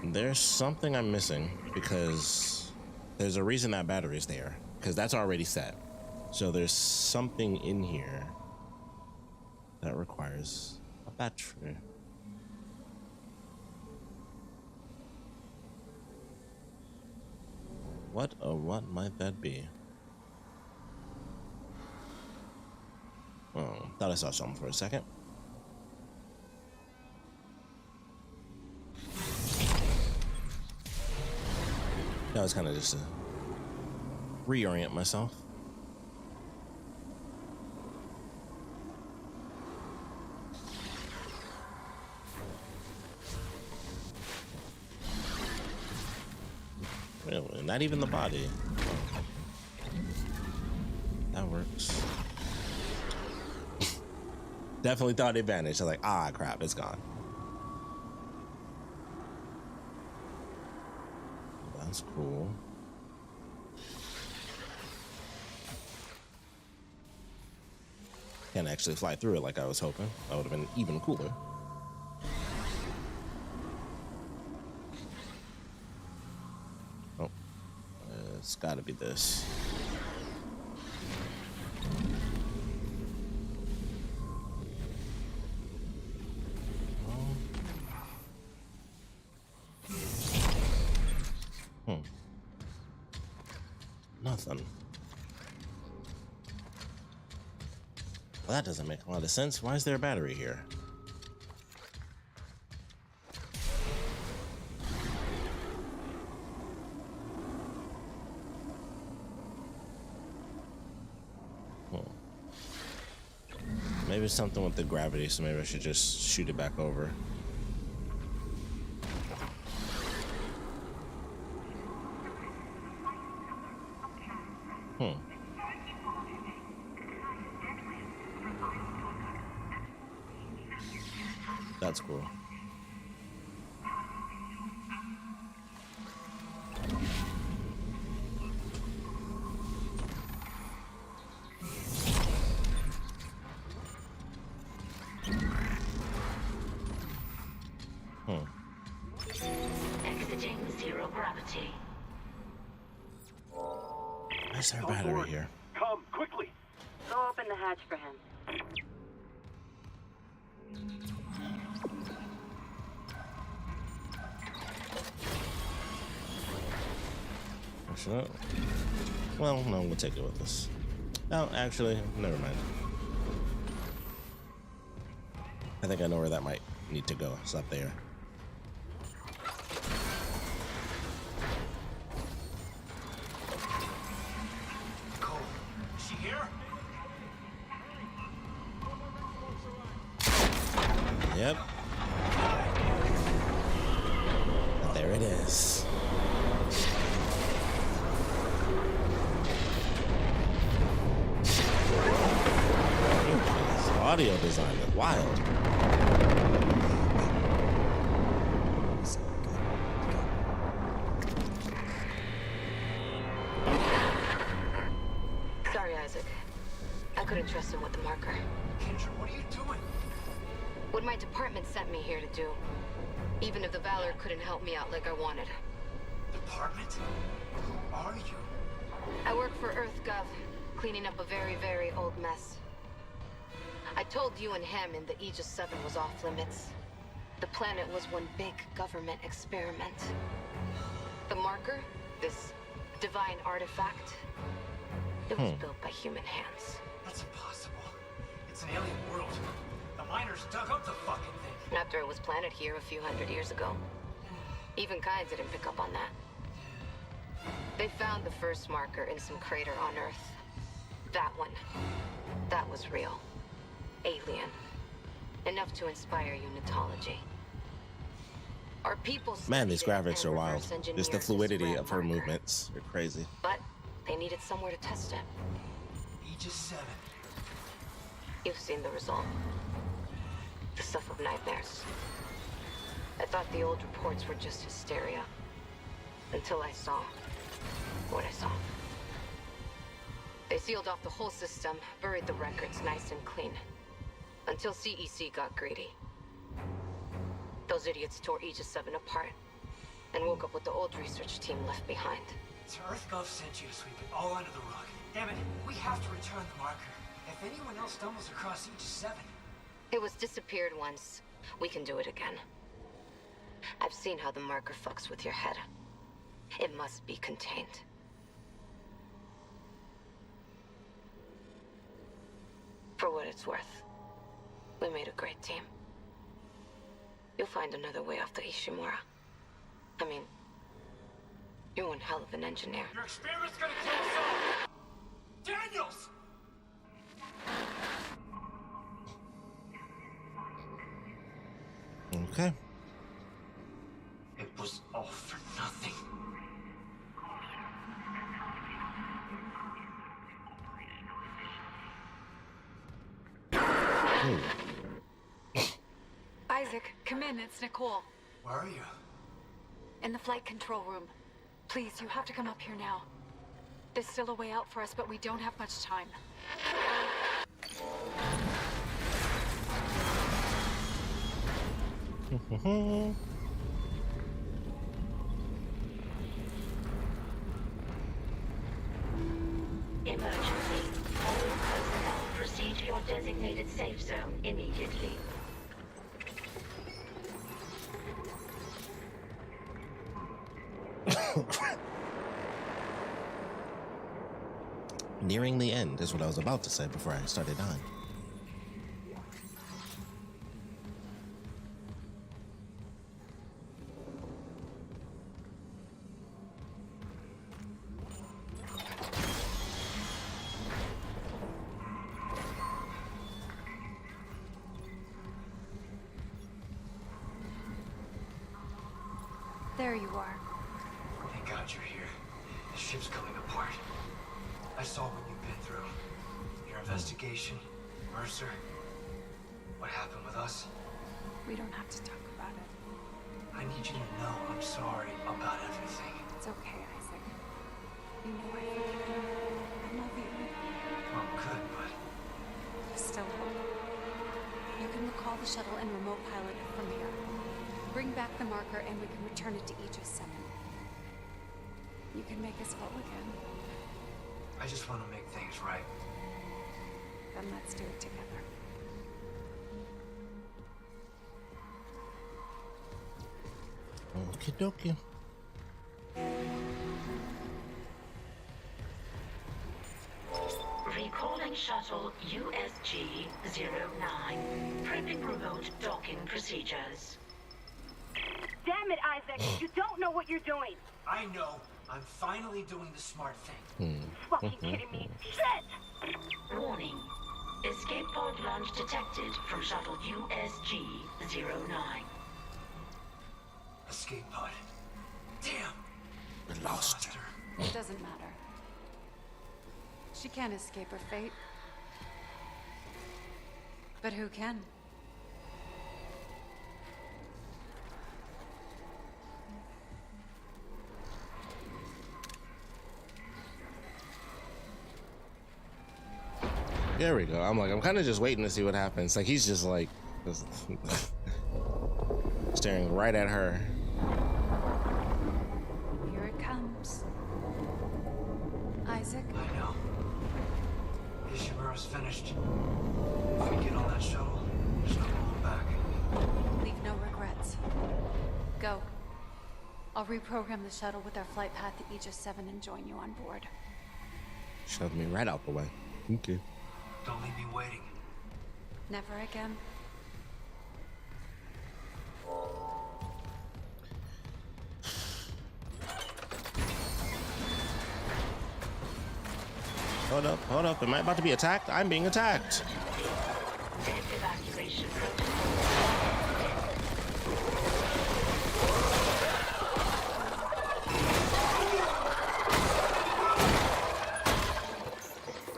There's something I'm missing because there's a reason that battery's there because that's already set. So there's something in here that requires a battery. What might that be? Oh, thought I saw something for a second. That was kind of just to reorient myself. Really? Not even the body. That works. Definitely thought it vanished. I was like, ah, crap, it's gone. That's cool. Can't actually fly through it like I was hoping. That would have been even cooler. Oh, it's gotta be this. Nothing. Well, that doesn't make a lot of sense. Why is there a battery here? Maybe it's something with the gravity, so maybe I should just shoot it back over. That's cool. Exiting zero gravity. Where's our battery here? Come, quickly. Go open the hatch for him. Well, no, we'll take it with us. Oh, actually, never mind. I think I know where that might need to go. It's up there. Cole, is she here? Yep. But there it is. Audio design is wild. Sorry, Isaac. I couldn't trust him with the marker. Kendra, what are you doing? What my department sent me here to do. Even if the Valor couldn't help me out like I wanted. Department? Who are you? I work for EarthGov, cleaning up a very, very old mess. I told you and him in the Aegis 7 was off limits. The planet was one big government experiment. The marker, this divine artifact, it was built by human hands. That's impossible. It's an alien world. The miners dug up the fucking thing. After it was planted here a few hundred years ago. Even Kind didn't pick up on that. They found the first marker in some crater on Earth. That one. That was real. Alien. Enough to inspire unitology. Our people Man, these studied it graphics and are wild. reverse engineered Just the this fluidity red of her marker. movements are crazy. But they needed somewhere to test it. Aegis 7. You've seen the result. The stuff of nightmares. I thought the old reports were just hysteria. Until I saw what I saw. They sealed off the whole system, buried the records nice and clean. Until CEC got greedy. Those idiots tore Aegis 7 apart and woke up with the old research team left behind. So EarthGov sent you to sweep it all under the rug. Damn it, we have to return the marker. If anyone else stumbles across Aegis 7... It was disappeared once. We can do it again. I've seen how the marker fucks with your head. It must be contained. For what it's worth, we made a great team. You'll find another way off the Ishimura. I mean, you're one hell of an engineer. Your experiment's gonna kill us all! Daniels! Okay. It was all for nothing. Isaac, come in. It's Nicole. Where are you? In the flight control room. Please, you have to come up here now. There's still a way out for us, but we don't have much time. Emergency. All personnel proceed to your designated safe zone immediately. Nearing the end is what I was about to say before I started on. There you are. Thank God you're here. The ship's coming apart. I saw what you've been through. Your investigation, Mercer. What happened with us? We don't have to talk about it. I need you to know I'm sorry about everything. It's okay, Isaac. You know I forgive you. I love you. Well, good, but... There's still hope. You can recall the shuttle and remote pilot it from here. Bring back the marker and we can return it to Aegis 7. You can make us whole again. I just want to make things right. Then let's do it together. Okie dokie. Recalling shuttle USG-09. Prepping remote docking procedures. Damn it, Isaac! You don't know what you're doing! I know. I'm finally doing the smart thing. Fucking kidding me. Shit! Warning. Escape pod launch detected from shuttle USG-09. Escape pod. Damn! We lost her. It doesn't matter. She can't escape her fate. But who can? There we go. I'm kind of just waiting to see what happens. Like, he's just like staring right at her. Here it comes. Isaac? I know. Ishimura's finished. If we get on that shuttle, there's no going back. Leave no regrets. Go. I'll reprogram the shuttle with our flight path to Aegis 7 and join you on board. Shove me right out the way. Okay. Don't leave me waiting. Never again. Hold up. Am I about to be attacked? I'm being attacked. Evacuation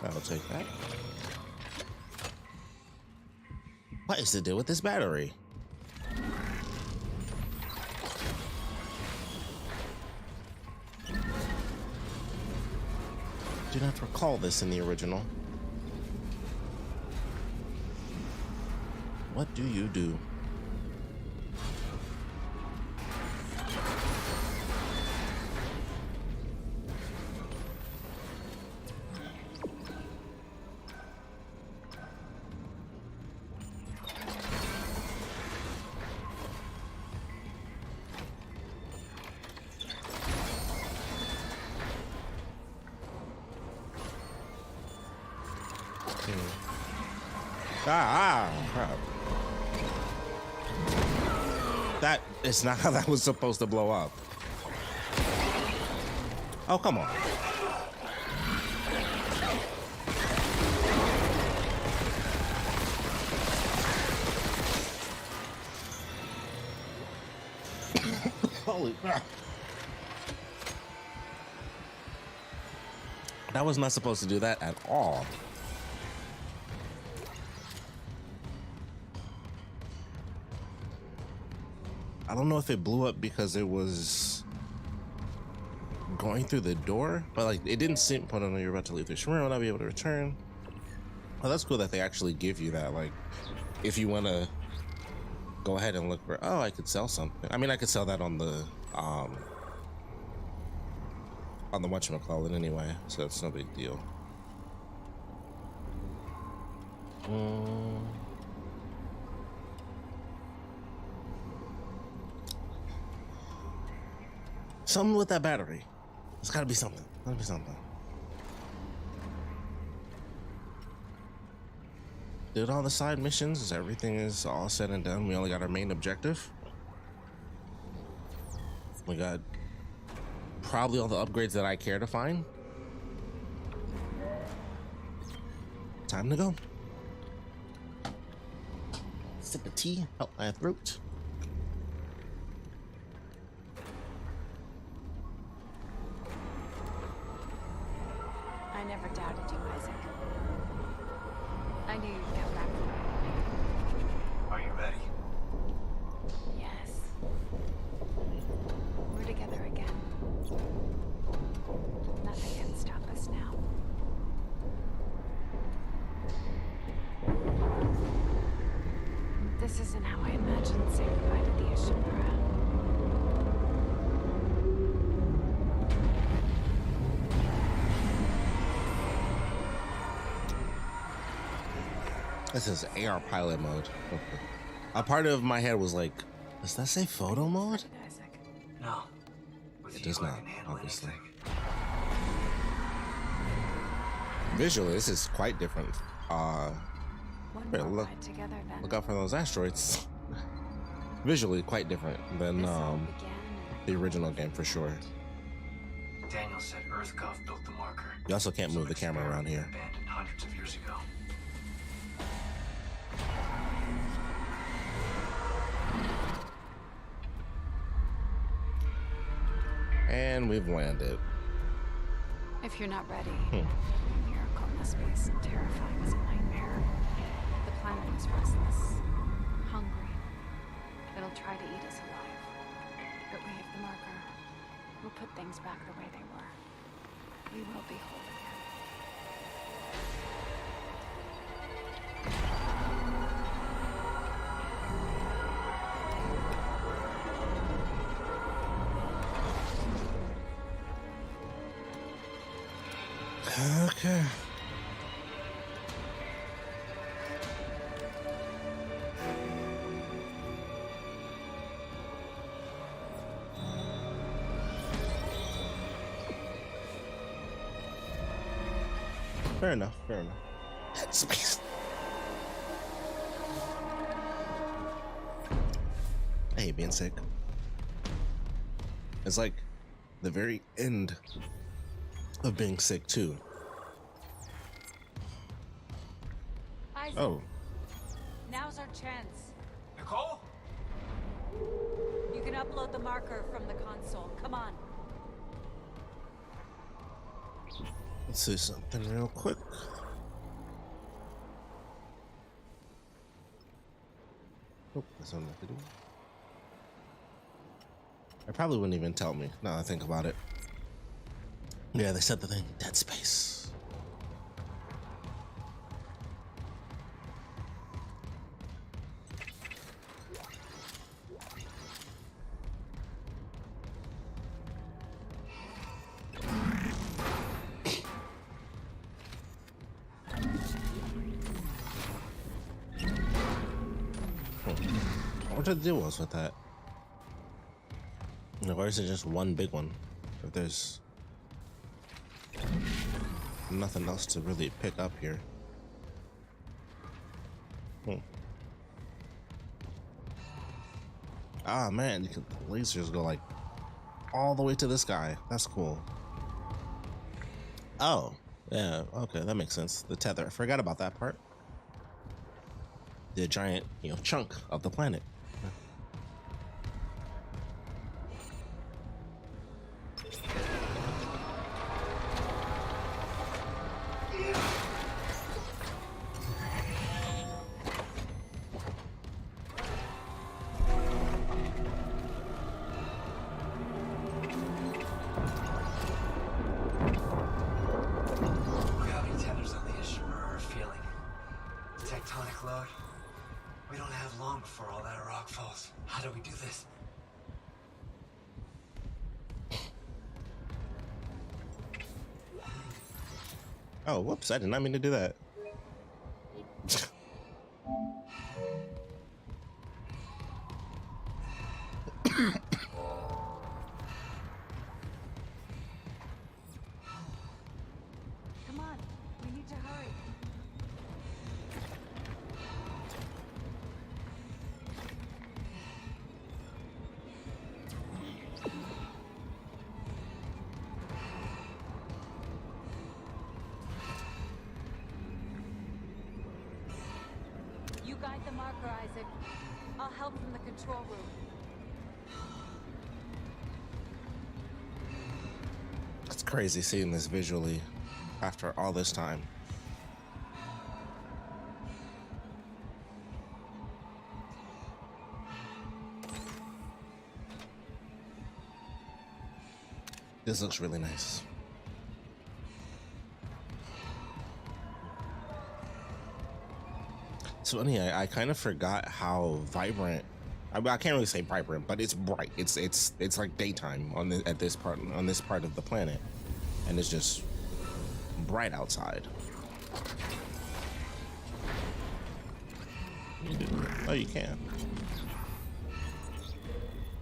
I'll take that. What is the deal with this battery? Do not recall this in the original. What do you do? Crap. That is not how that was supposed to blow up. Oh, come on. Holy crap. That was not supposed to do that at all. I don't know if it blew up because it was going through the door, but like it didn't seem. Hold on, you're about to leave the Ishimura, will not be able to return. Oh, that's cool that they actually give you that. Like, if you want to go ahead and look for, oh, I could sell something. I mean, I could sell that on the whatchamacallit anyway, so it's no big deal. Something with that battery. It's gotta be something. Gotta be something. Did all the side missions? Everything is all said and done. We only got our main objective. We got probably all the upgrades that I care to find. Time to go. Sip of tea, help my throat. I never doubted you, Isaac. I knew you'd come back for me. Are you ready? Yes. We're together again. Nothing can stop us now. This isn't how I imagined saying goodbye to the Ishimura. This is AR pilot mode. Okay. A part of my head was like, does that say photo mode? No. It does not, obviously. Visually, this is quite different. Look out for those asteroids. Visually, quite different than the original game for sure. Daniel said EarthGov built the marker. You also can't move the camera around here. Abandoned hundreds of years ago. And we've landed. If you're not ready, a miracle must be as terrifying as a nightmare. The planet is restless, hungry. It'll try to eat us alive. But we have the marker. We'll put things back the way they were. We will be whole again. fair enough. Fair enough. Space. I hate being sick. It's like the very end of being sick too. Isaac, Oh, now's our chance. Nicole? You can upload the marker from the console. Come on. let's see something real quick. Oh, that's what I have to do. I probably wouldn't even tell me now that I think about it. Yeah, they said the thing, Dead Space. What the deal was with that? Or is it just one big one? If there's nothing else to really pick up here. Ah man, you can, the lasers go like all the way to this guy. That's cool. Oh, yeah, okay, that makes sense. The tether. I forgot about that part. The giant, chunk of the planet. Look how many tethers on the Ishimura are feeling. The tectonic load. We don't have long before all that rock falls. How do we do this? Oh, whoops, I did not mean to do that. Come on. We need to hurry. You guide the marker, Isaac. I'll help from the control room. It's crazy seeing this visually after all this time. This looks really nice. So funny, I kind of forgot how vibrant. I can't really say vibrant, but it's bright. It's like daytime on this part of the planet, and it's just bright outside. Oh, you can.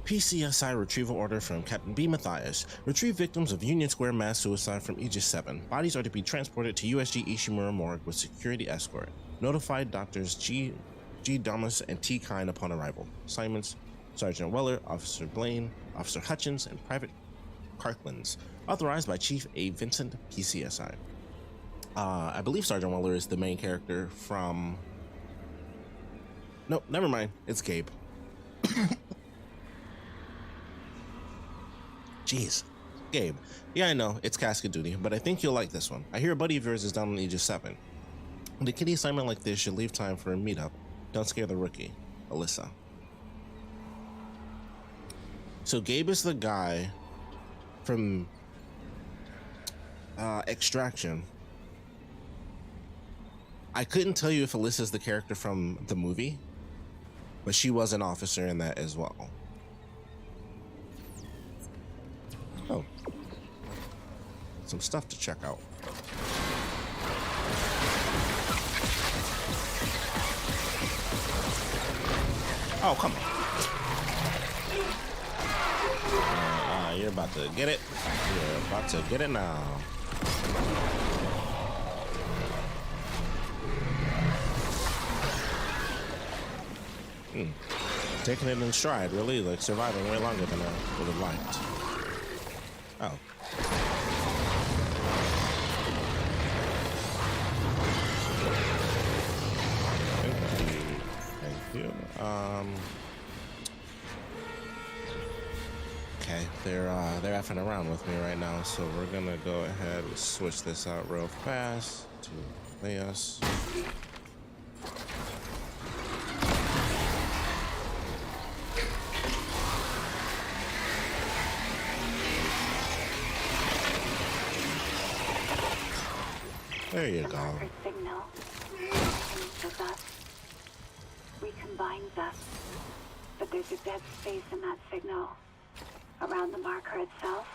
PCSI retrieval order from Captain B. Matthias. Retrieve victims of Union Square mass suicide from Aegis 7. Bodies are to be transported to USG Ishimura morgue with security escort. Notified Doctors G. Damas and T. Kine upon arrival. Assignments: Sergeant Weller, Officer Blaine, Officer Hutchins, and Private Carklands. Authorized by Chief A. Vincent, PCSI. I believe Sergeant Weller is the main character from... Nope, never mind. It's Gabe. Jeez. Gabe. Yeah, I know, it's casket duty, but I think you'll like this one. I hear a buddy of yours is down on Aegis 7. The kitty assignment like this should leave time for a meetup. Don't scare the rookie. Alyssa. So Gabe is the guy from Extraction. I couldn't tell you if Alyssa's the character from the movie, but she was an officer in that as well. Oh. Some stuff to check out. Oh, come on. You're about to get it. You're about to get it now. Taking it in stride, really, like surviving way longer than I would have liked. Oh. Thank you. Okay, they're effing around with me right now, so we're gonna go ahead and switch this out real fast to Leos. There you go. Marker signal with us. We combined us, but there's a dead space in that signal. Around the marker itself,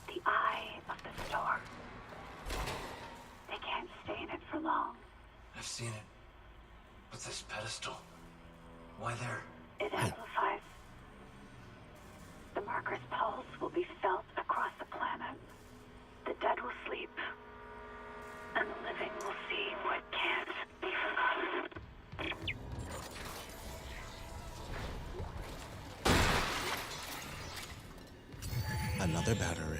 the eye of the storm. They can't stay in it for long. I've seen it. But this pedestal, why there? It amplifies. The marker's pulse will be felt across the planet. The dead will sleep, and the living will see what can't be forgotten. Another battery.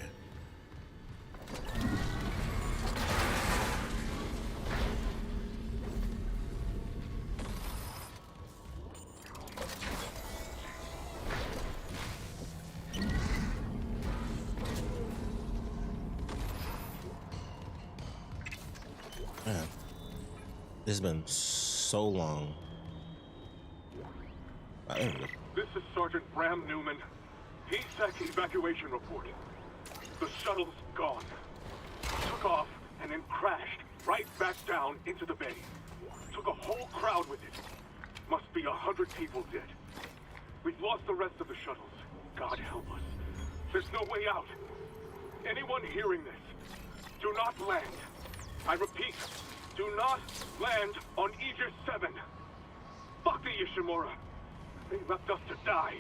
Man, it's been so long. This is Sergeant Bram Newman. PSEC evacuation report. The shuttle's gone. Took off and then crashed right back down into the bay. Took a whole crowd with it. Must be 100 people dead. We've lost the rest of the shuttles. God help us. There's no way out. Anyone hearing this, do not land. I repeat, do not land on Aegis 7. Fuck the Ishimura. They left us to die.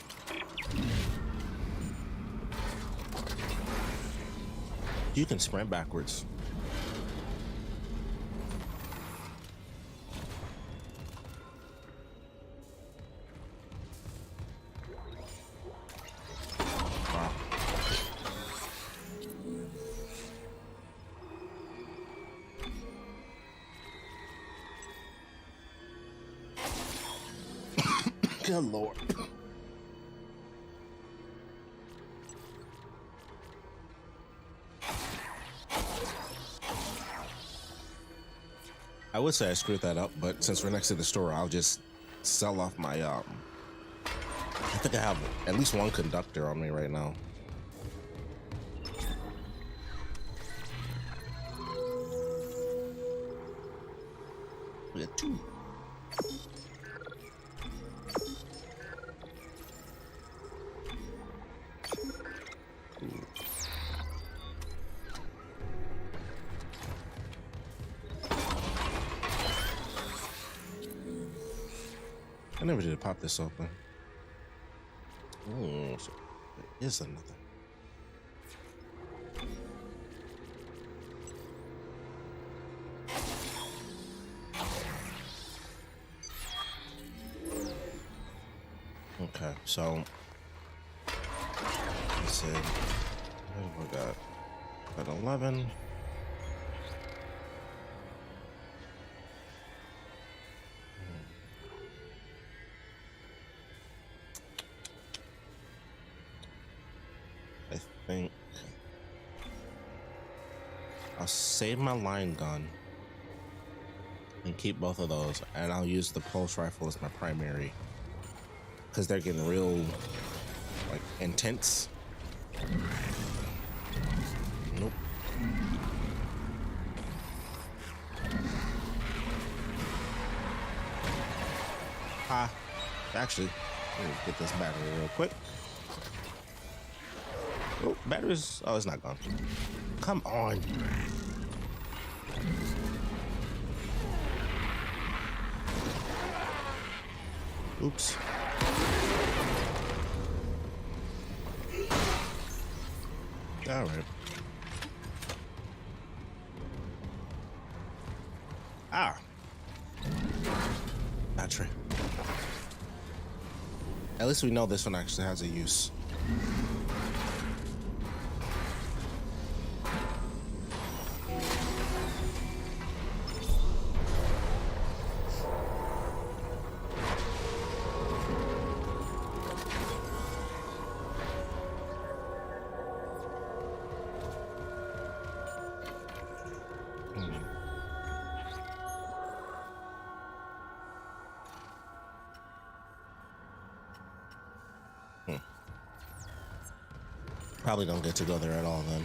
You can sprint backwards. Wow. Good Lord. I would say I screwed that up, but since we're next to the store, I'll just sell off my, I think I have at least one conductor on me right now. We got two. I never did pop this open. Oh, so there is another. Okay, so let's see. What do we got 11. I think I'll save my line gun and keep both of those, and I'll use the pulse rifle as my primary because they're getting real like intense. Nope. Actually, let me get this battery real quick. Oh, batteries. Oh, it's not gone. Come on. Oops. All right. Ah. Battery. At least we know this one actually has a use. Probably don't get to go there at all then.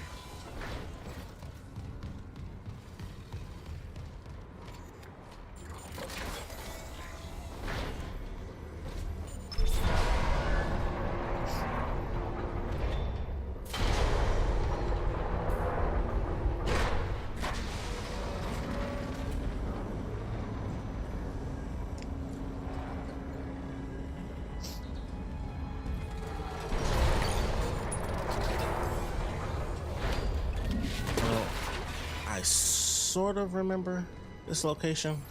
Sort of remember this location.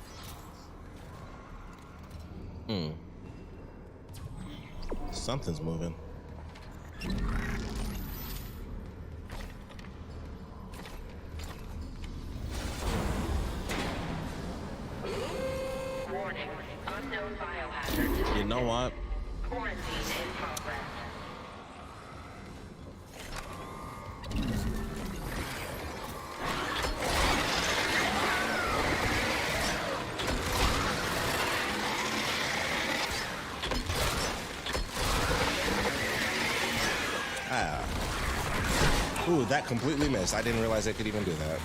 Something's moving. Warning, unknown biohazard. You know what? Quarantine in progress. Ooh, that completely missed. I didn't realize I could even do that.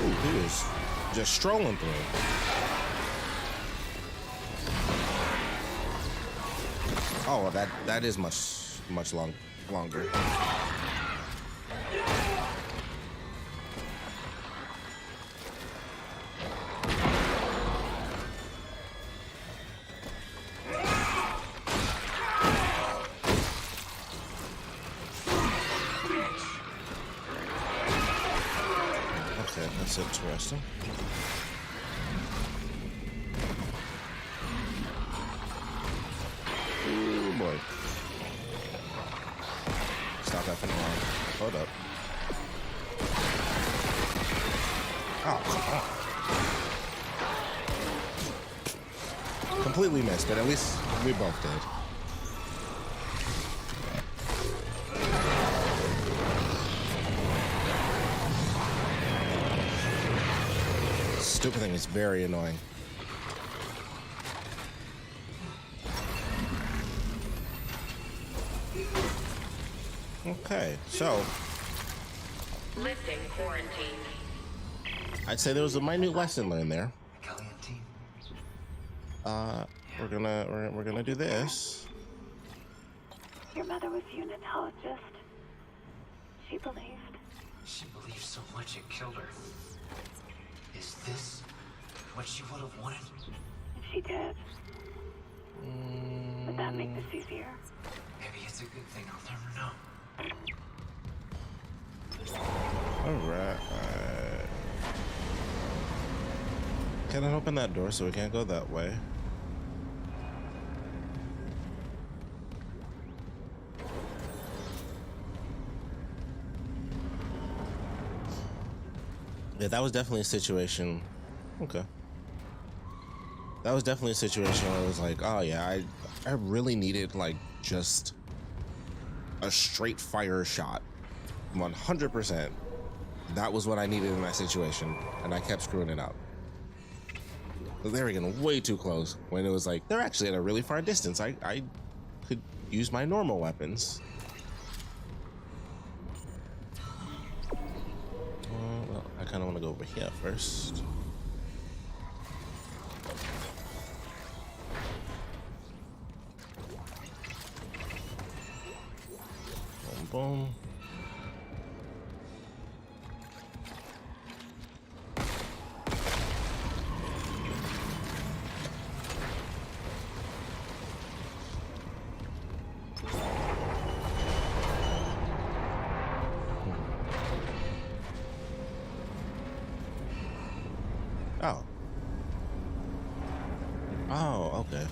Ooh, he is just strolling through. Oh, that is much longer. Okay, that's interesting. Ooh, boy. Stop that from wrong. Hold up. Oh, come on. Completely missed, but at least we both did. Stupid thing is very annoying. Okay, so Lifting quarantine. I'd say there was a minute lesson learned there. We're gonna do this. Your mother was a unitologist. She believed. She believed so much it killed her. Is this what she would have wanted? She did. Would that make this easier? Maybe it's a good thing. I'll never know. Alright. Can I open that door so we can't go that way? Yeah, that was definitely a situation. Okay. That was definitely a situation where I was like, oh yeah, I really needed like just a straight fire shot. 100%. That was what I needed in that situation, and I kept screwing it up. They were getting way too close when it was like, they're actually at a really far distance. I could use my normal weapons. Well, I kind of want to go over here first. Boom, boom. Oh, okay.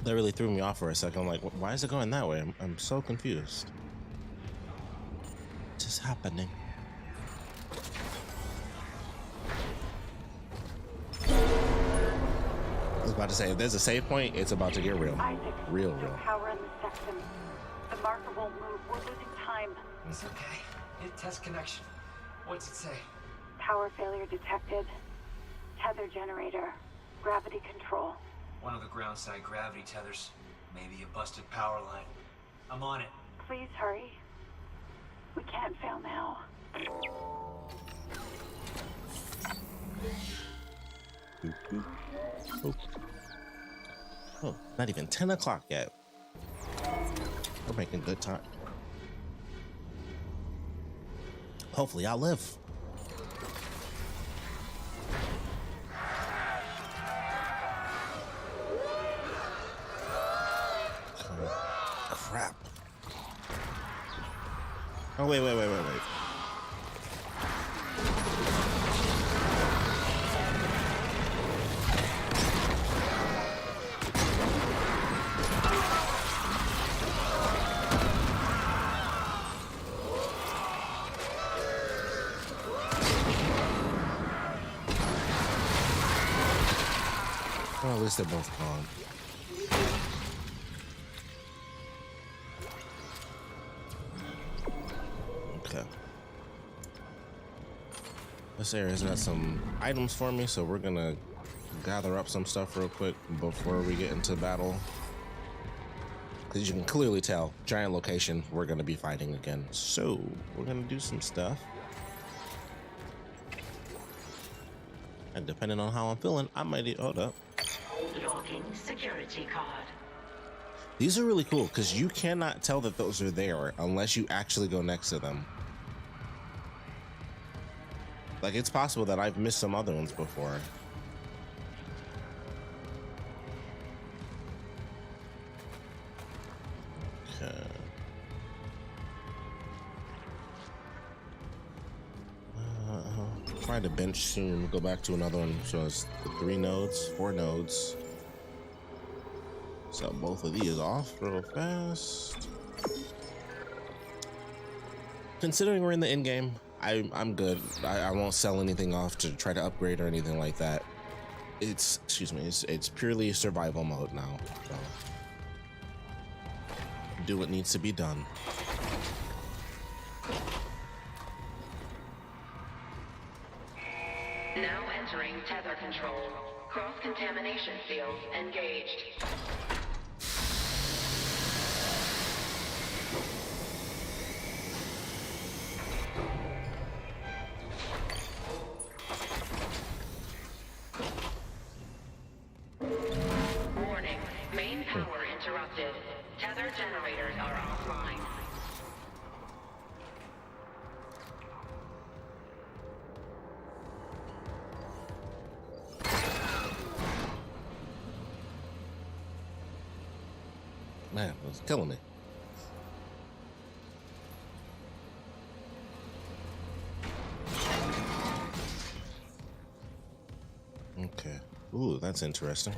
That really threw me off for a second. I'm like, why is it going that way? I'm so confused. What is happening? I was about to say, if there's a save point, it's about to get real. Isaac, Real. power in the section. The marker won't move. We're losing time. It's okay. Hit test connection. What's it say? Power failure detected. Tether generator. Gravity control. One of the ground side gravity tethers. Maybe a busted power line. I'm on it. Please hurry. We can't fail now. Oh, not even 10 o'clock yet. We're making good time. Hopefully I'll live. Crap. Oh, wait. Well, at least they're both gone. Okay. This area's got some items for me, so we're gonna gather up some stuff real quick before we get into battle. Because you can clearly tell, giant location, we're gonna be fighting again. So, we're gonna do some stuff. And depending on how I'm feeling, I might hold up. Logging security card. These are really cool because you cannot tell that those are there unless you actually go next to them. Like, it's possible that I've missed some other ones before. Okay. Try to bench soon. Go back to another one. So it's the 4 nodes. So both of these off real fast. Considering we're in the end game, I'm good. I won't sell anything off to try to upgrade or anything like that. It's purely survival mode now. So do what needs to be done. Now entering tether control. Cross-contamination field engaged. Warning, main power interrupted. Tether generators are offline. Man, it's killing me. Okay. Ooh, that's interesting.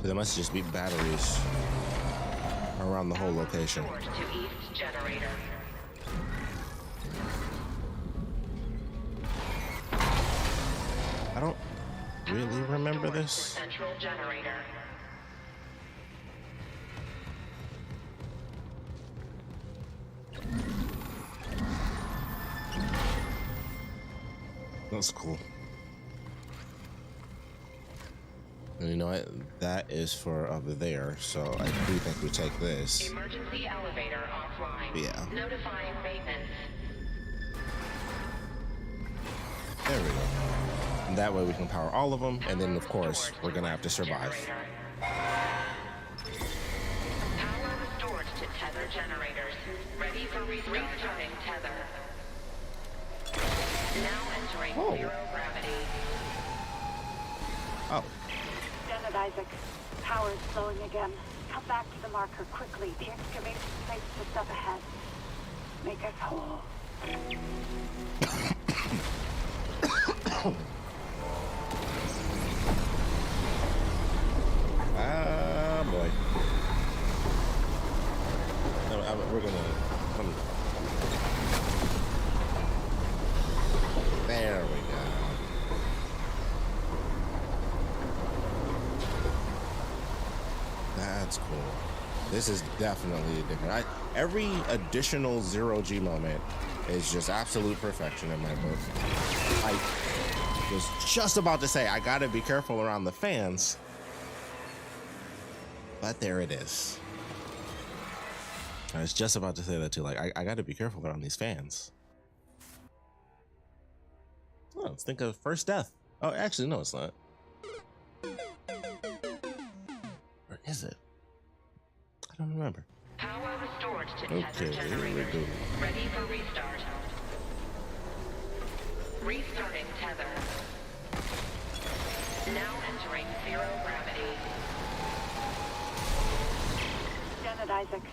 There must just be batteries around the whole location. To east generator. I don't really remember this. Central generator. That's cool. And you know what? That is for over there, so I do think we take this. Emergency elevator offline. Yeah. Notifying maintenance. There we go. And that way we can power all of them, and then of course we're gonna have to survive. Power restored to tether generators. Ready for restarting tether. Now entering zero gravity. Oh. Stand it, Isaac. Power is slowing again. Come back to the marker quickly. The excavation site's just up ahead. Make us whole. Ah, boy. No, we're gonna... There we go. That's cool. This is definitely different. Every additional zero-G moment is just absolute perfection in my book. I was just about to say I gotta be careful around the fans, but there it is. I was just about to say that too. Like, I gotta be careful around these fans. Oh, let's think of first death. Oh, actually, no, it's not. Or is it? I don't remember. Power restored to tether generators. Ready for restart. Restarting tether. Now entering zero gravity. Stand it, Isaac.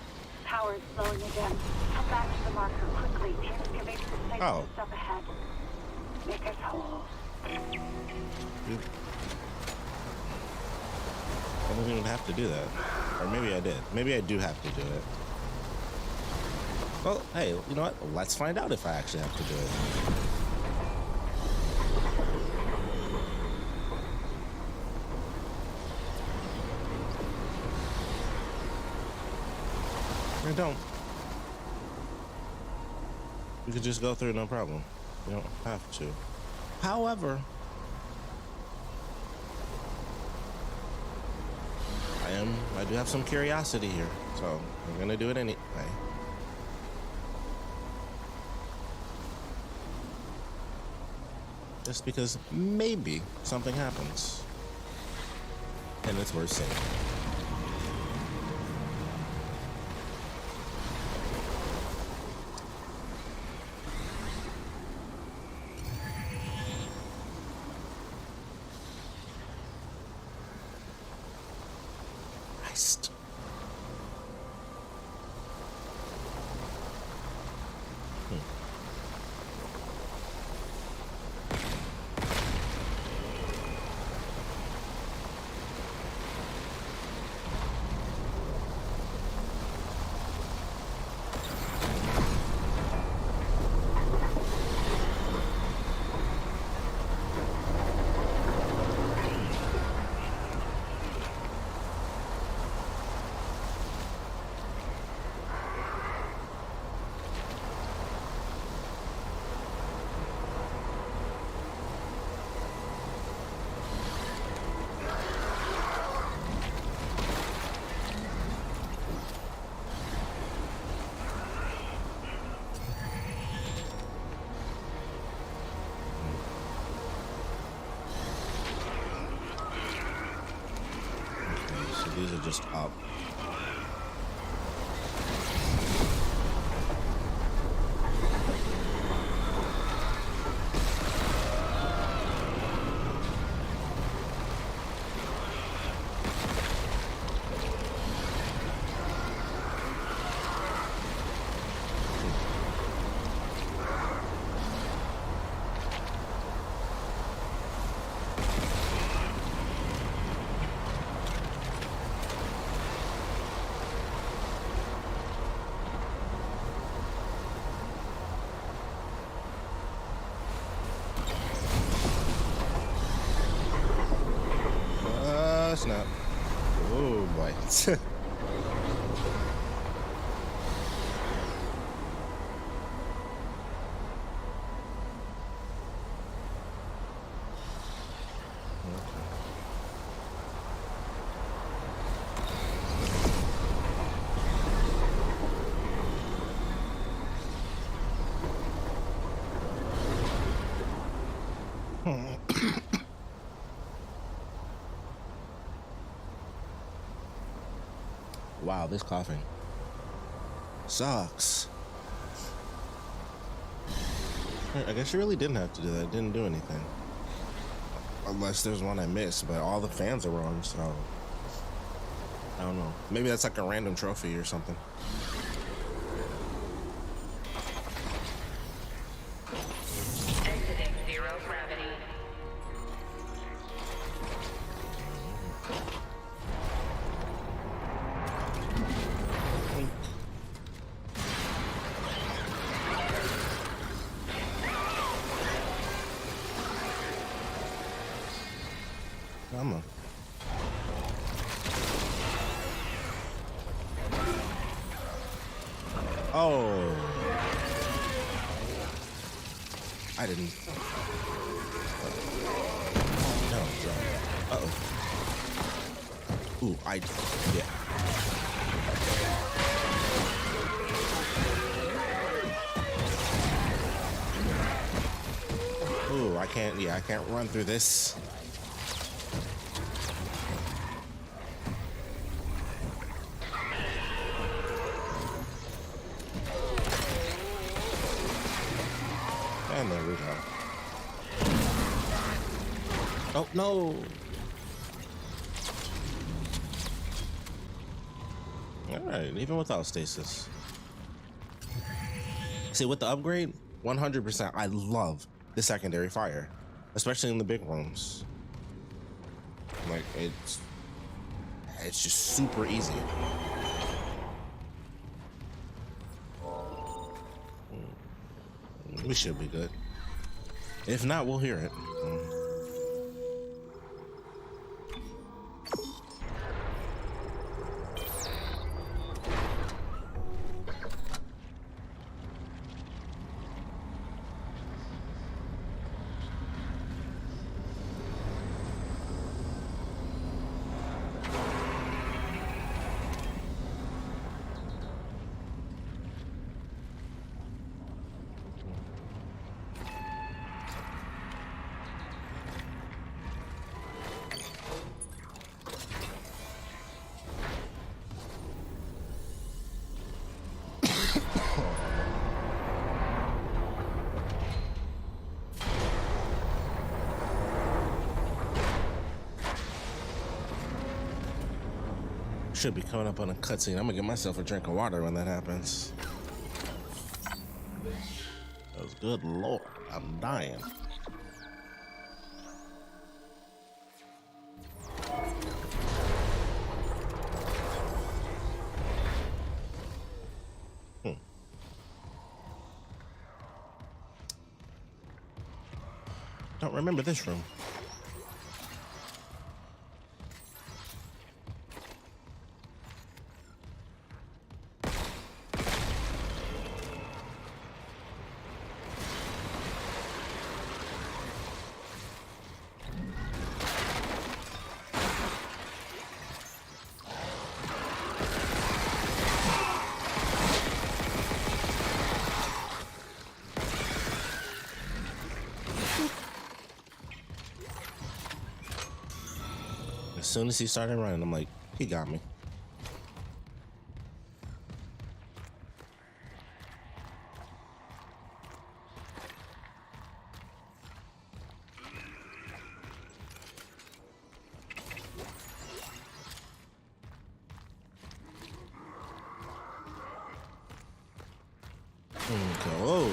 Power is slowing again. Come back to the marker quickly. The excavation site's just up ahead. Make us whole. I don't even have to do that. Or maybe I did. Maybe I do have to do it. Well, hey, you know what? Let's find out if I actually have to do it. I don't. We could just go through, no problem. You don't have to. However, I do have some curiosity here, so I'm gonna do it anyway. Just because maybe something happens, and it's worth seeing. These are just up. Snap. Oh boy. Wow, this coughing sucks. I guess you really didn't have to do that. It didn't do anything. Unless there's one I missed, but all the fans are on, so I don't know. Maybe that's like a random trophy or something. Exiting zero gravity. Come on. Oh. I didn't. No. Uh-oh. Ooh, yeah. Ooh, I can't run through this. And there we go. Oh, no. All right, even without stasis. See, with the upgrade, 100%, I love the secondary fire, especially in the big rooms. Like, it's just super easy. We should be good. If not, we'll hear it. Should be coming up on a cutscene. I'm gonna get myself a drink of water when that happens. That was good Lord. I'm dying. Don't remember this room. As soon as he started running, I'm like, he got me. Okay. Whoa.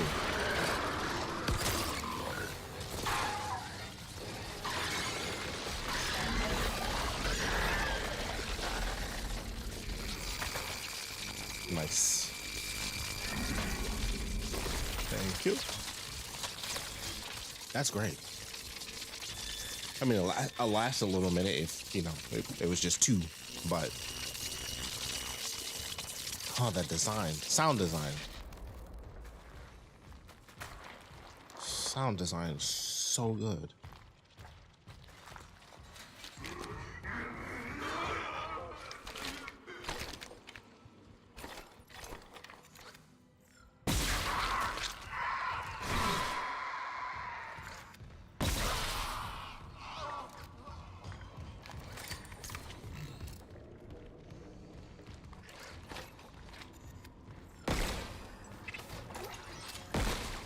Nice. Thank you. That's great. I mean, it'll last a little minute if, you know, it was just two, but... Oh, that design. Sound design. Sound design is so good.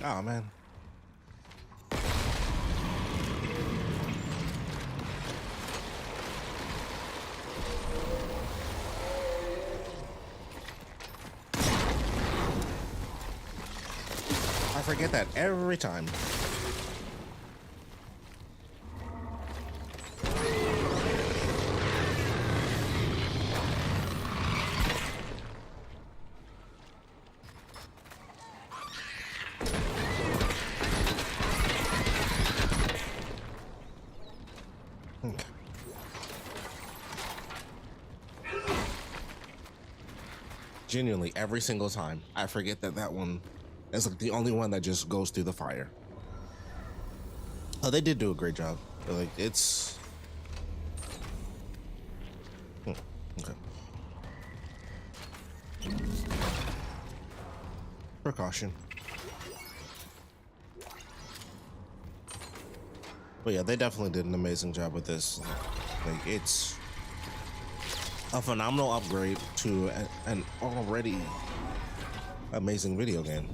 Oh man. I forget that every time. Genuinely, every single time, I forget that that one is like the only one that just goes through the fire. Oh, they did do a great job. Like, it's... Okay. Precaution. But yeah, they definitely did an amazing job with this. Like, it's a phenomenal upgrade to an already amazing video game.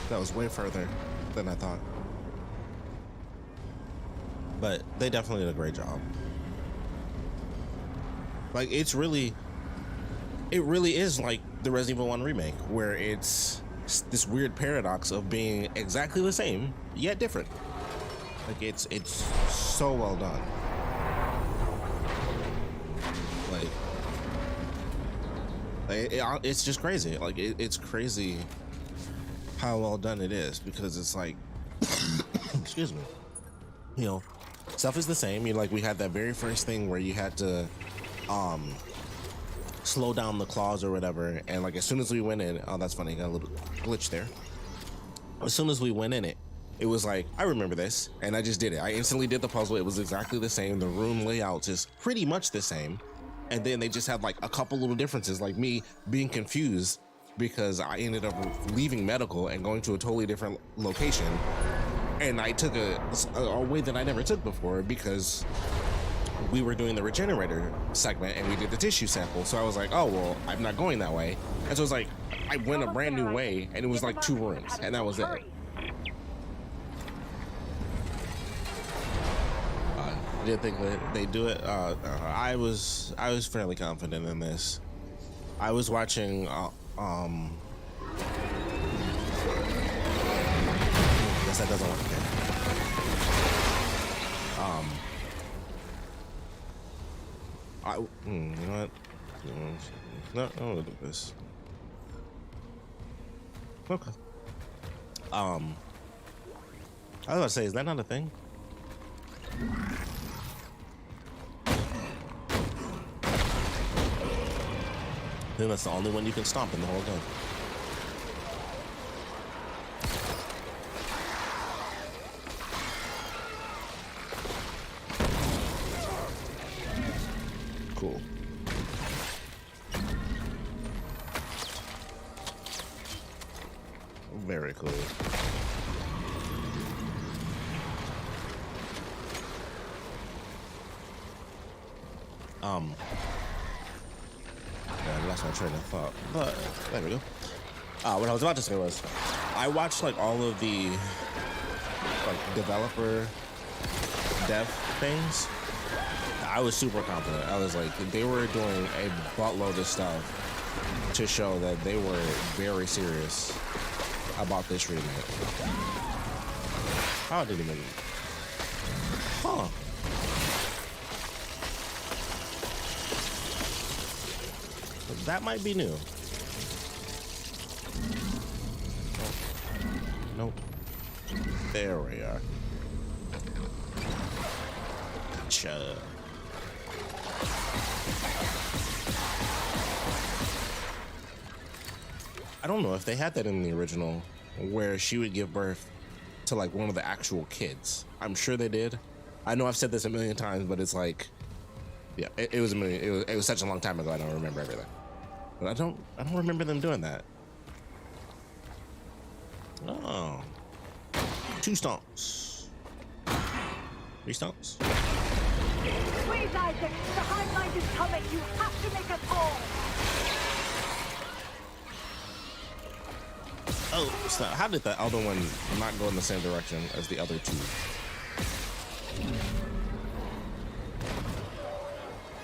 That was way further than I thought. But they definitely did a great job. Like, it really is like the Resident Evil 1 remake, where it's this weird paradox of being exactly the same yet different. Like, it's so well done. Like it's just crazy. Like, it's crazy how well done it is, because it's like excuse me, you know, stuff is the same. You know, like, we had that very first thing where you had to slow down the claws or whatever, and like, as soon as we went in, oh, that's funny, got a little glitch there. As soon as we went in it was like, I remember this, and I just did it. I instantly did the puzzle. It was exactly the same. The room layouts is pretty much the same, and then they just had like a couple little differences, like me being confused because I ended up leaving medical and going to a totally different location, and I took a way that I never took before, because we were doing the regenerator segment and we did the tissue sample. So I was like, oh, well, I'm not going that way. And so it was like, I went a brand new way, and it was like 2 rooms, and that was it. I didn't think that they'd do it. I was fairly confident in this. I was watching, guess that doesn't work again. You know what? No, I don't want to do this. Okay. I was about to say, is that not a thing? I think that's the only one you can stomp in the whole game. Cool. Very cool. I lost my train of thought, but there we go. What I was about to say was, I watched like all of the like developer dev things. I was super confident. I was like, they were doing a buttload of stuff to show that they were very serious about this remake. How did he make it? Huh. That might be new. Nope. There we are. Gotcha. I don't know if they had that in the original, where she would give birth to like one of the actual kids. I'm sure they did. I know I've said this a million times, but it's like, yeah, it was a million. It was such a long time ago. I don't remember everything, but I don't remember them doing that. Oh, 2 stomps. 3 stones. Please, Isaac! The hive mind is coming! You have to make us whole! Oh, stop. How did the other one not go in the same direction as the other 2?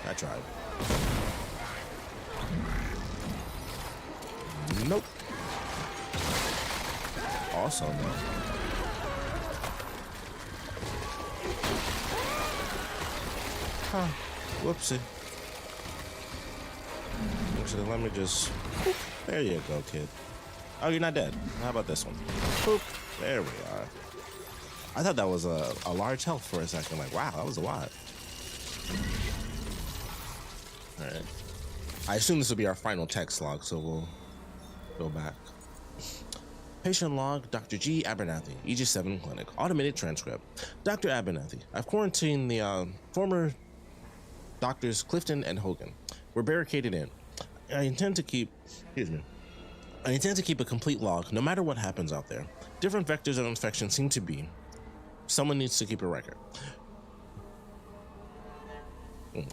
I tried. Nope. Also, no. Huh. Whoopsie. Actually, let me just... There you go, kid. Oh, you're not dead. How about this one? Boop. There we are. I thought that was a large health for a second. Like, wow, that was a lot. All right. I assume this will be our final text log, so we'll go back. Patient log, Dr. G. Abernathy, Aegis 7 Clinic. Automated transcript. Dr. Abernathy, I've quarantined the former doctors Clifton and Hogan. We're barricaded in. I intend to keep a complete log, no matter what happens out there. Different vectors of infection seem to be. Someone needs to keep a record.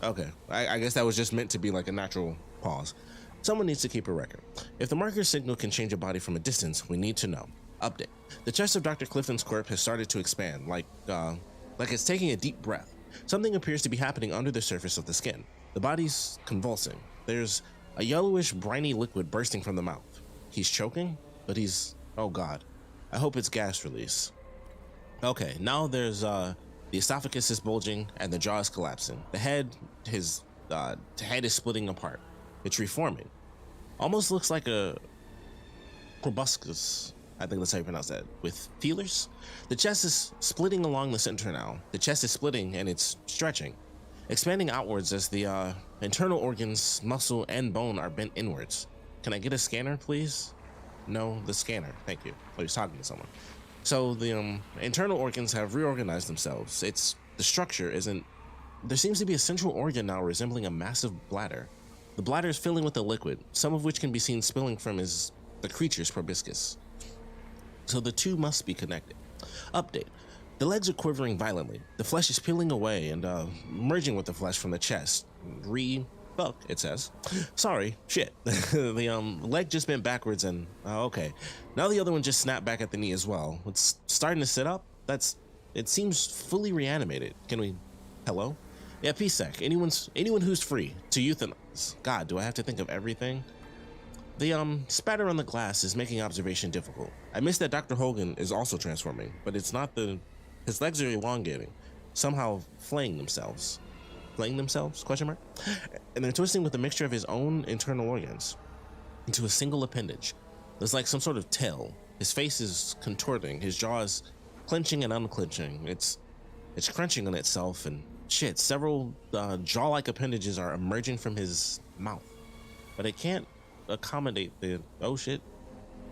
Okay, I guess that was just meant to be like a natural pause. Someone needs to keep a record. If the marker signal can change a body from a distance, we need to know. Update. The chest of Dr. Clifton's corpse has started to expand, like it's taking a deep breath. Something appears to be happening under the surface of the skin. The body's convulsing. There's a yellowish, briny liquid bursting from the mouth. He's choking, but he's... Oh God. I hope it's gas release. Okay, now there's the esophagus is bulging and the jaw is collapsing. The head, his head is splitting apart. It's reforming. Almost looks like a proboscis. I think that's how you pronounce that. With feelers? The chest is splitting along the center now. The chest is splitting and it's stretching, expanding outwards as the internal organs, muscle, and bone are bent inwards. Can I get a scanner, please? No, the scanner. Thank you. Oh, he's talking to someone. So the internal organs have reorganized themselves. The structure isn't... There seems to be a central organ now resembling a massive bladder. The bladder is filling with a liquid, some of which can be seen spilling from the creature's proboscis. So the two must be connected. Update. The legs are quivering violently. The flesh is peeling away and merging with the flesh from the chest. Fuck, it says. Sorry, shit. The leg just bent backwards and... okay. Now the other one just snapped back at the knee as well. It's starting to sit up. It seems fully reanimated. Can we... Hello? Yeah, PSEC. Anyone who's free to euthanize. God, do I have to think of everything? The spatter on the glass is making observation difficult. I missed that Dr. Hogan is also transforming, but it's not his legs are elongating, somehow flaying themselves. Flaying themselves? Question mark? And they're twisting with a mixture of his own internal organs into a single appendage. There's like some sort of tail. His face is contorting, his jaw is clenching and unclenching. It's crunching on itself and shit. Several jaw-like appendages are emerging from his mouth, but it can't accommodate the... Oh shit.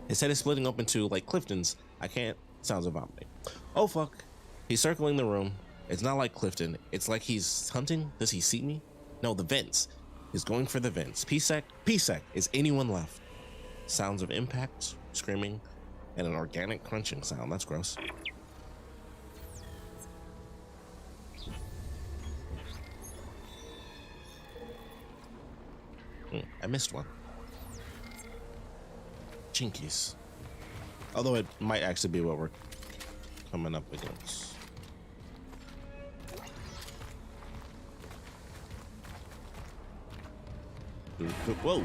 His head is splitting open to like Clifton's. I can't... Sounds of vomiting. Oh fuck. He's circling the room. It's not like Clifton. It's like he's hunting. Does he see me? No, the vents. He's going for the vents. PSEC. PSEC. Is anyone left? Sounds of impact, screaming, and an organic crunching sound. That's gross. I missed one. Chinkies. Although it might actually be what we're coming up against. Whoa.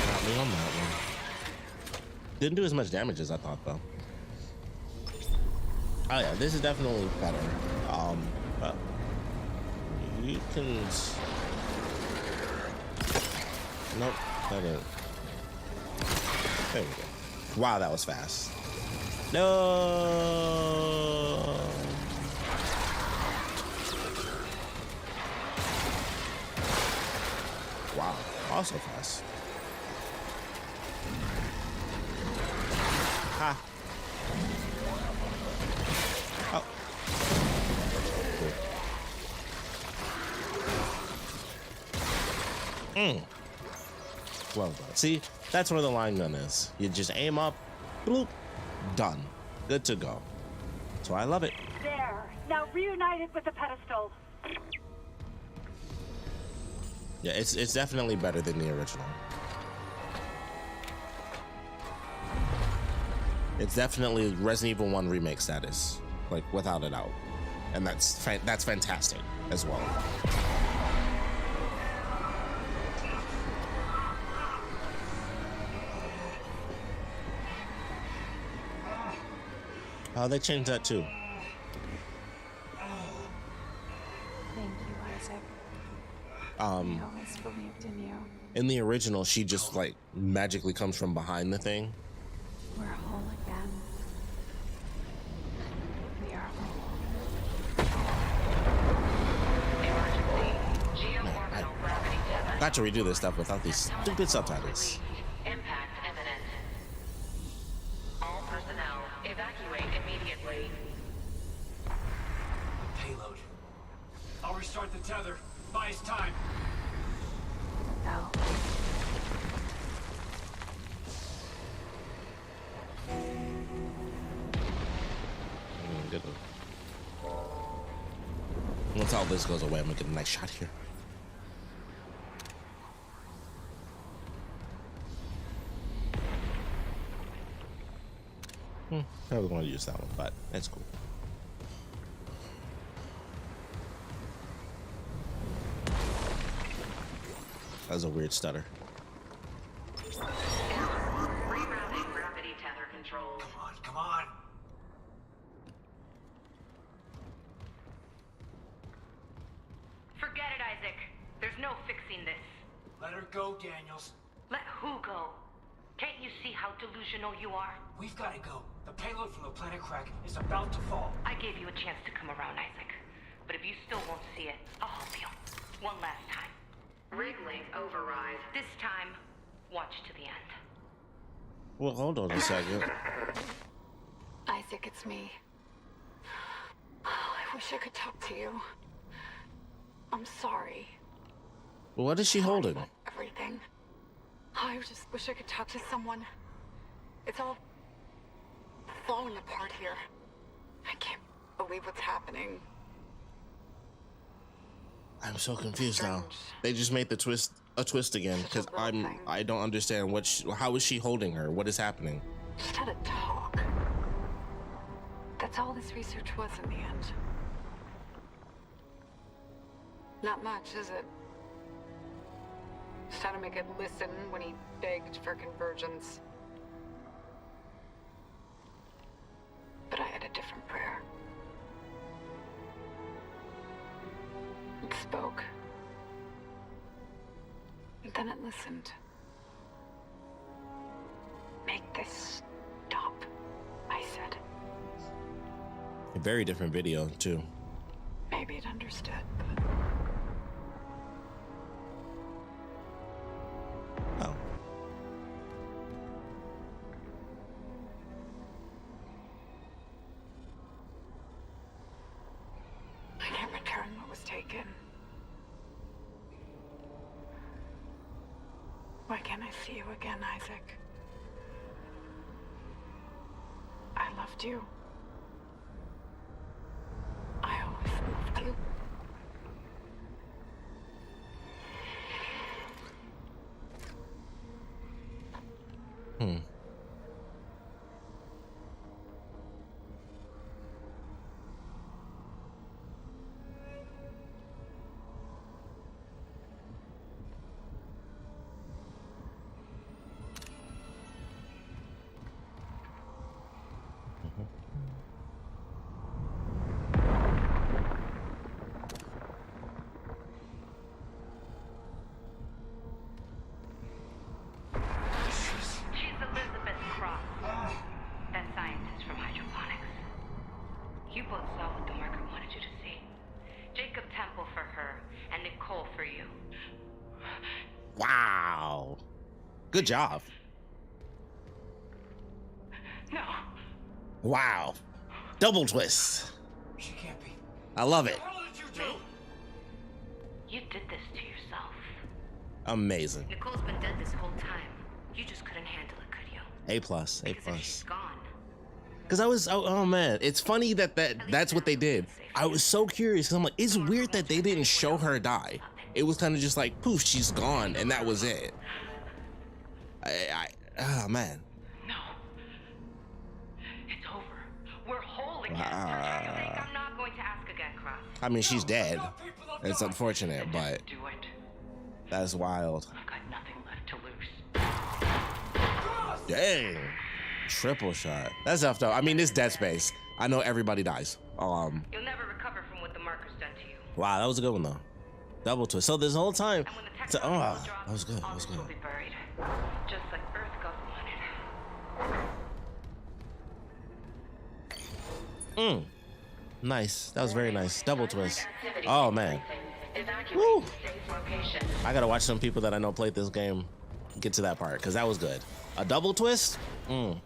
Got me on that one. Didn't do as much damage as I thought though. Oh yeah, this is definitely better. But you can... Nope, that didn't. There we go. Wow, that was fast. No. Wow, also fast. Ha. Oh. Cool. Well done. See, That's where the line gun is. You just aim up, bloop, done. Good to go. So I love it. There. Now reunited with the pedestal. Yeah, it's definitely better than the original. It's definitely Resident Evil 1 remake status, like without a doubt, and that's fantastic as well. Oh, they changed that too. Thank you, Isaac. I always believed in you. In the original, she just like magically comes from behind the thing. We're whole again. We are I got to redo this stuff without these stupid subtitles. Impact imminent. All personnel, evacuate immediately. Payload. I'll restart the tether. Buy us time. No. Good. Once all this goes away, I'm gonna get a nice shot here. I was going to use that one, but that's cool. That was a weird stutter. Rerouting gravity tether controls. Come on. Forget it, Isaac. There's no fixing this. Let her go, Daniels. Let who go? Can't you see how delusional you are? We've got to go. The payload from the planet Crack is about to fall. I gave you a chance to come around, Isaac. But if you still won't see it, I'll help you. One last time. Wriggling override. This time, watch to the end. Well, hold on a second. Isaac, it's me. I wish I could talk to you. I'm sorry. Well, what is she holding? Everything. I just wish I could talk to someone. It's all falling apart here. I can't believe what's happening. I'm so confused now. They just made the twist a twist again because I don't understand how is she holding her? What is happening? Just had a talk. That's all this research was in the end. Not much, is it? Just had to make it listen when he begged for convergence. But I had a different prayer. It spoke. And then it listened. Make this stop, I said. A very different video, too. Maybe it understood, but... Oh. I can't return what was taken. Why can't I see you again, Isaac? I loved you. I always loved you. Wow. Good job. No. Wow. Double twist. She can't be. I love it. What did you do? You did this to yourself. Amazing. Nicole's been dead this whole time. You just couldn't A+, A+. Because if she's gone, Because I was, oh man, it's funny that's what they did. I was so curious, because I'm like, it's weird that they didn't show her die. It was kind of just like, poof, she's gone, and that was it. Oh man. no. It's over. We're whole again. I'm not going to ask again, Cross. I mean, she's dead. It's unfortunate, but Do it. that's wild. I've got nothing left to lose. Dang. Triple shot. That's tough though. I mean, this Dead Space. I know everybody dies. You'll never recover from what the marker's done to you. Wow, that was a good one though. Double twist. So this whole time. That was good. That was good. Will be buried, just like Earth God wanted. Nice. That was very nice. Double twist. Oh man. Woo. I gotta watch some people that I know played this game get to that part, because that was good. A double twist? That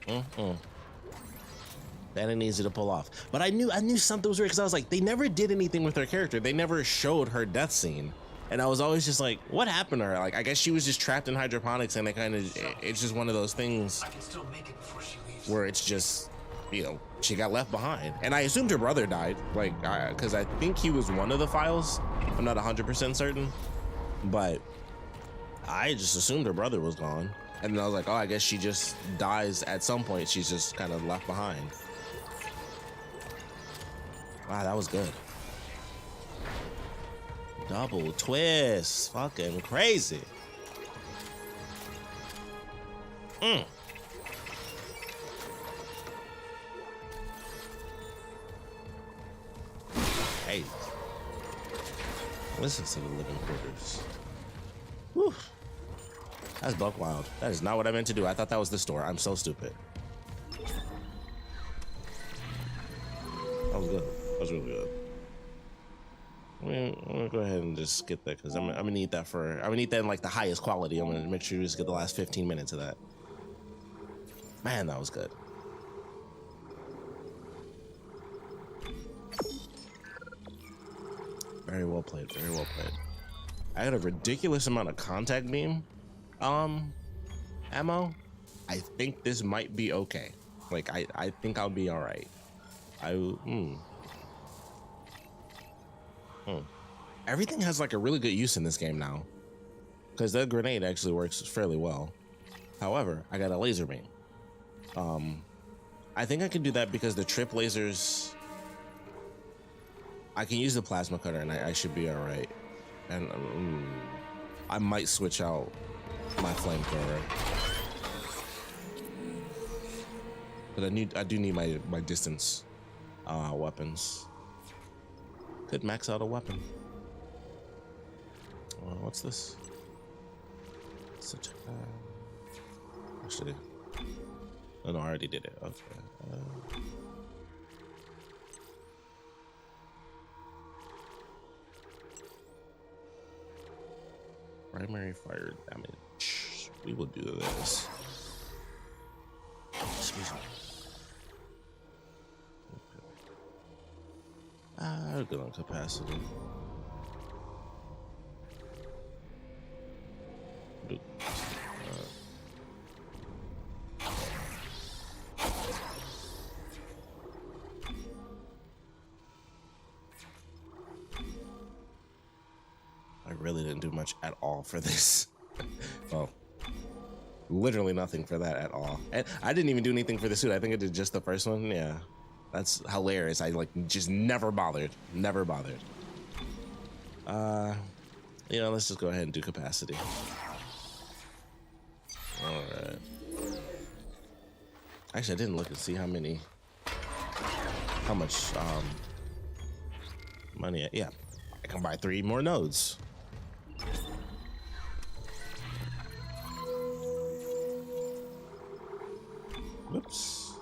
ain't easy to pull off. But I knew something was weird, because I was like, they never did anything with her character. They never showed her death scene. And I was always just like, what happened to her? Like, I guess she was just trapped in hydroponics, and it's just one of those things I can still make it before she leaves. where it's just, you know, she got left behind. And I assumed her brother died, like, because I think he was one of the files. I'm not 100% certain, but I just assumed her brother was gone. And then I was like, oh, I guess she just dies at some point. She's just kind of left behind. Wow, that was good. Double twist. Fucking crazy. Hey. Listen to the living quarters. Whew. That's buck wild. That is not what I meant to do. I thought that was the store. I'm so stupid. That was good. That was really good. I'm gonna go ahead and just get that, because I'm gonna need that in like the highest quality. I'm gonna make sure you just get the last 15 minutes of that. Man, that was good. Very well played. Very well played. I got a ridiculous amount of contact beam ammo. I think this might be okay. Like, I think I'll be all right. Everything has like a really good use in this game now, because the grenade actually works fairly well. However, I got a laser beam. I think I can do that because the trip lasers, I can use the plasma cutter and I should be all right. And I might switch out my flamethrower, but I do need my distance weapons. Could max out a weapon. What's this? Actually, oh no, I already did it. Okay. Primary fire damage. We will do this. Excuse me. Okay. Good on capacity. I really didn't do much at all for this. Well, literally nothing for that at all. And I didn't even do anything for the suit. I think I did just the first one. Yeah, that's hilarious. I like just never bothered. Never bothered. You know, let's just go ahead and do capacity. All right. Actually, I didn't look and see how much money. Yeah, I can buy 3 more nodes. Whoops.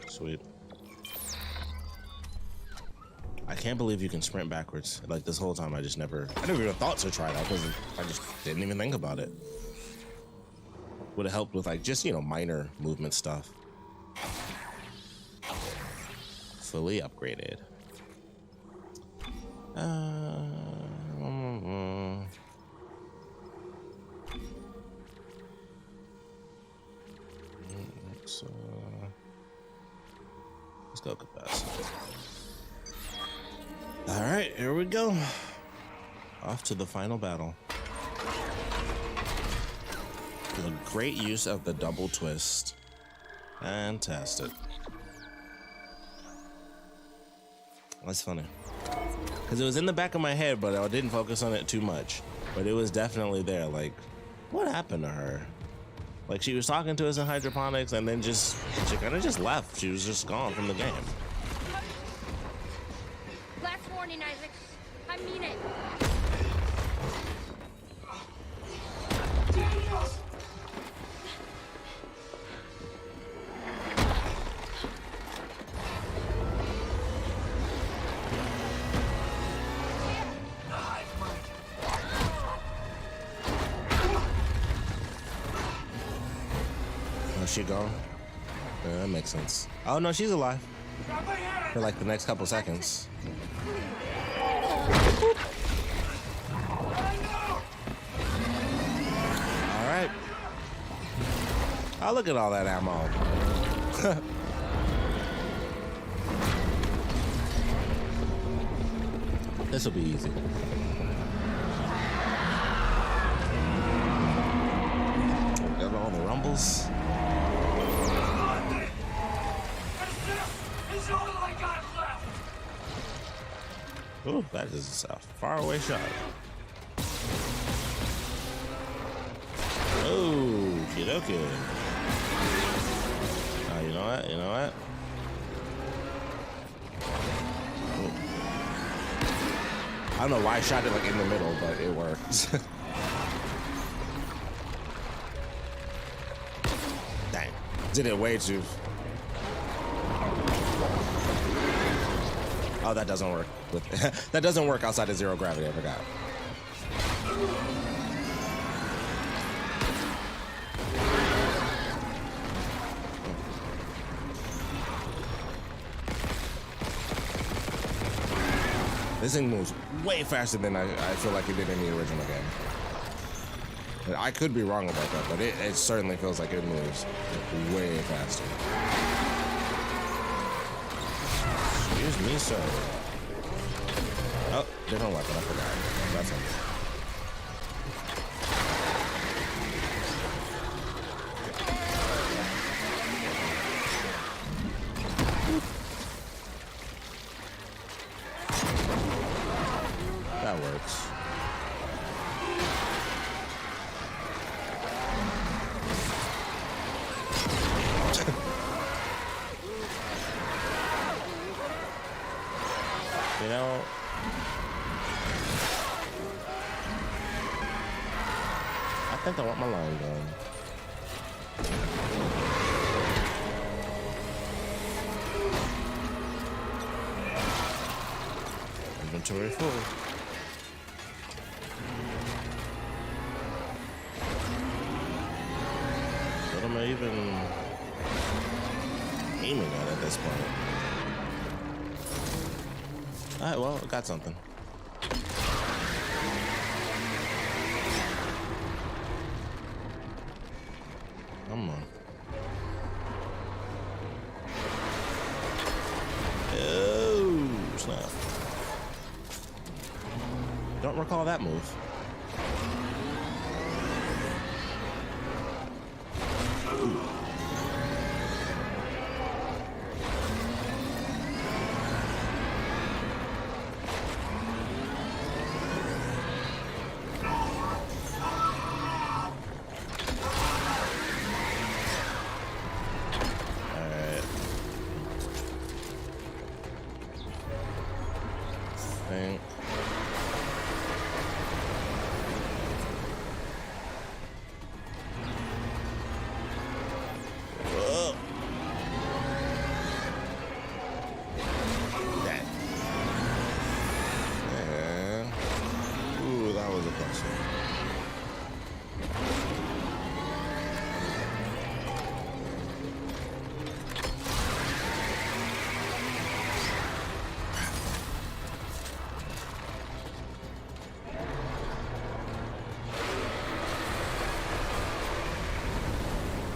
Sweet. I can't believe you can sprint backwards. Like this whole time, I never even thought to try that because I just didn't even think about it. Would have helped with like just, you know, minor movement stuff. Fully upgraded. Here we go. Off to the final battle. A great use of the double twist. Fantastic. That's funny. Because it was in the back of my head, but I didn't focus on it too much. But it was definitely there. Like, what happened to her? Like, she was talking to us in hydroponics and then she kind of just left. She was just gone from the game. Last warning, Isaac. I mean it. Oh, she gone? Yeah, that makes sense. Oh no, she's alive. For like the next couple seconds. Alright. Oh, look at all that ammo. This will be easy. Got all the rumbles. Ooh, that is a faraway shot. Oh, okay. You know what? You know what? Ooh. I don't know why I shot it like in the middle, but it worked. Dang. Did it way too. Oh, that doesn't work. That doesn't work outside of zero gravity, I forgot. This thing moves way faster than I feel like it did in the original game. And I could be wrong about that, but it certainly feels like it moves way faster. Excuse me, sir. Oh, different weapon, I forgot. That's it. That works. You know, I think I want my line gun. Inventory full. What am I even aiming at this point? Alright, well, I got something. Come on. Oh, snap. Don't recall that move.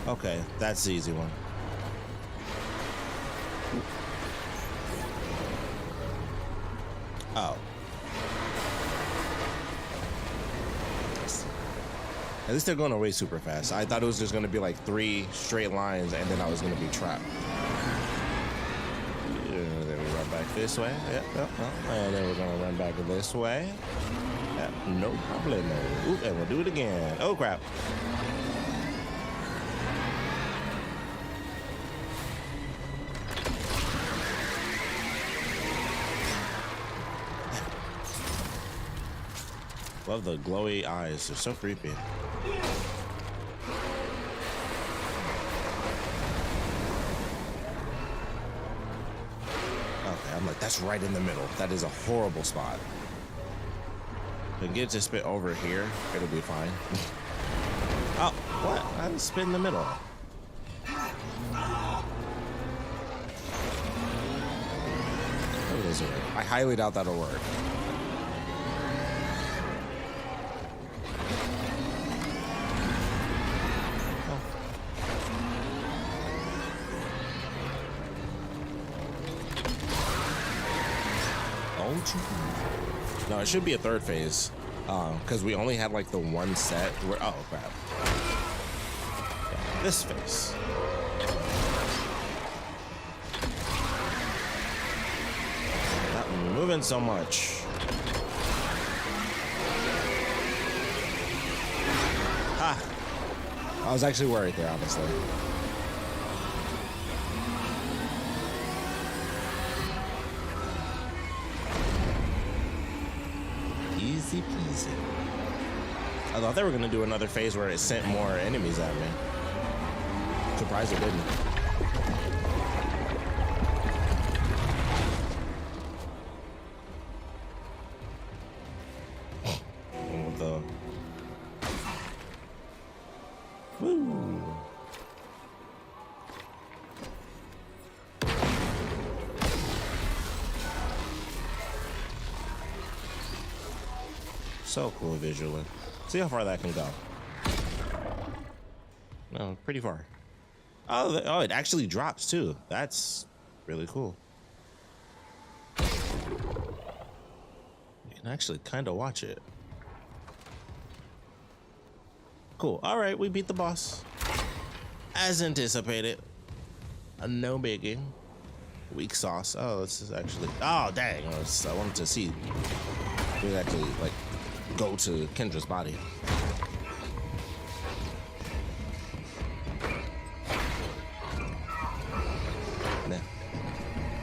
Okay, that's the easy one. Oh. At least they're going away super fast. I thought it was just going to be like 3 straight lines and then I was going to be trapped. Then we run back this way. Yep. And then we're going to run back this way. Yep, no problem. Oop, and we'll do it again. Oh, crap. Love the glowy eyes. They're so creepy. Okay, I'm like, that's right in the middle. That is a horrible spot. If I can get to spit over here, it'll be fine. Oh, what? I didn't spit in the middle. I highly doubt that'll work. No, it should be a 3rd phase, because we only had like the 1 set. Where, oh crap! Yeah, this phase. Not moving so much. Ah, I was actually worried there, honestly. Easy peasy. I thought they were gonna do another phase where it sent more enemies at me. Surprised it didn't. With the woo. So cool visually. See how far that can go. No, pretty far. Oh, it actually drops too. That's really cool. You can actually kind of watch it. Cool. All right, we beat the boss. As anticipated. No biggie. Weak sauce. Oh, this is actually... Oh, dang. I wanted to see. We actually, like... go to Kendra's body. Now,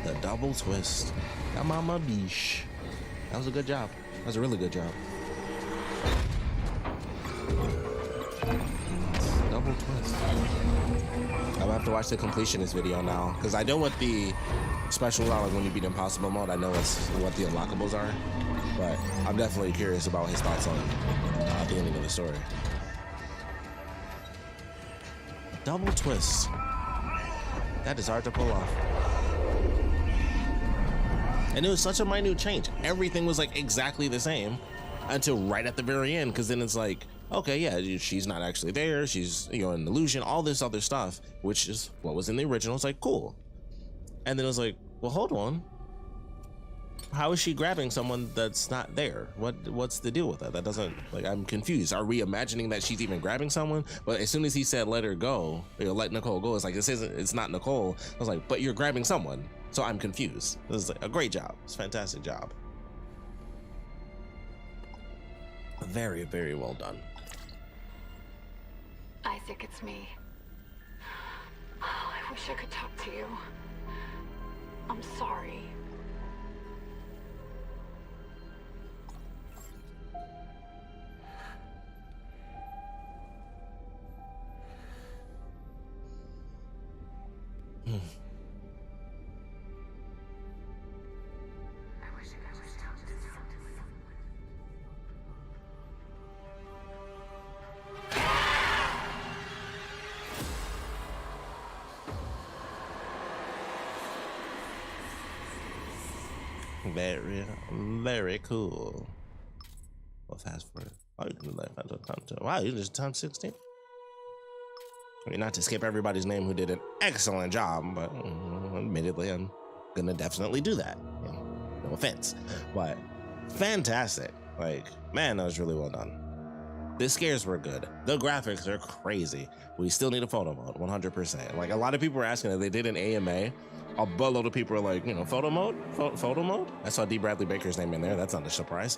the double twist. Come on, my biche. That was a good job. That was a really good job. Double twist. I'm gonna have to watch the completionist video now, because I know what the specials are, like when you beat impossible mode. I know what the unlockables are. But I'm definitely curious about his thoughts on the ending of the story. Double twist. That is hard to pull off. And it was such a minute change. Everything was like exactly the same until right at the very end, because then it's like, okay, yeah, she's not actually there. She's, you know, an illusion, all this other stuff, which is what was in the original. It's like, cool. And then it was like, well, hold on. How is she grabbing someone that's not there? What's the deal with that? That doesn't, like, I'm confused. Are we imagining that she's even grabbing someone? But as soon as he said let her go, you know, let Nicole go, it's like, it's not Nicole. I was like, but you're grabbing someone. So I'm confused. This is like a great job. It's a fantastic job. Very, very well done. Isaac, it's me. Oh, I wish I could talk to you. I'm sorry. Very, very cool. Well, fast forward. Oh, you can do that content. Wow, you just times 16. I mean, not to skip everybody's name who did an excellent job, but admittedly, I'm gonna definitely do that. You know, no offense, but fantastic. Like, man, that was really well done. The scares were good. The graphics are crazy. We still need a photo mode, 100%. Like, a lot of people were asking if they did an AMA. A buttload of people are like, you know, photo mode? Photo mode? I saw D. Bradley Baker's name in there. That's not a surprise.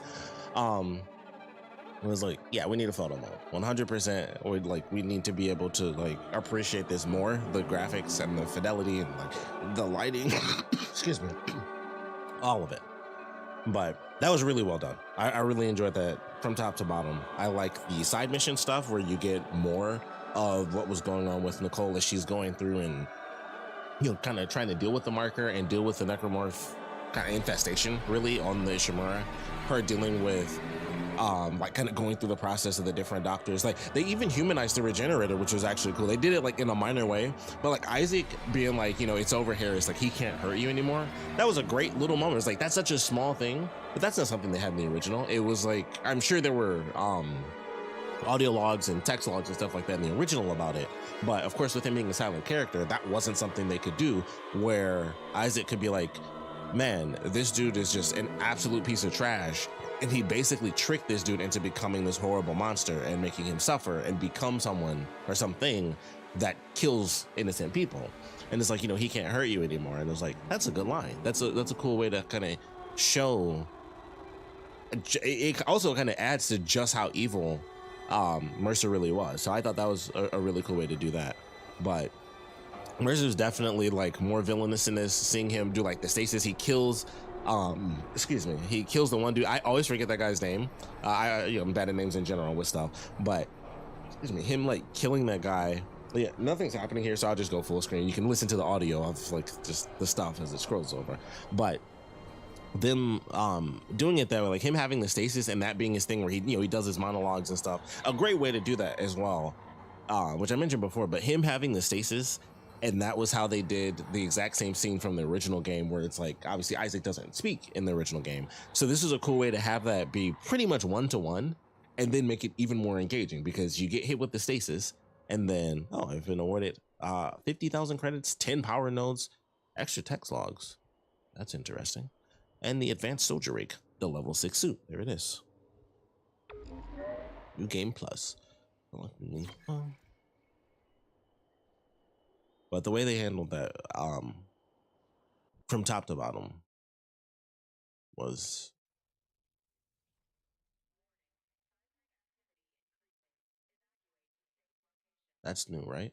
It was like, yeah, we need a photo mode, 100%. We need to be able to like appreciate this more, the graphics and the fidelity and like the lighting, excuse me, all of it. But that was really well done. I really enjoyed that from top to bottom. I like the side mission stuff where you get more of what was going on with Nicole as she's going through and, you know, kind of trying to deal with the marker and deal with the necromorph kind of infestation really on the Ishimura. Her dealing with like kind of going through the process of the different doctors. Like, they even humanized the regenerator, which was actually cool. They did it like in a minor way, but like Isaac being like, you know, it's over here, it's like he can't hurt you anymore. That was a great little moment. It's like, that's such a small thing, but that's not something they had in the original. It was like, I'm sure there were audio logs and text logs and stuff like that in the original about it, but of course with him being a silent character, that wasn't something they could do, where Isaac could be like, man, this dude is just an absolute piece of trash, and he basically tricked this dude into becoming this horrible monster and making him suffer and become someone or something that kills innocent people. And it's like, you know, he can't hurt you anymore. And it was like, that's a good line. That's a cool way to kind of show. It also kind of adds to just how evil Mercer really was. So I thought that was a really cool way to do that. But Mercer's definitely like more villainous in this. Seeing him do like the stasis, he kills excuse me, he kills the one dude. I always forget that guy's name. You know, I'm bad at names in general with stuff, but excuse me, him like killing that guy. Yeah, nothing's happening here, so I'll just go full screen. You can listen to the audio of like just the stuff as it scrolls over. But them doing it that way, like him having the stasis and that being his thing where he, you know, he does his monologues and stuff. A great way to do that as well, which I mentioned before, but him having the stasis. And that was how they did the exact same scene from the original game, where it's like, obviously Isaac doesn't speak in the original game. So this is a cool way to have that be pretty much one-to-one and then make it even more engaging, because you get hit with the stasis and then, oh, I've been awarded 50,000 credits, 10 power nodes, extra text logs. That's interesting. And the advanced soldier rig, the level 6 suit. There it is. New game plus. But the way they handled that from top to bottom was that's new, right?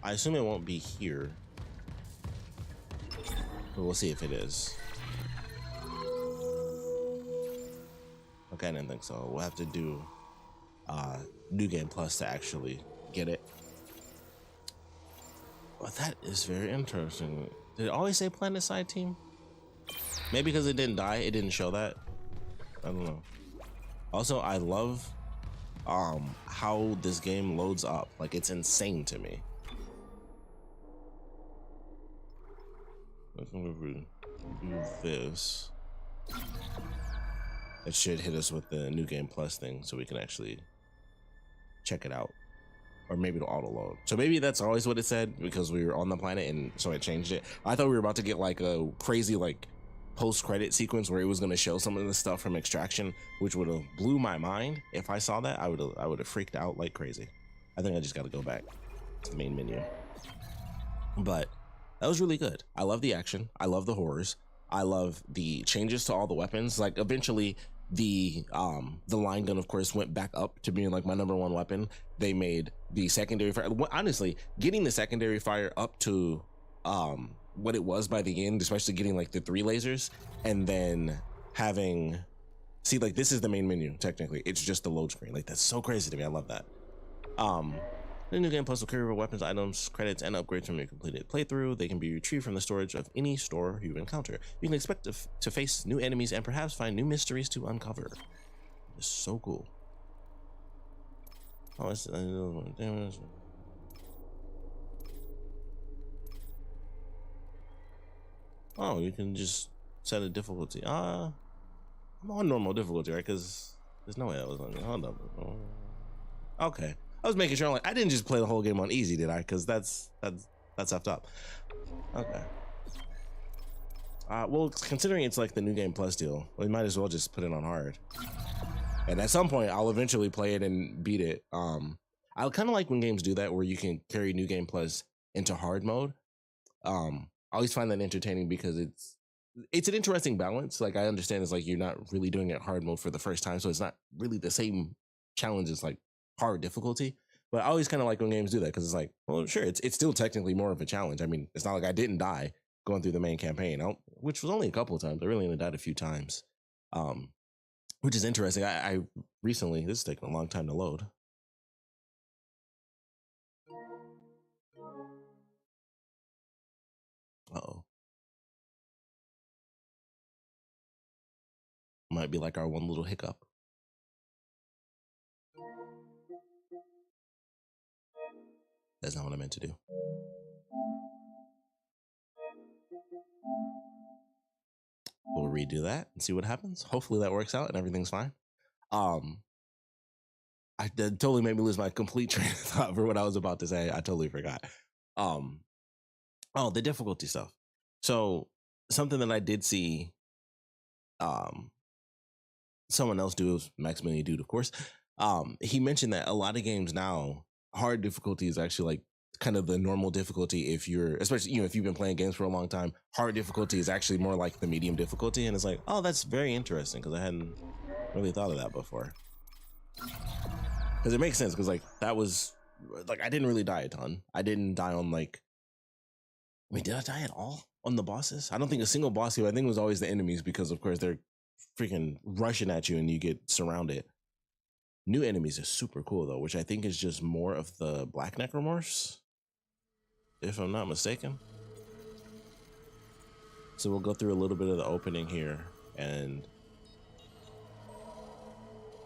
I assume it won't be here, but we'll see if it is. Okay, I didn't think so. We'll have to do New Game Plus to actually get it. But that is very interesting. Did it always say Planet Side Team? Maybe because it didn't die, it didn't show that. I don't know. Also, I love how this game loads up. Like, it's insane to me. If we do this, it should hit us with the New Game Plus thing so we can actually check it out. Or maybe it'll auto load. So maybe that's always what it said because we were on the planet and so it changed it. I thought we were about to get like a crazy like post-credit sequence where it was going to show some of the stuff from Extraction, which would have blew my mind. If I saw that, I would have freaked out like crazy. I think I just got to go back to the main menu. But that was really good. I love the action. I love the horrors. I love the changes to all the weapons. Like eventually the line gun, of course, went back up to being like my #1 weapon. They made the secondary fire. Honestly, getting the secondary fire up to what it was by the end, especially getting like the 3 lasers and then having, see, like this is the main menu. Technically, it's just the load screen. Like that's so crazy to me. I love that. The New Game Plus will carry over weapons, items, credits, and upgrades from your completed playthrough. They can be retrieved from the storage of any store you encounter. You can expect to face new enemies and perhaps find new mysteries to uncover. It's so cool. Oh, it's damage. Oh, you can just set a difficulty. I'm on normal difficulty, right? Because there's no way I was on. Hold up. Okay. I was making sure. Like, I didn't just play the whole game on easy, did I? Because that's effed up. Okay. Well, considering it's like the new game plus deal, we might as well just put it on hard. And at some point, I'll eventually play it and beat it. I kind of like when games do that, where you can carry new game plus into hard mode. I always find that entertaining because it's an interesting balance. Like, I understand it's like you're not really doing it hard mode for the first time, so it's not really the same challenge as like hard difficulty. But I always kind of like when games do that because it's like, well, sure, it's still technically more of a challenge. I mean, it's not like I didn't die going through the main campaign, which was only a couple of times. I really only died a few times, which is interesting. I recently, this is taking a long time to load. Uh-oh. Might be like our one little hiccup. That's not what I meant to do. We'll redo that and see what happens. Hopefully that works out and everything's fine. That totally made me lose my complete train of thought for what I was about to say. I totally forgot. Oh, the difficulty stuff. So something that I did see someone else do, Maximilian Dude, of course. He mentioned that a lot of games now, hard difficulty is actually like kind of the normal difficulty. If you're, especially, if you've been playing games for a long time, hard difficulty is actually more like the medium difficulty. And it's like, oh, that's very interesting, because I hadn't really thought of that before. Because it makes sense, because like that was like, I didn't really die a ton. I didn't die on like, wait, did I die at all on the bosses? I don't think a single boss here. I think it was always the enemies, because of course they're freaking rushing at you and you get surrounded. New enemies is super cool though, which I think is just more of the Black Necromorphs, if I'm not mistaken. So we'll go through a little bit of the opening here and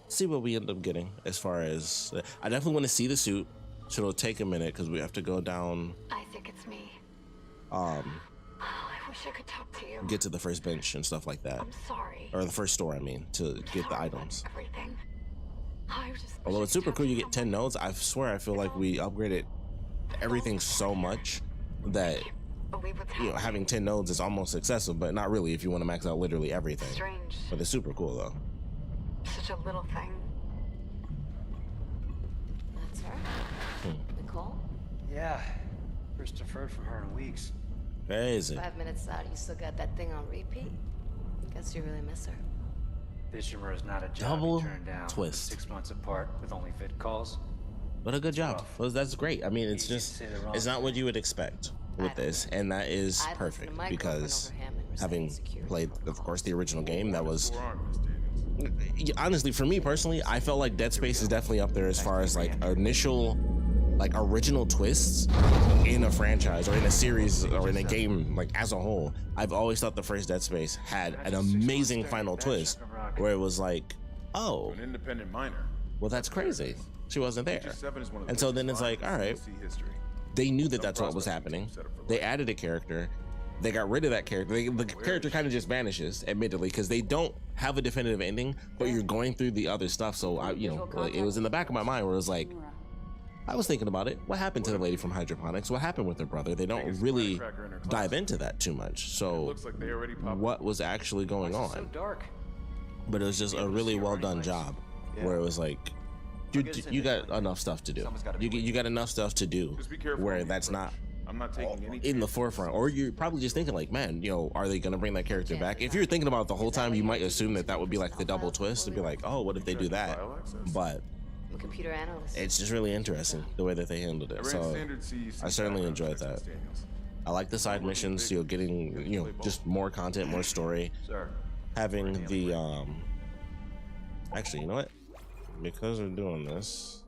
see what we end up getting. As far as, I definitely want to see the suit, so it'll take a minute because we have to go down. I think it's me. I wish I could talk to you. Get to the first bench and stuff like that. I'm sorry. Or the first store, I mean, to get the items. Everything. Although it's super cool, you get 10 nodes. I swear I feel like we upgraded everything so much that, having 10 nodes is almost excessive, but not really if you want to max out literally everything. Strange. But it's super cool though. Such a little thing. That's her. Nicole? Yeah. First deferred from her in weeks. Crazy. 5 minutes out, you still got that thing on repeat? Guess you really miss her. Ishimura is not a job Double you turn down. twist. 6 months apart with only fit calls. But a good job. Well, that's great. I mean, it's just, it's not what you would expect with this, and that is perfect, because having played, of course, the original game, that was, honestly, for me personally, I felt like Dead Space is definitely up there as far as like initial, like original twists in a franchise or in a series or in a game, like as a whole. I've always thought the first Dead Space had an amazing final twist where it was like, oh, an independent minor. Well, that's crazy. She wasn't there. And so then it's like, all right, they knew that that's what was happening. They added a character. They got rid of that character. The character kind of just vanishes, admittedly, because they don't have a definitive ending, but you're going through the other stuff. So it was in the back of my mind where it was like, I was thinking about it. What happened to the lady from Hydroponics? What happened with her brother? They don't really dive into that too much. So what was actually going on? But it was just a really well done job where it was like, you got enough stuff to do. You got enough stuff to do where that's not in the forefront. Or you're probably just thinking like, man, are they gonna bring that character back? If you're thinking about it the whole time, you might assume that would be like the double twist, to be like, oh, what if they do that? But I'm a computer analyst. it's just really interesting the way that they handled it. So I certainly enjoyed that. I like the side missions, getting just more content, more story. Having the actually, you know what? Because we're doing this,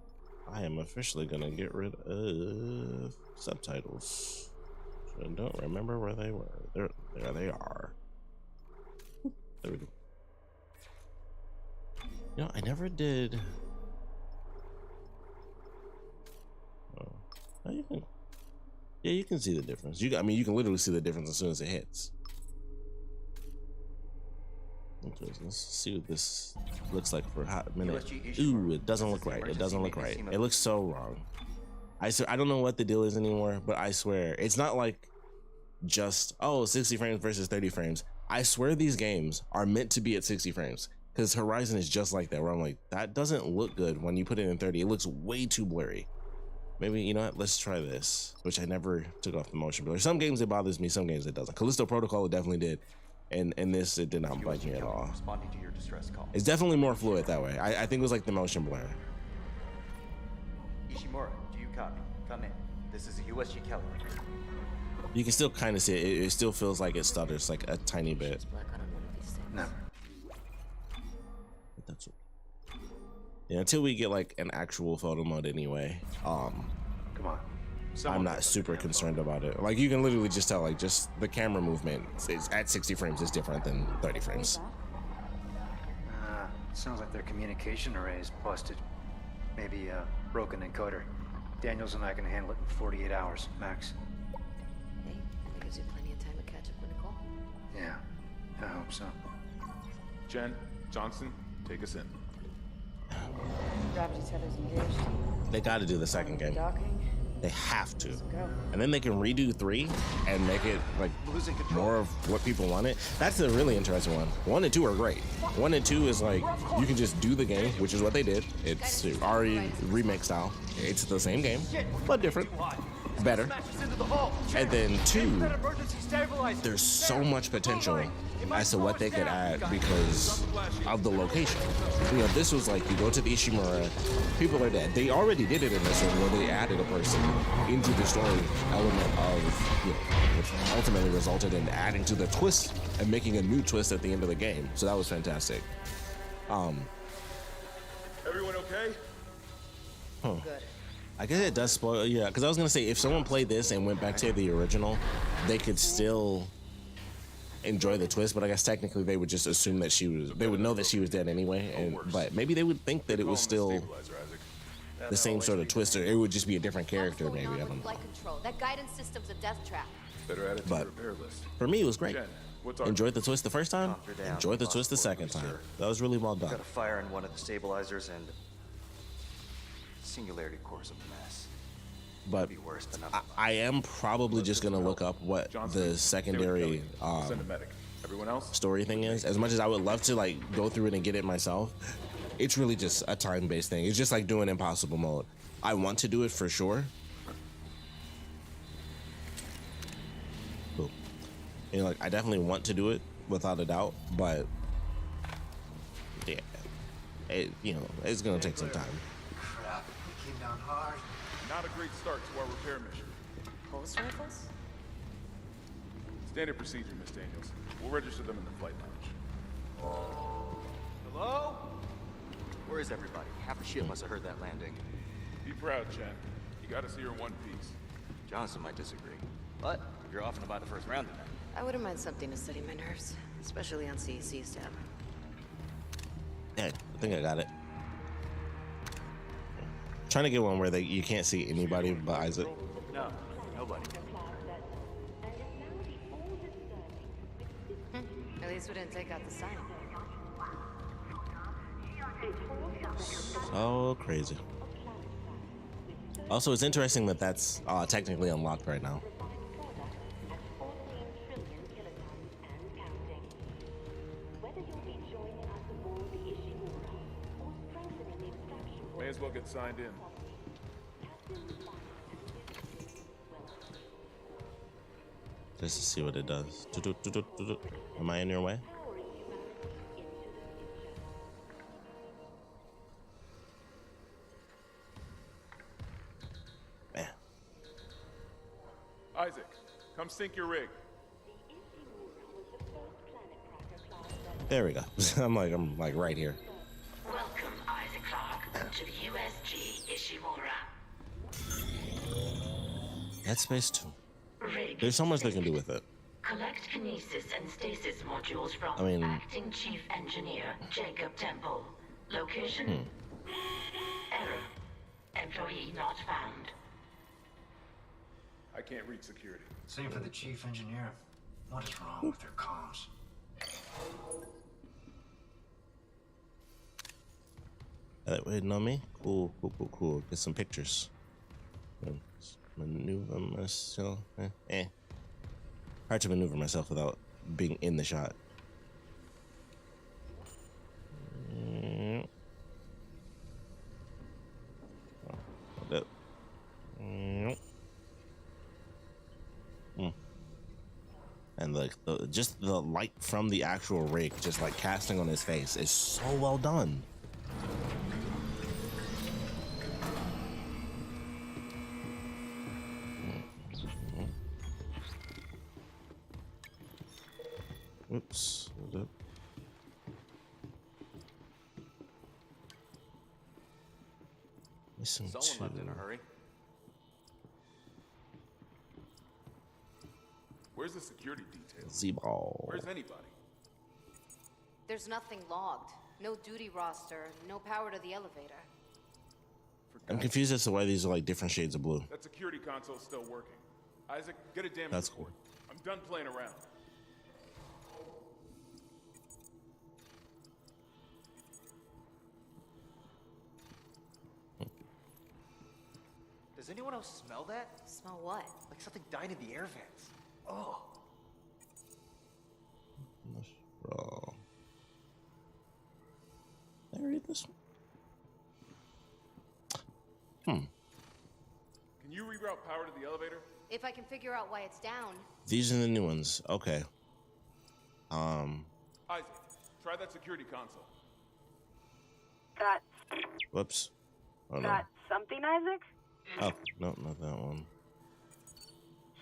I am officially gonna get rid of subtitles. So I don't remember where they were. There they are. There we go. I never did. Oh, you can see the difference. You can literally see the difference as soon as it hits. Let's see what this looks like for a hot minute. Ooh, it doesn't look right. It doesn't look right. It looks so wrong. I don't know what the deal is anymore, but I swear it's not like just 60 frames versus 30 frames. I swear these games are meant to be at 60 frames because Horizon is just like that, where I'm like, that doesn't look good when you put it in 30. It looks way too blurry. Maybe, you know what, let's try this, which I never took off the motion blur. Some games it bothers me, some games it doesn't. Callisto Protocol, it definitely did. And this, it did not bug me at all. Responding to your distress call. It's definitely more fluid that way. I think it was like the motion blur. Ishimura, do you copy? Come in. This is a USG Kelly. You can still kind of see it. It still feels like it stutters like a tiny bit. Never. But that's yeah, until we get like an actual photo mode anyway. Come on. I'm not super concerned about it. Like you can literally just tell, like just the camera movement is at 60 frames is different than 30 frames. Sounds like their communication array is busted. Maybe a broken encoder. Daniels and I can handle it in 48 hours, max. Hey, that gives you plenty of time to catch up with Nicole. Yeah, I hope so. Jen, Johnson, take us in. Gravity tether's engaged. They got to do the second game. Docking. They have to, and then they can redo 3 and make it like more of what people wanted. That's a really interesting one. 1 and 2 are great. 1 and 2 is like you can just do the game, which is what they did. It's already remake style. It's the same game, but different, better. And then 2, there's so much potential as to what they could add because of the location. You know, this was like you go to the Ishimura, people are dead. They already did it in this one where they added a person into the story element of, you know, which ultimately resulted in adding to the twist and making a new twist at the end of the game. So that was fantastic. Everyone okay? Huh. Good. I guess it does spoil, yeah, because I was gonna say if someone played this and went back to the original, they could still enjoy the twist, but I guess technically they would just assume that they would know that she was dead anyway, but maybe they would think that it was still the same sort of twist, or it would just be a different character, maybe, I don't know. Flight control. That guidance system's a death trap. Better add it to the repair list. For me, it was great. Jen, what's our Enjoyed the twist the first time, enjoyed the twist the second time. That was really well done. Got a fire in one of the stabilizers and singularity core's a mess. But I am probably just gonna look up what the secondary story thing is. As much as I would love to like go through it and get it myself, it's really just a time-based thing. It's just like doing impossible mode. I want to do it for sure. Cool. You know, like I definitely want to do it without a doubt, but yeah, it's gonna take some time. Crap, it came down hard. Not a great start to our repair mission. Pulse rifles? Standard procedure, Miss Daniels. We'll register them in the flight lounge. Hello? Where is everybody? Half the ship must have heard that landing. Be proud, Jen. You got us here in one piece. Johnson might disagree, but you're off and about the first round tonight. I wouldn't mind something to steady my nerves, especially on CEC's tab. Yeah, I think I got it. Trying to get one where you can't see anybody but Isaac. No, nobody. At least we didn't take out the sign. So crazy. Also, it's interesting that that's technically unlocked right now. May as well get signed in. Just to see what it does. Am I in your way? Man. Isaac, come sync your rig. There we go. I'm like right here. Welcome, Isaac Clarke, to the USG Ishimura. Dead Space 2. Rig There's so much they can do with it. Collect kinesis and stasis modules from Acting Chief Engineer Jacob Temple. Location? Error. Employee not found. I can't reach security. Same for the chief engineer. What is wrong with their comms? Wait, know me? Cool. Get some pictures. Maneuver myself. Hard to maneuver myself without being in the shot. And like just the light from the actual rig just like casting on his face is so well done. Oops. Hold up. Listen Someone left in a hurry. Where's the security detail? Z-ball. Where's anybody? There's nothing logged. No duty roster, no power to the elevator. I'm confused as to why these are like different shades of blue. That security console's still working. Isaac, get a damage That's report. cool. I'm done playing around. Does anyone else smell that? Smell what? Like something died in the air vents. Oh. Bro. Did I read this one? Can you reroute power to the elevator? If I can figure out why it's down. These are the new ones. Okay. Isaac, try that security console. Got Whoops. Oh no. got something, Isaac? Oh, no, not that one.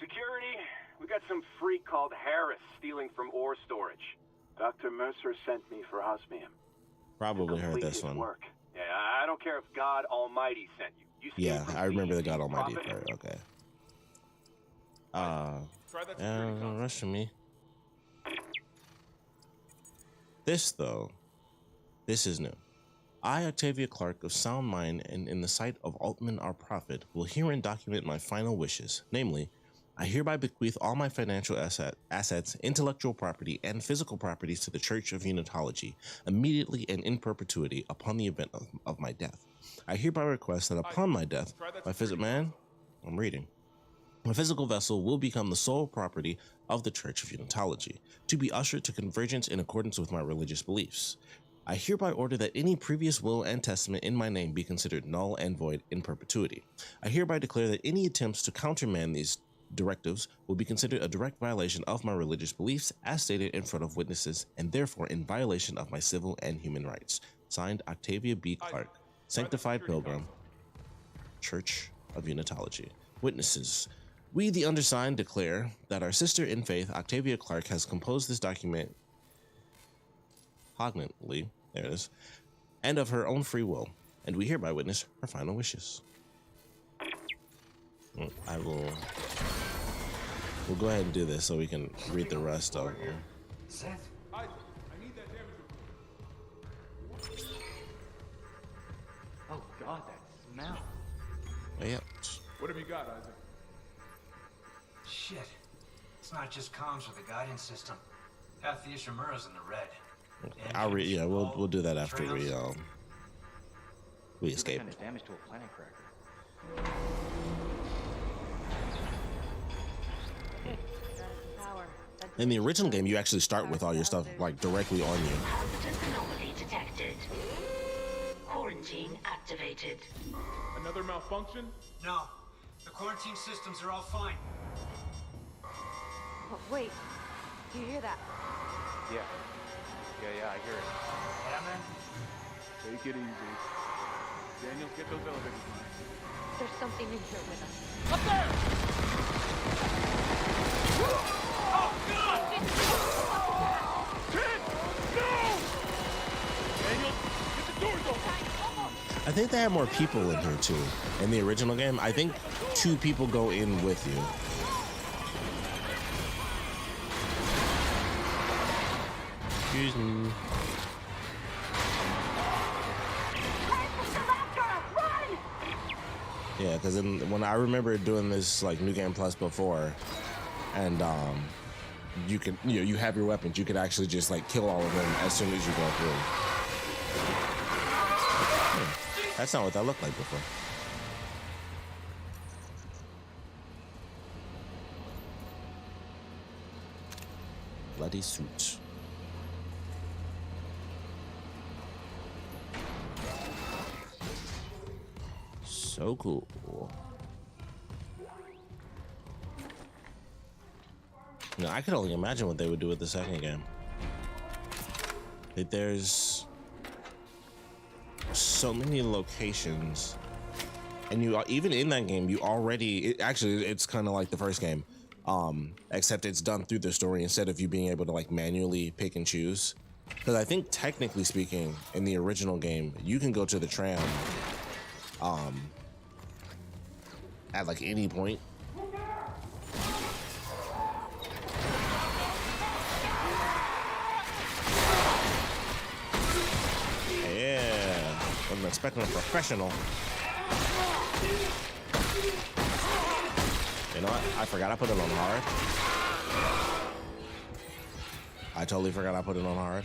Security, we got some freak called Harris stealing from ore storage. Dr. Mercer sent me for osmium. Probably heard Complete this his one. work. Yeah, I don't care if God Almighty sent you. You steal Yeah, from I remember the thieves, God Almighty profit. part. Okay. Try that security console. Rushing me. This though, this is new. I, Octavia Clark, of sound mind and in the sight of Altman our prophet, will herein document my final wishes. Namely, I hereby bequeath all my financial assets, intellectual property, and physical properties to the Church of Unitology, immediately and in perpetuity upon the event of my death. I hereby request that upon my death, my physical vessel will become the sole property of the Church of Unitology, to be ushered to convergence in accordance with my religious beliefs. I hereby order that any previous will and testament in my name be considered null and void in perpetuity. I hereby declare that any attempts to countermand these directives will be considered a direct violation of my religious beliefs as stated in front of witnesses and therefore in violation of my civil and human rights. Signed, Octavia B. Clark, Sanctified Pilgrim, Church of Unitology. Witnesses. We, the undersigned, declare that our sister in faith, Octavia Clark, has composed this document cognizantly, there it is, and of her own free will, and we hereby witness her final wishes. We'll go ahead and do this so we can read the rest of them. Seth? Isaac, I need that damage report. Oh God, that smell. Oh, yeah. What have you got, Isaac? Shit. It's not just comms with the guidance system. Half the Ishimura's in the red. I'll read. Yeah, we'll do that after we escape. Kind of damage to a planet cracker. In the original game, you actually start with all your stuff like directly on you. Hazardous anomaly detected. Quarantine activated. Another malfunction? No. The quarantine systems are all fine. Oh, wait. Do you hear that? Yeah, I hear it. Yeah, man? Take it easy. Daniel, get those elevators running. There's something in here with us. Up there! Oh, God! Kid! No! Daniel, get the doors open! I think they have more people in here too. In the original game, I think 2 people go in with you. Excuse me. Yeah, because when I remember doing this like New Game Plus before, and you could you have your weapons, you could actually just like kill all of them as soon as you go through. That's not what that looked like before. Bloody suit. So cool. You know, I could only imagine what they would do with the second game. Like, there's so many locations, and you even in that game, you already it's kind of like the first game, except it's done through the story instead of you being able to like manually pick and choose. Because I think technically speaking, in the original game, you can go to the tram at like any point. Yeah, I'm expecting a professional. You know what? I forgot I put it on hard. I totally forgot I put it on hard.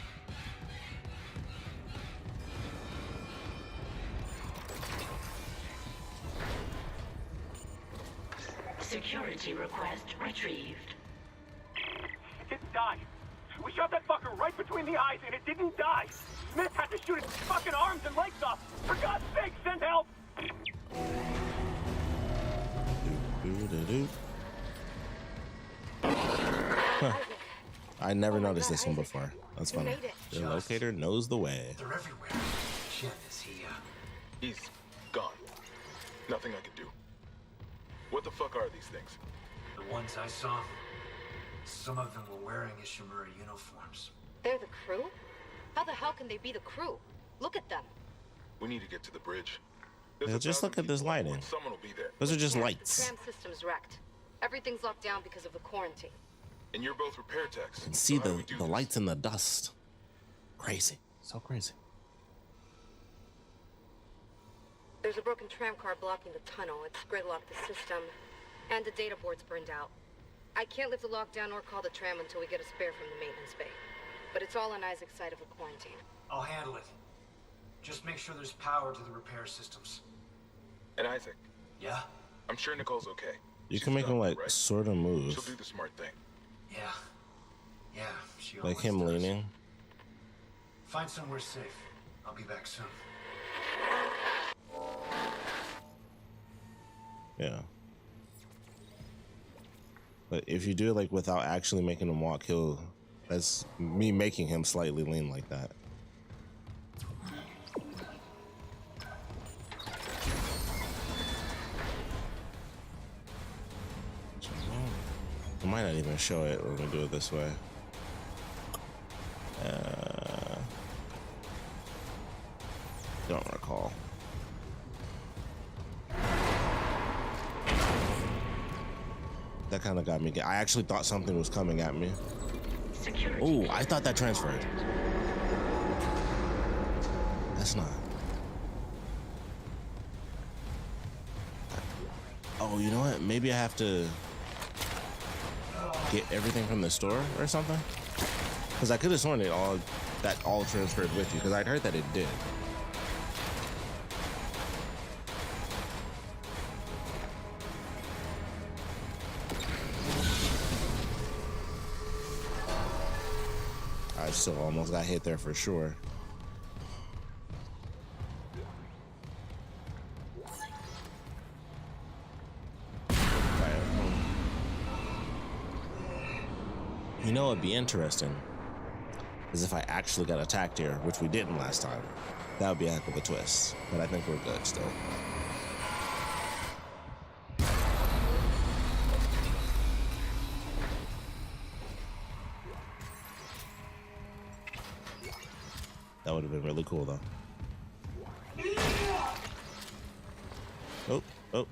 Security request retrieved. It didn't die. We shot that fucker right between the eyes and it didn't die. Smith had to shoot its fucking arms and legs off. For God's sake, send help! Huh. I never noticed this one before. That's funny. The locator knows the way. They're everywhere. Shit, is he, He's gone. Nothing I can do. What the fuck are these things? The ones I saw, some of them were wearing Ishimura uniforms. They're the crew? How the hell can they be the crew? Look at them. We need to get to the bridge. Yeah, just look at this lighting. Someone will be there. Those are just The lights. tram system's wrecked. Everything's locked down because of the quarantine. And you're both repair techs. And see the lights in the dust. Crazy. So crazy. There's a broken tram car blocking the tunnel. It's gridlocked the system. And the data board's burned out. I can't lift the lockdown or call the tram until we get a spare from the maintenance bay. But it's all on Isaac's side of the quarantine. I'll handle it. Just make sure there's power to the repair systems. And Isaac. Yeah? I'm sure Nicole's okay. You can make him like right? sort of move. She'll do the smart thing. Yeah. Yeah, she Like always him does. leaning. Find somewhere safe. I'll be back soon. Yeah. But if you do it like without actually making him walk, that's me making him slightly lean like that. I might not even show it when we do it this way. Don't recall. That kind of got me. I actually thought something was coming at me. Oh, I thought that transferred. That's not. Oh, you know what? Maybe I have to get everything from the store or something. Because I could have sworn that all transferred with you. Because I'd heard that it did. I still almost got hit there for sure. You know what'd be interesting is if I actually got attacked here, which we didn't last time. That would be a heck of a twist, but I think we're good still. That would have been really cool though. Oh,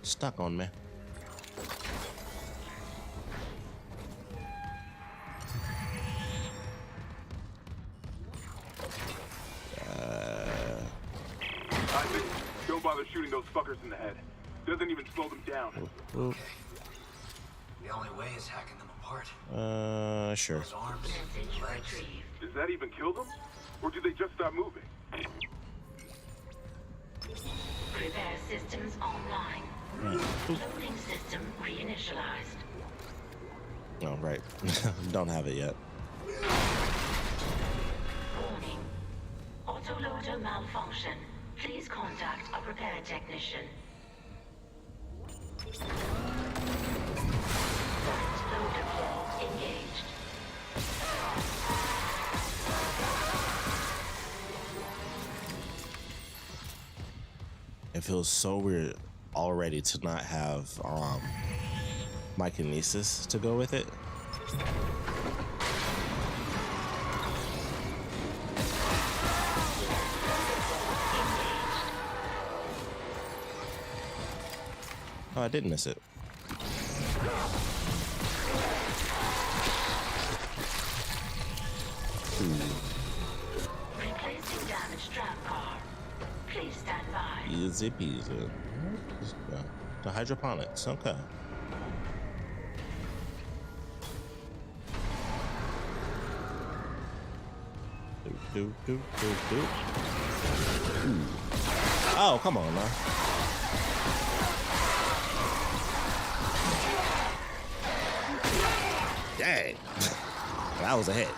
stuck on me. Isaac, don't bother shooting those fuckers in the head. Doesn't even slow them down. Ooh. The only way is hacking them apart. Sure. Those arms, legs. Does that even kill them? Or did they just stop moving? Repair systems online. Loading system reinitialized. Oh, right. Don't have it yet. Warning. Autoloader malfunction. Please contact a repair technician. Loader fault engaged. It feels so weird already to not have my kinesis to go with it. Oh, I did miss it. Replacing damaged tram car. Please stand by. Easy peasy. The hydroponics, okay. Do. Oh, come on now. Dang. That was a hit.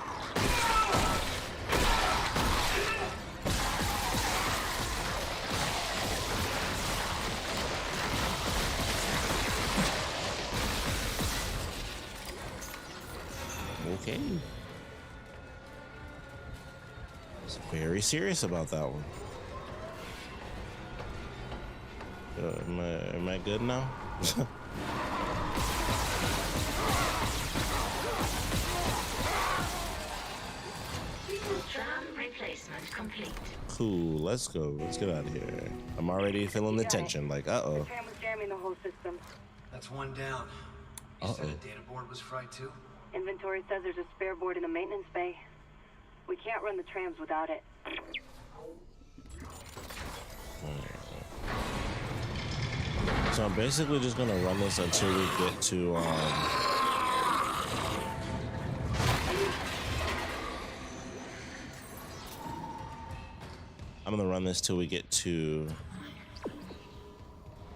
Okay. I was very serious about that one. Am I good now? Tram replacement complete. Cool, let's go. Let's get out of here. I'm already feeling the tension, like, uh-oh. The tram was jamming the whole system. That's one down. You said the data board was fried too? Inventory says there's a spare board in the maintenance bay. We can't run the trams without it. So I'm basically just gonna run this until we get to I'm gonna run this till we get to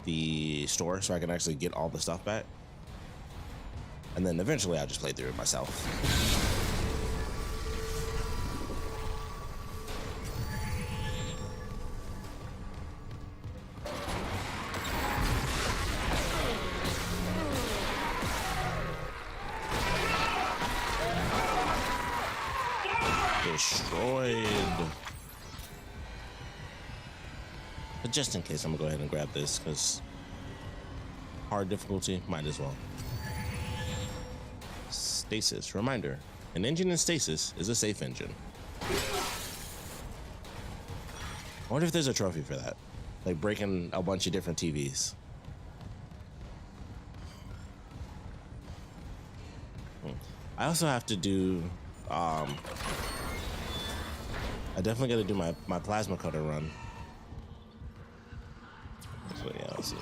the store so I can actually get all the stuff back. And then eventually I'll just play through it myself. Destroyed. But just in case, I'm gonna go ahead and grab this because hard difficulty, might as well. Stasis. Reminder, an engine in stasis is a safe engine. I wonder if there's a trophy for that. Like breaking a bunch of different TVs. I also have to do, I definitely got to do my plasma cutter run. So yeah, let's see.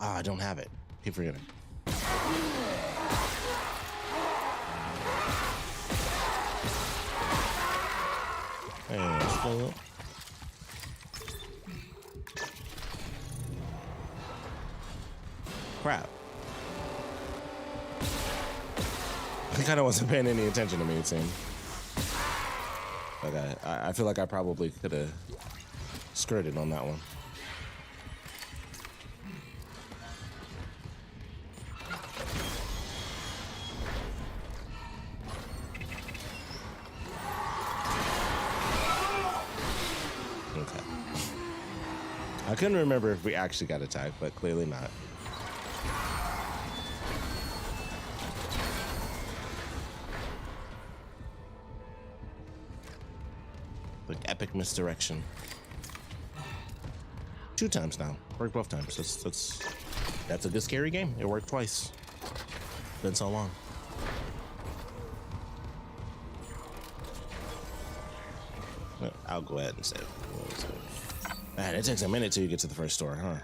I don't have it. Keep forgetting. And slow up. Crap. He kind of wasn't paying any attention to me, it seemed. Like I feel like I probably could have skirted on that one. Okay. I couldn't remember if we actually got attacked, but clearly not. Like epic misdirection. 2 times now. Worked both times. That's a good scary game. It worked twice. Been so long. I'll go ahead and save. Man, it takes a minute till you get to the first store, huh?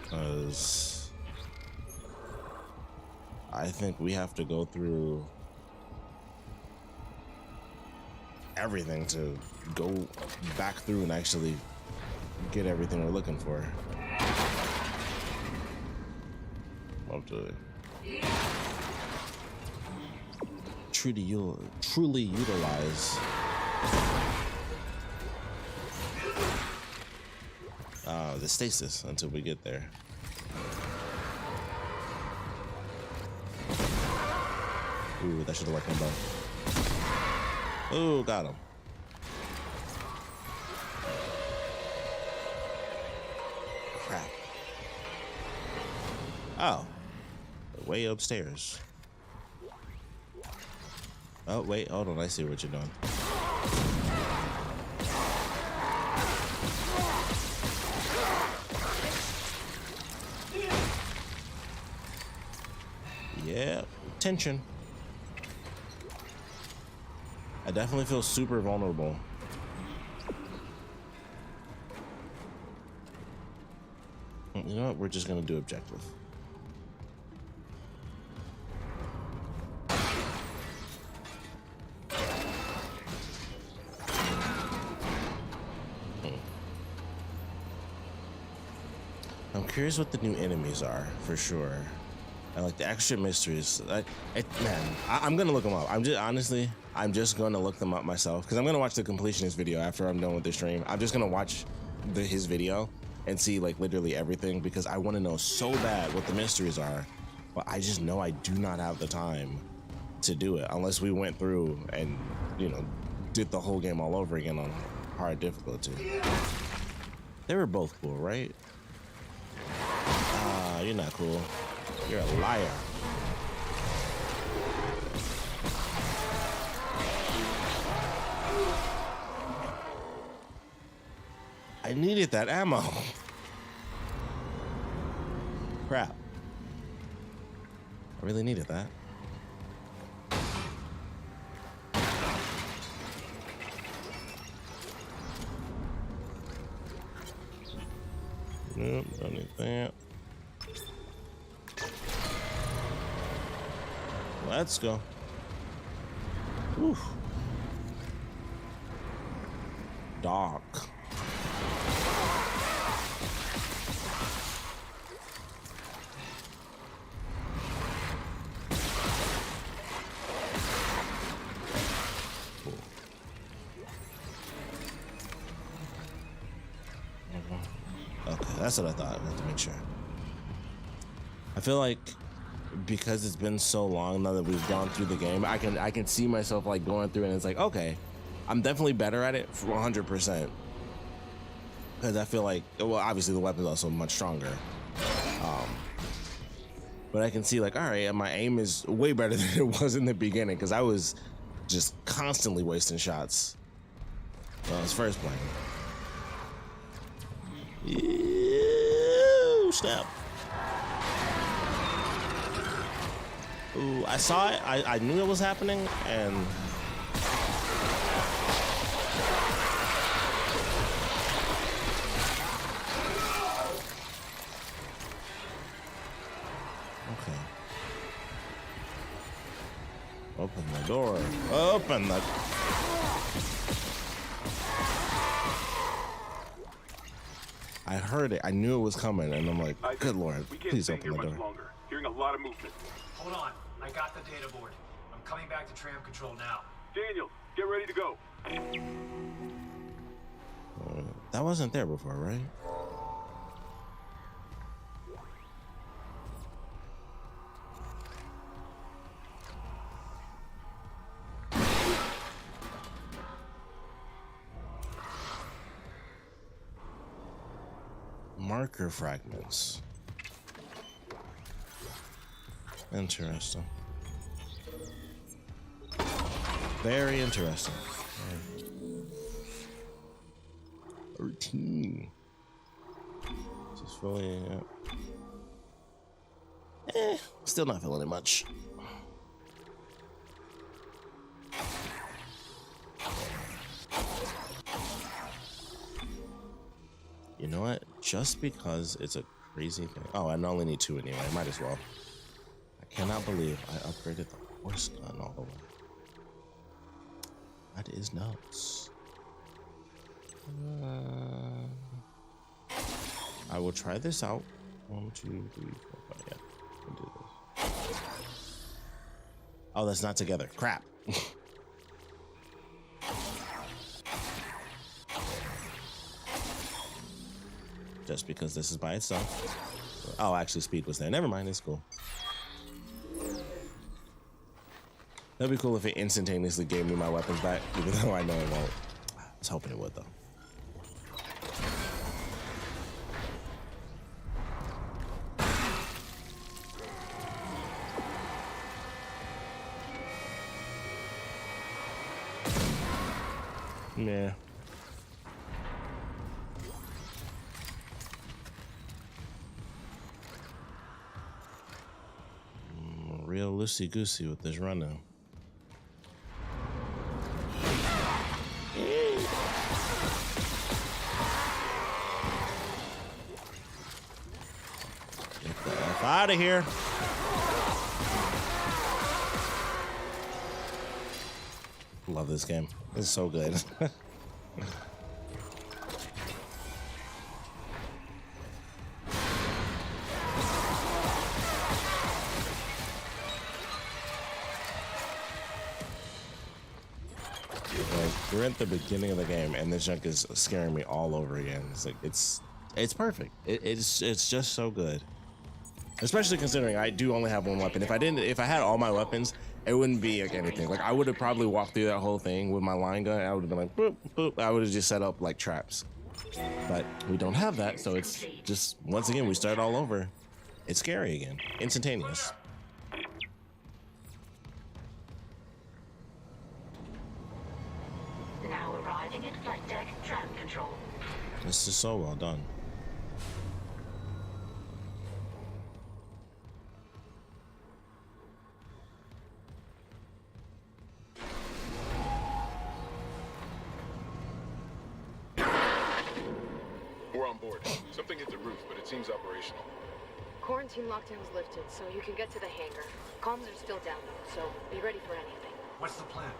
Because I think we have to go through everything to go back through and actually get everything we're looking for. Love to truly utilize the stasis until we get there. Ooh, that should have worked him both. Ooh, got him. Crap. Oh, way upstairs. Oh, wait, hold on. I see what you're doing. Yeah, tension. I definitely feel super vulnerable. You know what? We're just gonna do objective. I'm curious what the new enemies are, for sure. And like the extra mysteries. I'm gonna look them up. I'm just gonna look them up myself because I'm gonna watch the completionist video after I'm done with the stream. I'm just gonna watch his video and see like literally everything because I want to know so bad what the mysteries are, but I just know I do not have the time to do it unless we went through and did the whole game all over again on hard difficulty. They were both cool, right? You're not cool. You're a liar. I needed that ammo. Crap. I really needed that. Nope, don't need that. Let's go. Whew. Dark. Cool. Okay, that's what I thought. I have to make sure. I feel like because it's been so long now that we've gone through the game, I can see myself like going through it and it's like, okay, I'm definitely better at it for 100%. Because I feel like, well, obviously the weapon's also much stronger. But I can see like, all right, my aim is way better than it was in the beginning because I was just constantly wasting shots when I was first playing. Ew, snap. Ooh, I saw it. I knew it was happening, and okay. Open the door. Open the. I heard it. I knew it was coming, and I'm like, good lord, please open the door. Longer. Hearing a lot of movement. Hold on. I got the data board. I'm coming back to tram control now. Daniel, get ready to go. That wasn't there before, right? Marker fragments. Interesting. Very interesting. 13. Just fully. Still not feeling it much. You know what? Just because it's a crazy thing. Oh, I only need 2 anyway. Might as well. I cannot believe I upgraded the horse gun all the way. That is nuts. I will try this out. 1, 2, 3, 4, 5. Yeah, we'll do this. Oh, that's not together. Crap. Just because this is by itself. Oh, actually, speed was there. Never mind. It's cool. That'd be cool if it instantaneously gave me my weapons back, even though I know it won't. I was hoping it would, though. Yeah. Real loosey-goosey with this run now. Get the F out of here. Love this game. It's so good. We're at the beginning of the game, and this junk is scaring me all over again. It's like it's perfect. It's just so good. Especially considering I do only have 1 weapon. If I had all my weapons, it wouldn't be like anything. Like I would have probably walked through that whole thing with my line gun. I would have been like boop boop. I would have just set up like traps. But we don't have that, so it's just once again we start all over. It's scary again. Instantaneous. Now arriving at flight deck tram control. This is so well done. We're on board. Something hit the roof, but it seems operational. Quarantine lockdown's lifted, so you can get to the hangar. Comms are still down though, so be ready for anything. What's the plan?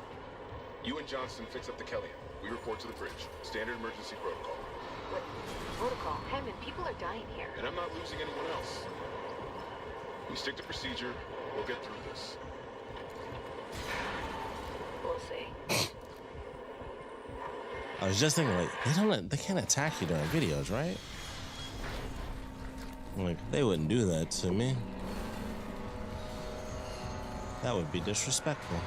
You and Johnston fix up the Kellyan. We report to the bridge. Standard emergency protocol. What? Protocol? Hammond, people are dying here. And I'm not losing anyone else. We stick to procedure. We'll get through this. We'll see. I was just thinking, like, they can't attack you during videos, right? Like, they wouldn't do that to me. That would be disrespectful.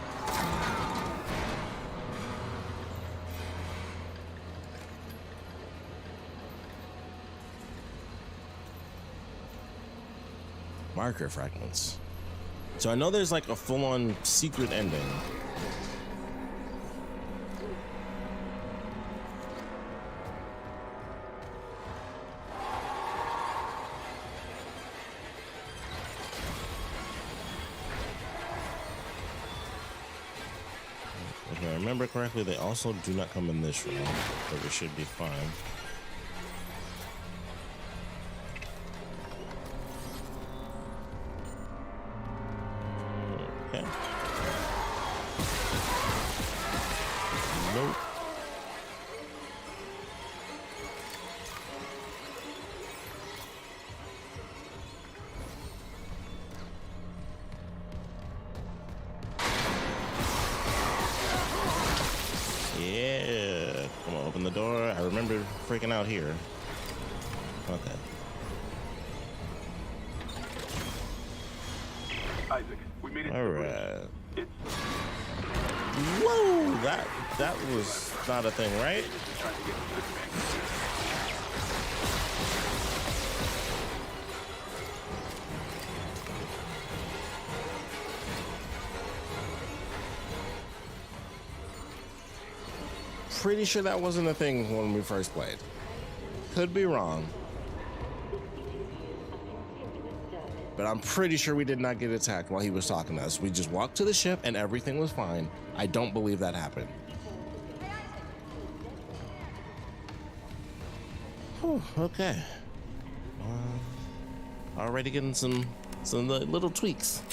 Marker fragments. So I know there's like a full-on secret ending. If I remember correctly, they also do not come in this room, but we should be fine. Okay. Nope. Yeah. Come on, open the door. I remember freaking out here. Okay. Isaac, we made it. All right. It's Whoa! That was not a thing, right? trying to get to this thing. Pretty sure that wasn't a thing when we first played. Could be wrong. But I'm pretty sure we did not get attacked while he was talking to us. We just walked to the ship and everything was fine. I don't believe that happened. Whew, okay. Already getting some little tweaks.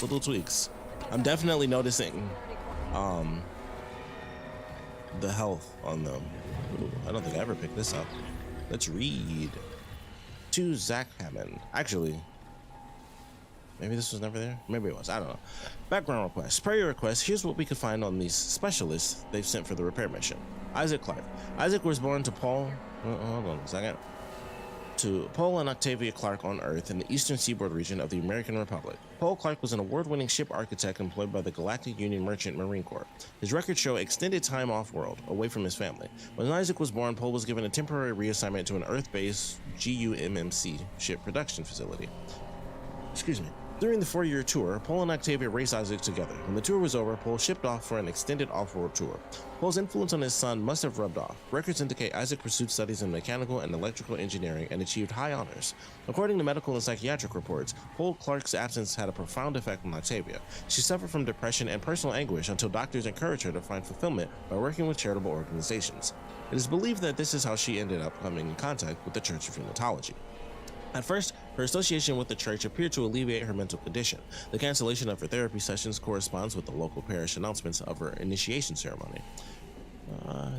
I'm definitely noticing the health on them. Ooh, I don't think I ever picked this up. Let's read. To Zach Hammond. Actually, maybe this was never there. Maybe it was. I don't know. Background request. Per your request, here's what we could find on these specialists they've sent for the repair mission. Isaac Clarke. Isaac was born to Paul. Hold on a second. To Paul and Octavia Clarke on Earth in the eastern seaboard region of the American Republic. Paul Clarke was an award-winning ship architect employed by the Galactic Union Merchant Marine Corps. His records show extended time off-world, away from his family. When Isaac was born, Paul was given a temporary reassignment to an Earth-based GUMMC ship production facility. Excuse me. During the 4-year tour, Paul and Octavia raised Isaac together. When the tour was over, Paul shipped off for an extended off-world tour. Paul's influence on his son must have rubbed off. Records indicate Isaac pursued studies in mechanical and electrical engineering and achieved high honors. According to medical and psychiatric reports, Paul Clarke's absence had a profound effect on Octavia. She suffered from depression and personal anguish until doctors encouraged her to find fulfillment by working with charitable organizations. It is believed that this is how she ended up coming in contact with the Church of Unitology. At first, her association with the church appeared to alleviate her mental condition. The cancellation of her therapy sessions corresponds with the local parish announcements of her initiation ceremony.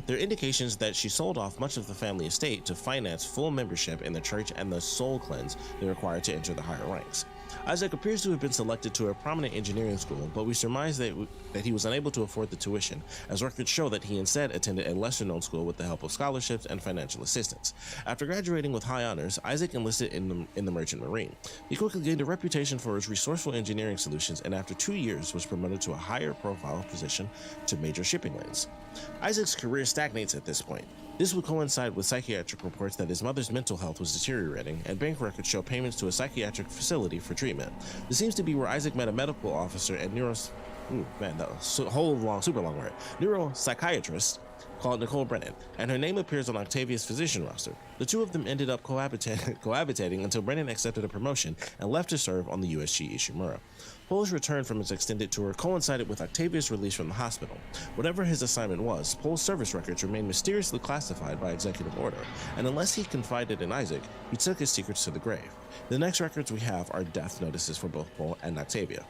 There are indications that she sold off much of the family estate to finance full membership in the church and the soul cleanse they required to enter the higher ranks. Isaac appears to have been selected to a prominent engineering school, but we surmise that he was unable to afford the tuition, as records show that he instead attended a lesser-known school with the help of scholarships and financial assistance. After graduating with high honors, Isaac enlisted in the Merchant Marine. He quickly gained a reputation for his resourceful engineering solutions, and after 2 years was promoted to a higher profile position to major shipping lanes. Isaac's career stagnates at this point. This would coincide with psychiatric reports that his mother's mental health was deteriorating, and bank records show payments to a psychiatric facility for treatment. This seems to be where Isaac met a medical officer and neuropsychiatrist called Nicole Brennan, and her name appears on Octavia's physician roster. The two of them ended up cohabitating until Brennan accepted a promotion and left to serve on the USG Ishimura. Paul's return from his extended tour coincided with Octavia's release from the hospital. Whatever his assignment was, Paul's service records remained mysteriously classified by executive order, and unless he confided in Isaac, he took his secrets to the grave. The next records we have are death notices for both Paul and Octavia.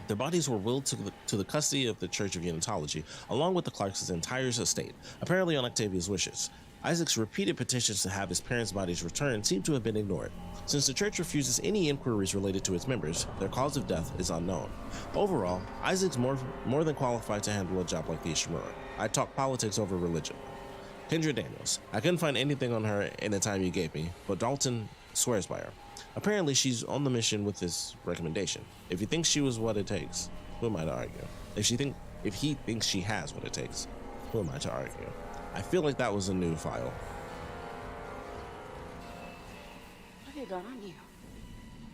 Their bodies were willed to the custody of the Church of Unitology, along with the Clarkes' entire estate, apparently on Octavia's wishes. Isaac's repeated petitions to have his parents' bodies returned seem to have been ignored. Since the church refuses any inquiries related to its members, their cause of death is unknown. Overall, Isaac's more than qualified to handle a job like the Ishimura. I talk politics over religion. Kendra Daniels. I couldn't find anything on her in the time you gave me, but Dalton swears by her. Apparently, she's on the mission with this recommendation. If he thinks she was what it takes, who am I to argue? If he thinks she has what it takes, who am I to argue? I feel like that was a new file. What have you got on you?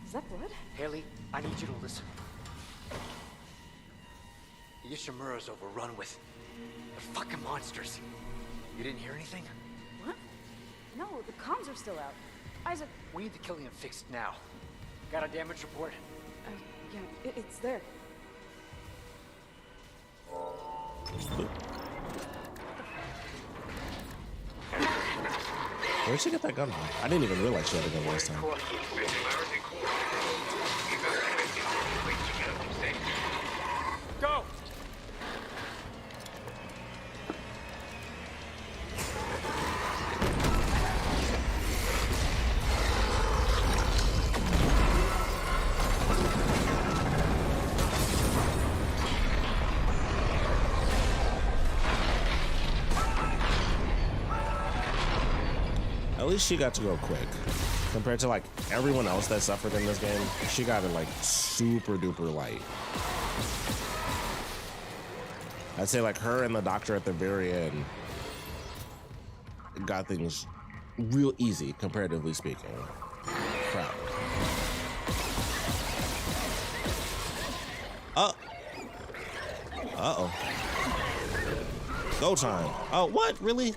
Is that blood? Haley, I need you to listen. The Ishimura's overrun with... they're fucking monsters. You didn't hear anything? What? No, the comms are still out. Isaac... We need the Killian fixed now. Got a damage report? Yeah, it's there. Where'd she get that gun from? I didn't even realize she had a gun last time. Go! At least she got to go quick. Compared to like everyone else that suffered in this game, she got it like super duper light. I'd say like her and the doctor at the very end got things real easy, comparatively speaking. Crap. Uh-oh. Go time. Oh, what? Really?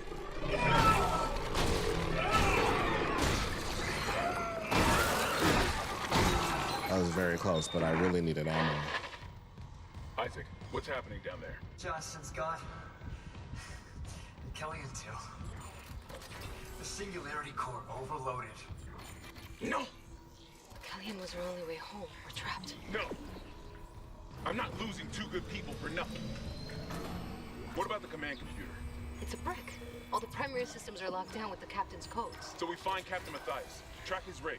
That was very close, but I really needed ammo. Isaac, what's happening down there? Johnston's gone. And Killian too. The Singularity Core overloaded. No! Kellyanne was our only way home. We're trapped. No! I'm not losing two good people for nothing. What about the command computer? It's a brick. All the primary systems are locked down with the captain's codes. So we find Captain Matthias, track his rig.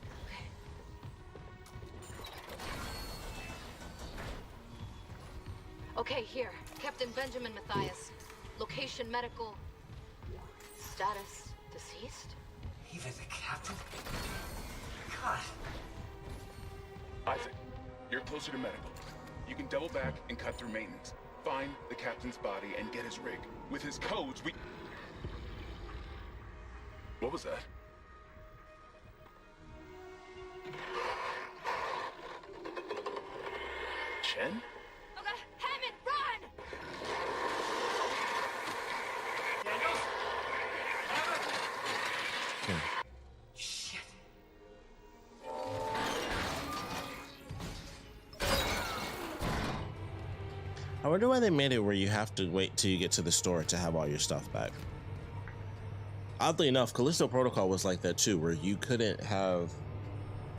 Okay, here. Captain Benjamin Matthias. Location medical. Status deceased? Even the captain? God. Isaac, you're closer to medical. You can double back and cut through maintenance. Find the captain's body and get his rig. With his codes, we... What was that? Chen? Okay, Hammond, run! Shit. I wonder why they made it where you have to wait till you get to the store to have all your stuff back. Oddly enough, Callisto Protocol was like that too, where you couldn't have,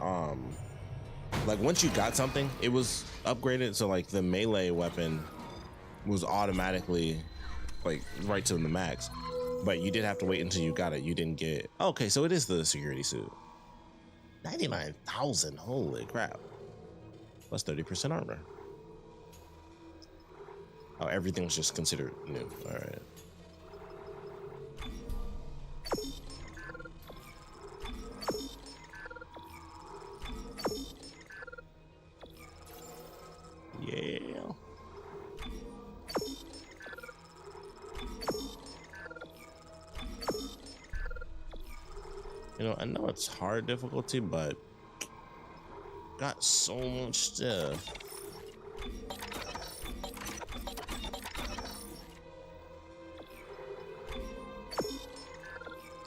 like once you got something, it was upgraded. So like the melee weapon was automatically like right to the max, but you did have to wait until you got it. You didn't get, okay, so it is the security suit. 99,000, holy crap. Plus 30% armor. Oh, everything's just considered new. All right. Yeah. You know, I know it's hard difficulty, but got so much stuff.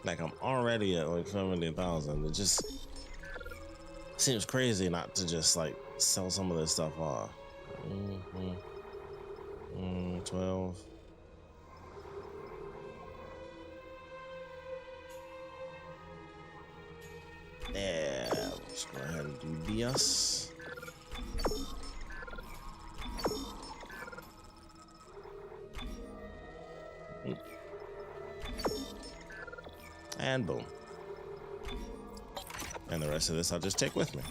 Like I'm already at like 70,000. It just seems crazy not to just like sell some of this stuff off. 12. Yeah, let's go ahead and do this. And boom. And the rest of this I'll just take with me.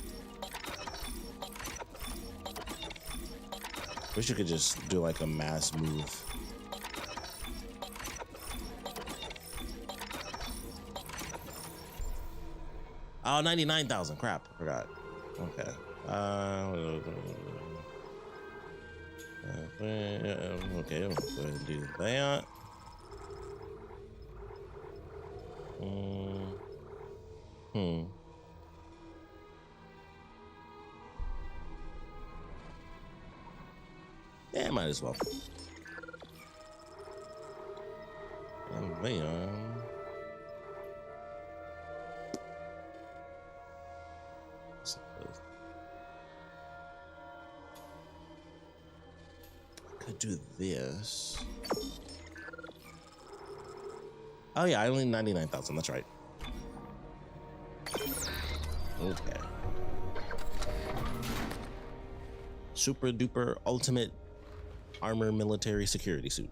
Wish you could just do like a mass move. Oh, 99,000. Crap, I forgot. Okay. Okay, we'll go ahead and do that. Yeah, might as well. And then I could do this. Oh yeah, I only 99,000. That's right. Okay. Super duper ultimate armor military security suit.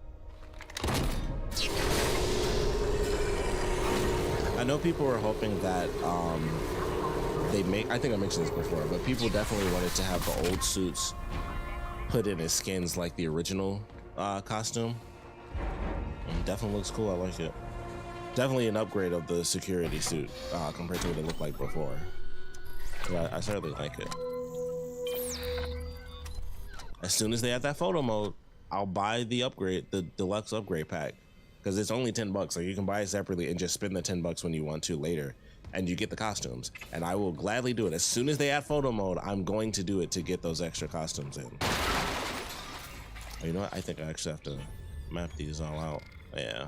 I know people were hoping that they make, I think I mentioned this before, but people definitely wanted to have the old suits put in as skins like the original costume. And definitely looks cool. I like it. Definitely an upgrade of the security suit compared to what it looked like before. But I certainly like it. As soon as they have that photo mode, I'll buy the upgrade, the deluxe upgrade pack, because it's only $10. So you can buy it separately and just spend the $10 when you want to later, and you get the costumes. And I will gladly do it. As soon as they add photo mode, I'm going to do it to get those extra costumes in. Oh, you know what? I think I actually have to map these all out. Yeah.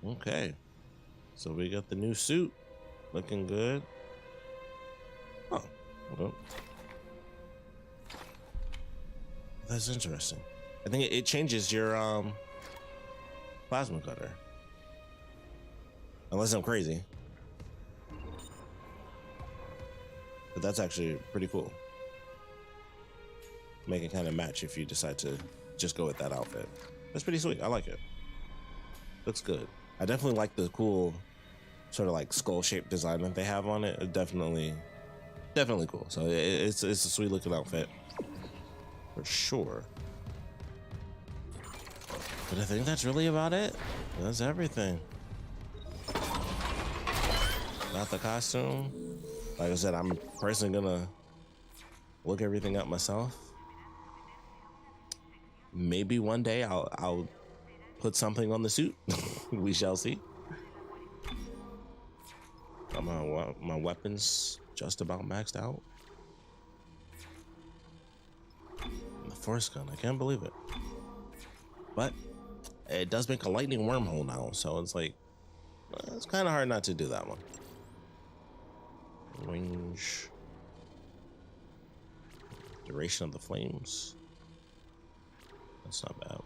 Okay. So we got the new suit, looking good. Oh, well, that's interesting. I think it changes your plasma cutter, unless I'm crazy. But that's actually pretty cool. Make it kind of match if you decide to just go with that outfit. That's pretty sweet. I like it. Looks good. I definitely like the cool sort of like skull-shaped design that they have on it. Definitely cool. So it's a sweet looking outfit for sure. But I think that's really about it. That's everything. Not the costume. Like I said, I'm personally gonna look everything up myself. Maybe one day I'll put something on the suit. We shall see. My weapons just about maxed out. And the force gun, I can't believe it. But it does make a lightning wormhole now, so it's like it's kind of hard not to do that one. Range, duration of the flames. That's not bad.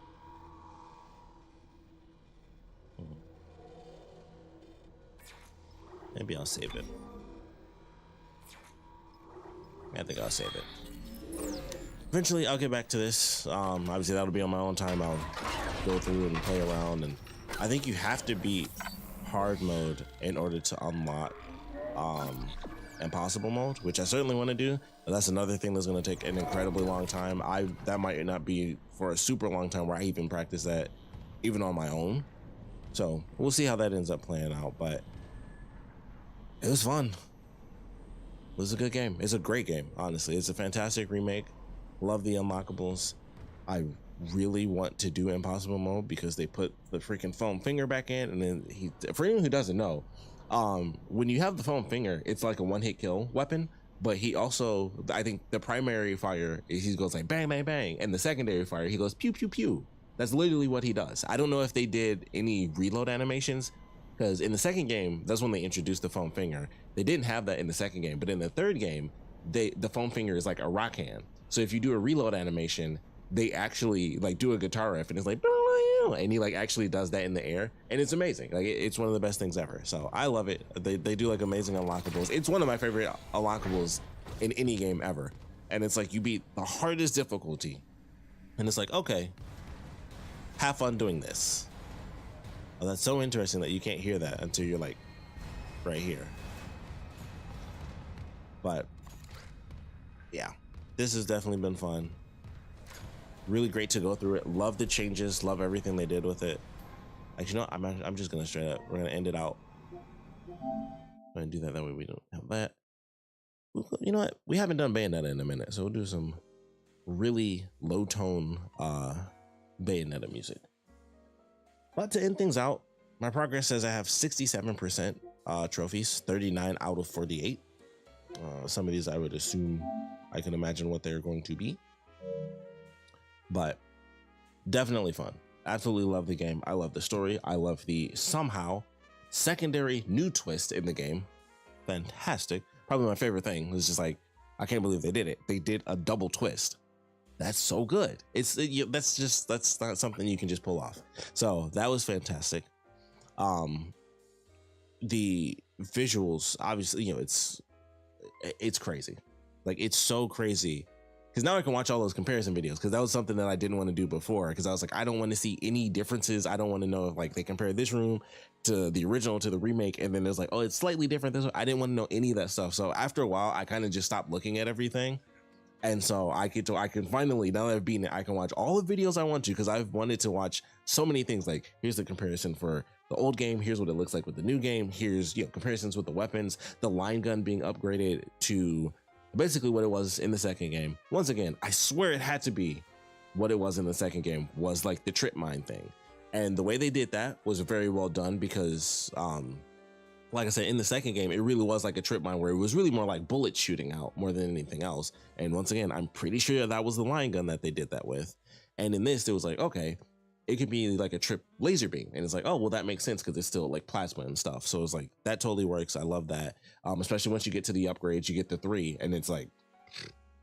Maybe I'll save it. I think I'll save it. Eventually, I'll get back to this. Obviously, that'll be on my own time. I'll go through and play around, and I think you have to beat hard mode in order to unlock impossible mode, which I certainly want to do. But that's another thing that's going to take an incredibly long time. That might not be for a super long time where I even practice that even on my own. So we'll see how that ends up playing out. But it was fun. It was a good game. It's a great game, honestly. It's a fantastic remake. Love the unlockables. I really want to do impossible mode because they put the freaking foam finger back in, and then for anyone who doesn't know, when you have the foam finger, it's like a one-hit kill weapon, but he also, I think the primary fire is he goes like bang bang bang, and the secondary fire he goes pew pew pew. That's literally what he does. I don't know if they did any reload animations, because in the second game, that's when they introduced the foam finger. They didn't have that in the second game, but in the third game, the foam finger is like a rock hand. So if you do a reload animation, they actually like do a guitar riff, and it's like, and he like actually does that in the air, and it's amazing. Like it's one of the best things ever. So I love it. They do like amazing unlockables. It's one of my favorite unlockables in any game ever. And it's like you beat the hardest difficulty, and it's like, okay, have fun doing this. Oh, that's so interesting that you can't hear that until you're like right here. But yeah, this has definitely been fun. Really great to go through it. Love the changes. Love everything they did with it. Actually, no, I'm just gonna straight up. We're gonna end it out. I'm gonna do that way we don't have that. You know what? We haven't done Bayonetta in a minute, so we'll do some really low tone Bayonetta music. But to end things out, my progress says I have 67% trophies, 39 out of 48. Some of these I would assume I can imagine what they're going to be. But definitely fun. Absolutely love the game. I love the story. I love the somehow secondary new twist in the game. Fantastic. Probably my favorite thing was just like, I can't believe they did it. They did a double twist. That's so good. That's not something you can just pull off. So that was fantastic. The visuals, obviously, you know, it's crazy. Like it's so crazy. Because now I can watch all those comparison videos, because that was something that I didn't want to do before, because I was like, I don't want to see any differences. I don't want to know if like they compare this room to the original to the remake, and then there's like, oh, it's slightly different this way. I didn't want to know any of that stuff. So after a while, I kind of just stopped looking at everything. And so I can finally, now that I've beaten it, I can watch all the videos I want to, because I've wanted to watch so many things. Like, here's the comparison for the old game, here's what it looks like with the new game, here's, you know, comparisons with the weapons, the line gun being upgraded to basically what it was in the second game. Once again, I swear it had to be what it was in the second game, was like the trip mine thing. And the way they did that was very well done, because like I said, in the second game, it really was like a trip mine where it was really more like bullet shooting out more than anything else. And once again, I'm pretty sure that was the line gun that they did that with. And in this, it was like, okay, it could be like a trip laser beam, and it's like, oh well, that makes sense because it's still like plasma and stuff. So it's like that totally works. I love that. Especially once you get to the upgrades, you get the 3, and it's like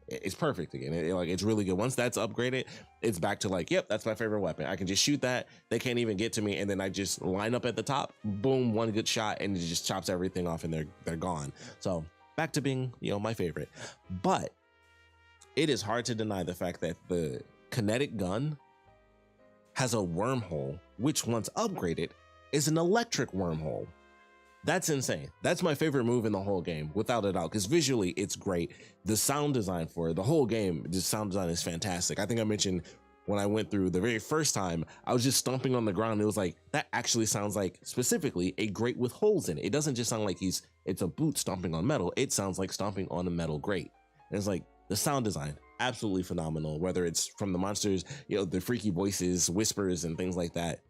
it's perfect again. It's really good. Once that's upgraded, it's back to like, yep, that's my favorite weapon. I can just shoot that. They can't even get to me, and then I just line up at the top, boom, one good shot, and it just chops everything off, and they're gone. So back to being, you know, my favorite. But it is hard to deny the fact that the kinetic gun has a wormhole, which once upgraded is an electric wormhole. That's insane. That's my favorite move in the whole game, without a doubt, because visually it's great. The sound design for it, the whole game, the sound design is fantastic. I think I mentioned when I went through the very first time, I was just stomping on the ground. It was like, that actually sounds like specifically a grate with holes in it. It doesn't just sound like it's a boot stomping on metal. It sounds like stomping on a metal grate. And it's like the sound design, absolutely phenomenal, whether it's from the monsters, you know, the freaky voices, whispers, and things like that.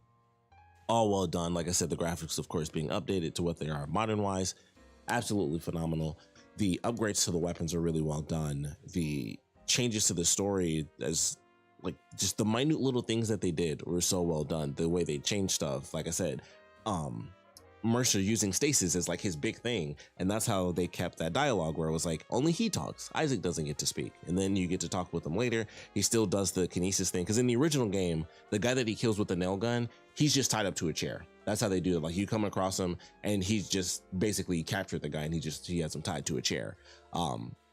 All well done. Like I said, the graphics, of course, being updated to what they are modern wise, absolutely phenomenal. The upgrades to the weapons are really well done. The changes to the story, as like just the minute little things that they did were so well done. The way they changed stuff, like I said, Mercer using stasis as like his big thing, and that's how they kept that dialogue where it was like only he talks, Isaac doesn't get to speak, and then you get to talk with him later. He still does the kinesis thing, because in the original game, the guy that he kills with the nail gun, he's just tied up to a chair. That's how they do it. Like you come across him and he's just basically captured the guy, and he has him tied to a chair.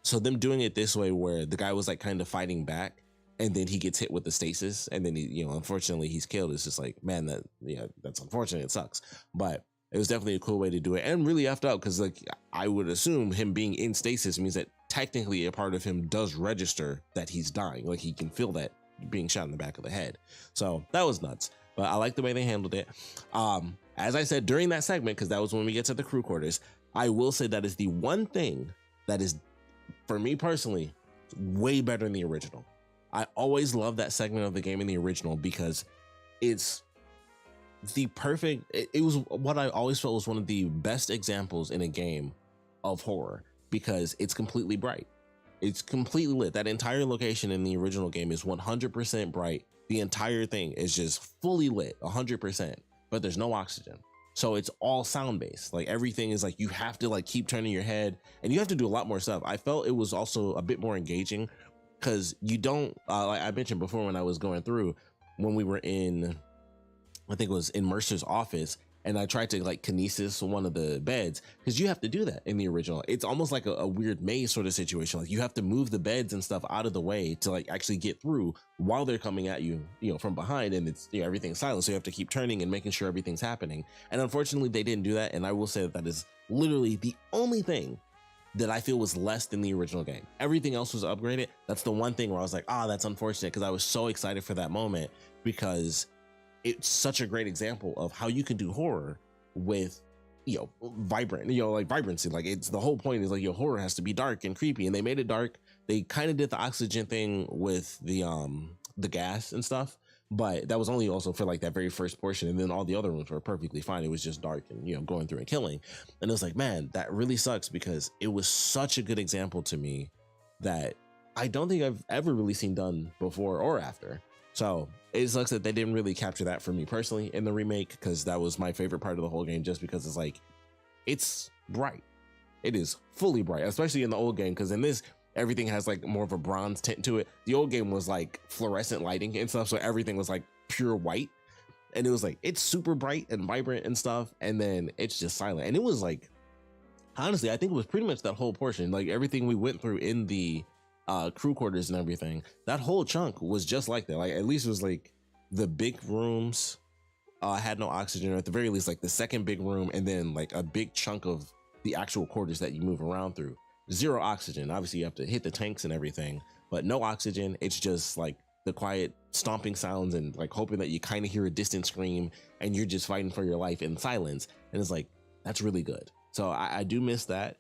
So them doing it this way where the guy was like kind of fighting back, and then he gets hit with the stasis, and then he, you know, unfortunately he's killed. It's just like, man, that, yeah, that's unfortunate. It sucks, but it was definitely a cool way to do it, and really effed up, because like I would assume him being in stasis means that technically a part of him does register that he's dying. Like he can feel that being shot in the back of the head. So that was nuts, but I like the way they handled it. As I said during that segment, because that was when we get to the crew quarters, I will say that is the one thing that is, for me personally, way better than the original. I always love that segment of the game in the original because it's the perfect, it was what I always felt was one of the best examples in a game of horror, because it's completely bright. It's completely lit. That entire location in the original game is 100% bright. The entire thing is just fully lit, 100%, but there's no oxygen. So it's all sound based. Like everything is like, you have to like keep turning your head, and you have to do a lot more stuff. I felt it was also a bit more engaging, because you don't, like I mentioned before when I was going through, when we were in, I think it was in Mercer's office, and I tried to like kinesis one of the beds, because you have to do that in the original. It's almost like a weird maze sort of situation. Like you have to move the beds and stuff out of the way to like actually get through while they're coming at you, you know, from behind, and it's, you know, everything's silent. So you have to keep turning and making sure everything's happening. And unfortunately they didn't do that. And I will say that is literally the only thing that I feel was less than the original game. Everything else was upgraded. That's the one thing where I was like, that's unfortunate, because I was so excited for that moment, because it's such a great example of how you can do horror with, you know, vibrant, you know, like vibrancy. Like it's, the whole point is like your horror has to be dark and creepy, and they made it dark. They kind of did the oxygen thing with the gas and stuff, but that was only also for like that very first portion, and then all the other rooms were perfectly fine. It was just dark and, you know, going through and killing. And it was like, man, that really sucks, because it was such a good example to me that I don't think I've ever really seen done before or after. So it sucks that they didn't really capture that for me personally in the remake, because that was my favorite part of the whole game, just because it's like, it's bright. It is fully bright, especially in the old game, because in this, everything has like more of a bronze tint to it. The old game was like fluorescent lighting and stuff, so everything was like pure white. And it was like, it's super bright and vibrant and stuff, and then it's just silent. And it was like, honestly, I think it was pretty much that whole portion, like everything we went through in the crew quarters and everything, that whole chunk was just like that. Like at least it was like the big rooms had no oxygen, or at the very least like the second big room, and then like a big chunk of the actual quarters that you move around through, zero oxygen. Obviously you have to hit the tanks and everything, but no oxygen. It's just like the quiet stomping sounds, and like hoping that you kind of hear a distant scream, and you're just fighting for your life in silence. And it's like, that's really good. So I do miss that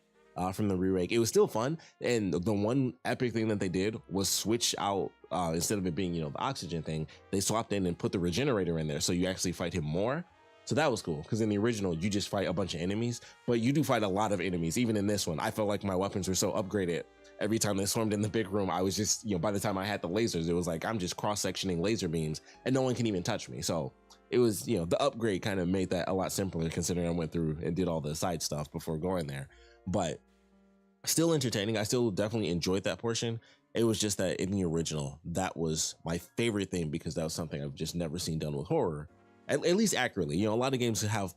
from the remake. It was still fun, and the one epic thing that they did was switch out, instead of it being, you know, the oxygen thing, they swapped in and put the regenerator in there, so you actually fight him more. So that was cool, because in the original you just fight a bunch of enemies, but you do fight a lot of enemies. Even in this one, I felt like my weapons were so upgraded every time they swarmed in the big room, I was just, by the time I had the lasers, it was like I'm just cross-sectioning laser beams and no one can even touch me. So it was, the upgrade kind of made that a lot simpler, considering I went through and did all the side stuff before going there. But still entertaining. I still definitely enjoyed that portion. It was just that in the original, that was my favorite thing, because that was something I've just never seen done with horror, at least accurately. A lot of games have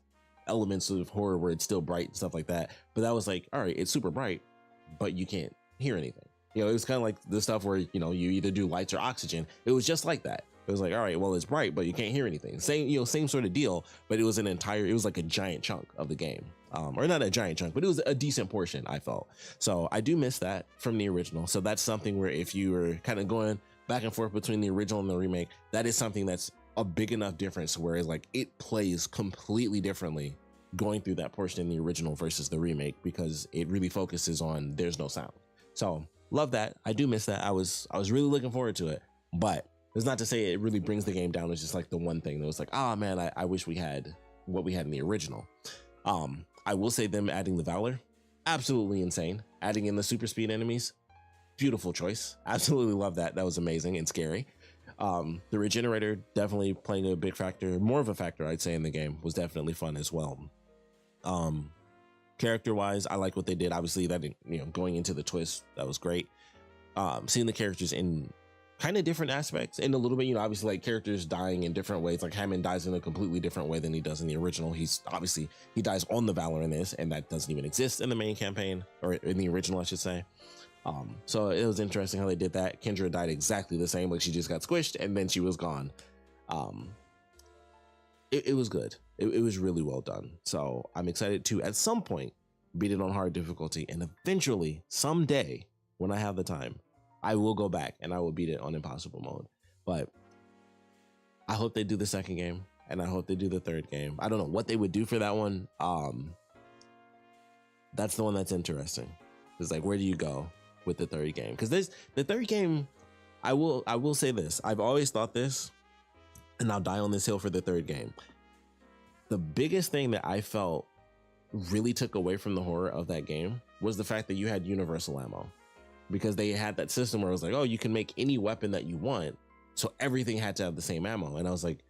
elements of horror where it's still bright and stuff like that, but that was like, all right, it's super bright, but you can't hear anything. It was kind of like the stuff where, you either do lights or oxygen. It was just like that. It was like, all right, well, it's bright, but you can't hear anything. Same sort of deal, but it was it was like a giant chunk of the game. Or not a giant chunk, but it was a decent portion, I felt. So I do miss that from the original. So that's something where if you were kind of going back and forth between the original and the remake, that is something that's a big enough difference, whereas like it plays completely differently going through that portion in the original versus the remake, because it really focuses on there's no sound. So love that. I do miss that. I was really looking forward to it, but it's not to say it really brings the game down. It's just like the one thing that was like, oh man, I wish we had what we had in the original. I will say them adding the Valor, absolutely insane. Adding in the super speed enemies, beautiful choice. Absolutely love that. That was amazing and scary. The Regenerator definitely playing a big factor, more of a factor, I'd say, in the game. Was definitely fun as well. Character wise, I like what they did. Obviously, that going into the twist, that was great. Seeing the characters in kind of different aspects in a little bit, obviously like characters dying in different ways. Like Hammond dies in a completely different way than he does in the original. He dies on the Valor in this, and that doesn't even exist in the main campaign, or in the original, I should say. So it was interesting how they did that. Kendra died exactly the same, like she just got squished and then she was gone. It was good. It was really well done. So I'm excited to, at some point, beat it on hard difficulty, and eventually, someday, when I have the time, I will go back and I will beat it on impossible mode. But I hope they do the second game, and I hope they do the third game. I don't know what they would do for that one. That's the one that's interesting. It's like, where do you go with the third game? Because the third game, I will say this. I've always thought this, and I'll die on this hill for the third game. The biggest thing that I felt really took away from the horror of that game was the fact that you had universal ammo. Because they had that system where it was like, oh, you can make any weapon that you want, so everything had to have the same ammo. And I was like,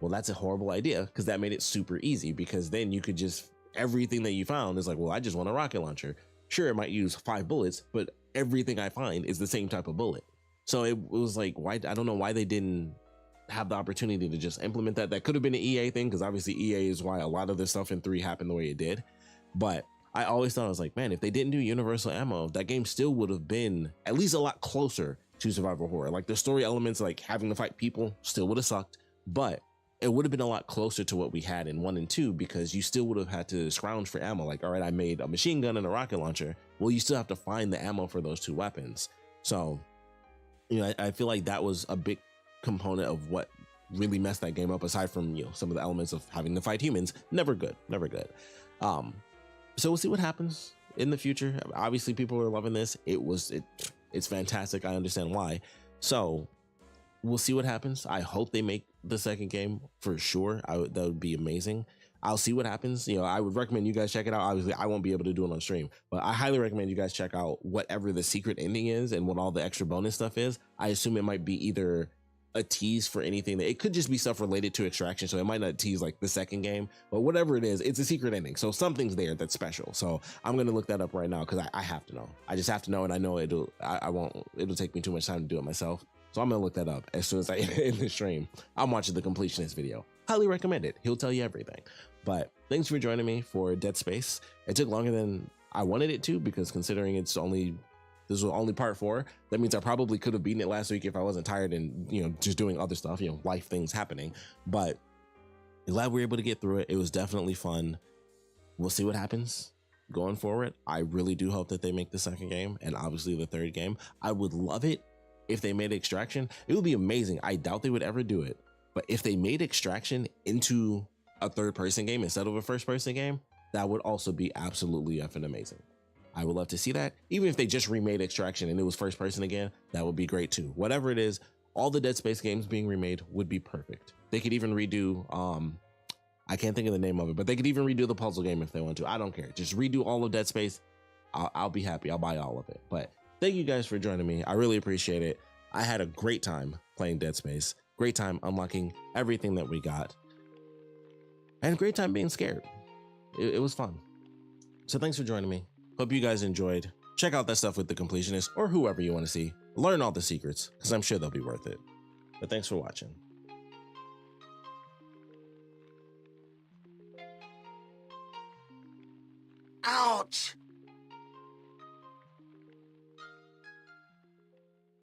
well, that's a horrible idea, because that made it super easy, because then you could just, everything that you found is like, well, I just want a rocket launcher. Sure, it might use 5 bullets, but everything I find is the same type of bullet. So it was like, why? I don't know why they didn't have the opportunity to just implement that. That could have been an EA thing, because obviously EA is why a lot of this stuff in 3 happened the way it did. But I always thought, I was like, man, if they didn't do universal ammo, that game still would have been at least a lot closer to survival horror. Like the story elements, like having to fight people, still would have sucked, but it would have been a lot closer to what we had in 1 and 2, because you still would have had to scrounge for ammo. Like, all right, I made a machine gun and a rocket launcher. Well, you still have to find the ammo for those 2 weapons. So, I feel like that was a big component of what really messed that game up, aside from, some of the elements of having to fight humans. Never good. So we'll see what happens in the future. Obviously, people are loving this. It's fantastic. I understand why. So we'll see what happens. I hope they make the second game for sure. That would be amazing. I'll see what happens. I would recommend you guys check it out. Obviously, I won't be able to do it on stream, but I highly recommend you guys check out whatever the secret ending is and what all the extra bonus stuff is. I assume it might be either a tease for anything. It could just be stuff related to Extraction, so it might not tease like the second game, but whatever it is, it's a secret ending, so something's there that's special. So I'm gonna look that up right now, because I have to know. I just have to know, and I know it'll take me too much time to do it myself, so I'm gonna look that up as soon as I end the stream. I'm watching the completionist video. Highly recommend it. He'll tell you everything. But thanks for joining me for Dead Space. It took longer than I wanted it to, because considering this was only part 4. That means I probably could have beaten it last week if I wasn't tired and, just doing other stuff, life things happening. But glad we were able to get through it. It was definitely fun. We'll see what happens going forward. I really do hope that they make the second game, and obviously the third game. I would love it if they made Extraction. It would be amazing. I doubt they would ever do it. But if they made Extraction into a third-person game instead of a first-person game, that would also be absolutely effing amazing. I would love to see that. Even if they just remade Extraction and it was first person again, that would be great too. Whatever it is, all the Dead Space games being remade would be perfect. They could even redo, I can't think of the name of it, but they could even redo the puzzle game if they want to. I don't care. Just redo all of Dead Space. I'll be happy. I'll buy all of it. But thank you guys for joining me. I really appreciate it. I had a great time playing Dead Space, great time unlocking everything that we got, and great time being scared. It was fun. So thanks for joining me. Hope you guys enjoyed. Check out that stuff with the completionist or whoever you want to see. Learn all the secrets, because I'm sure they'll be worth it. But thanks for watching. Ouch!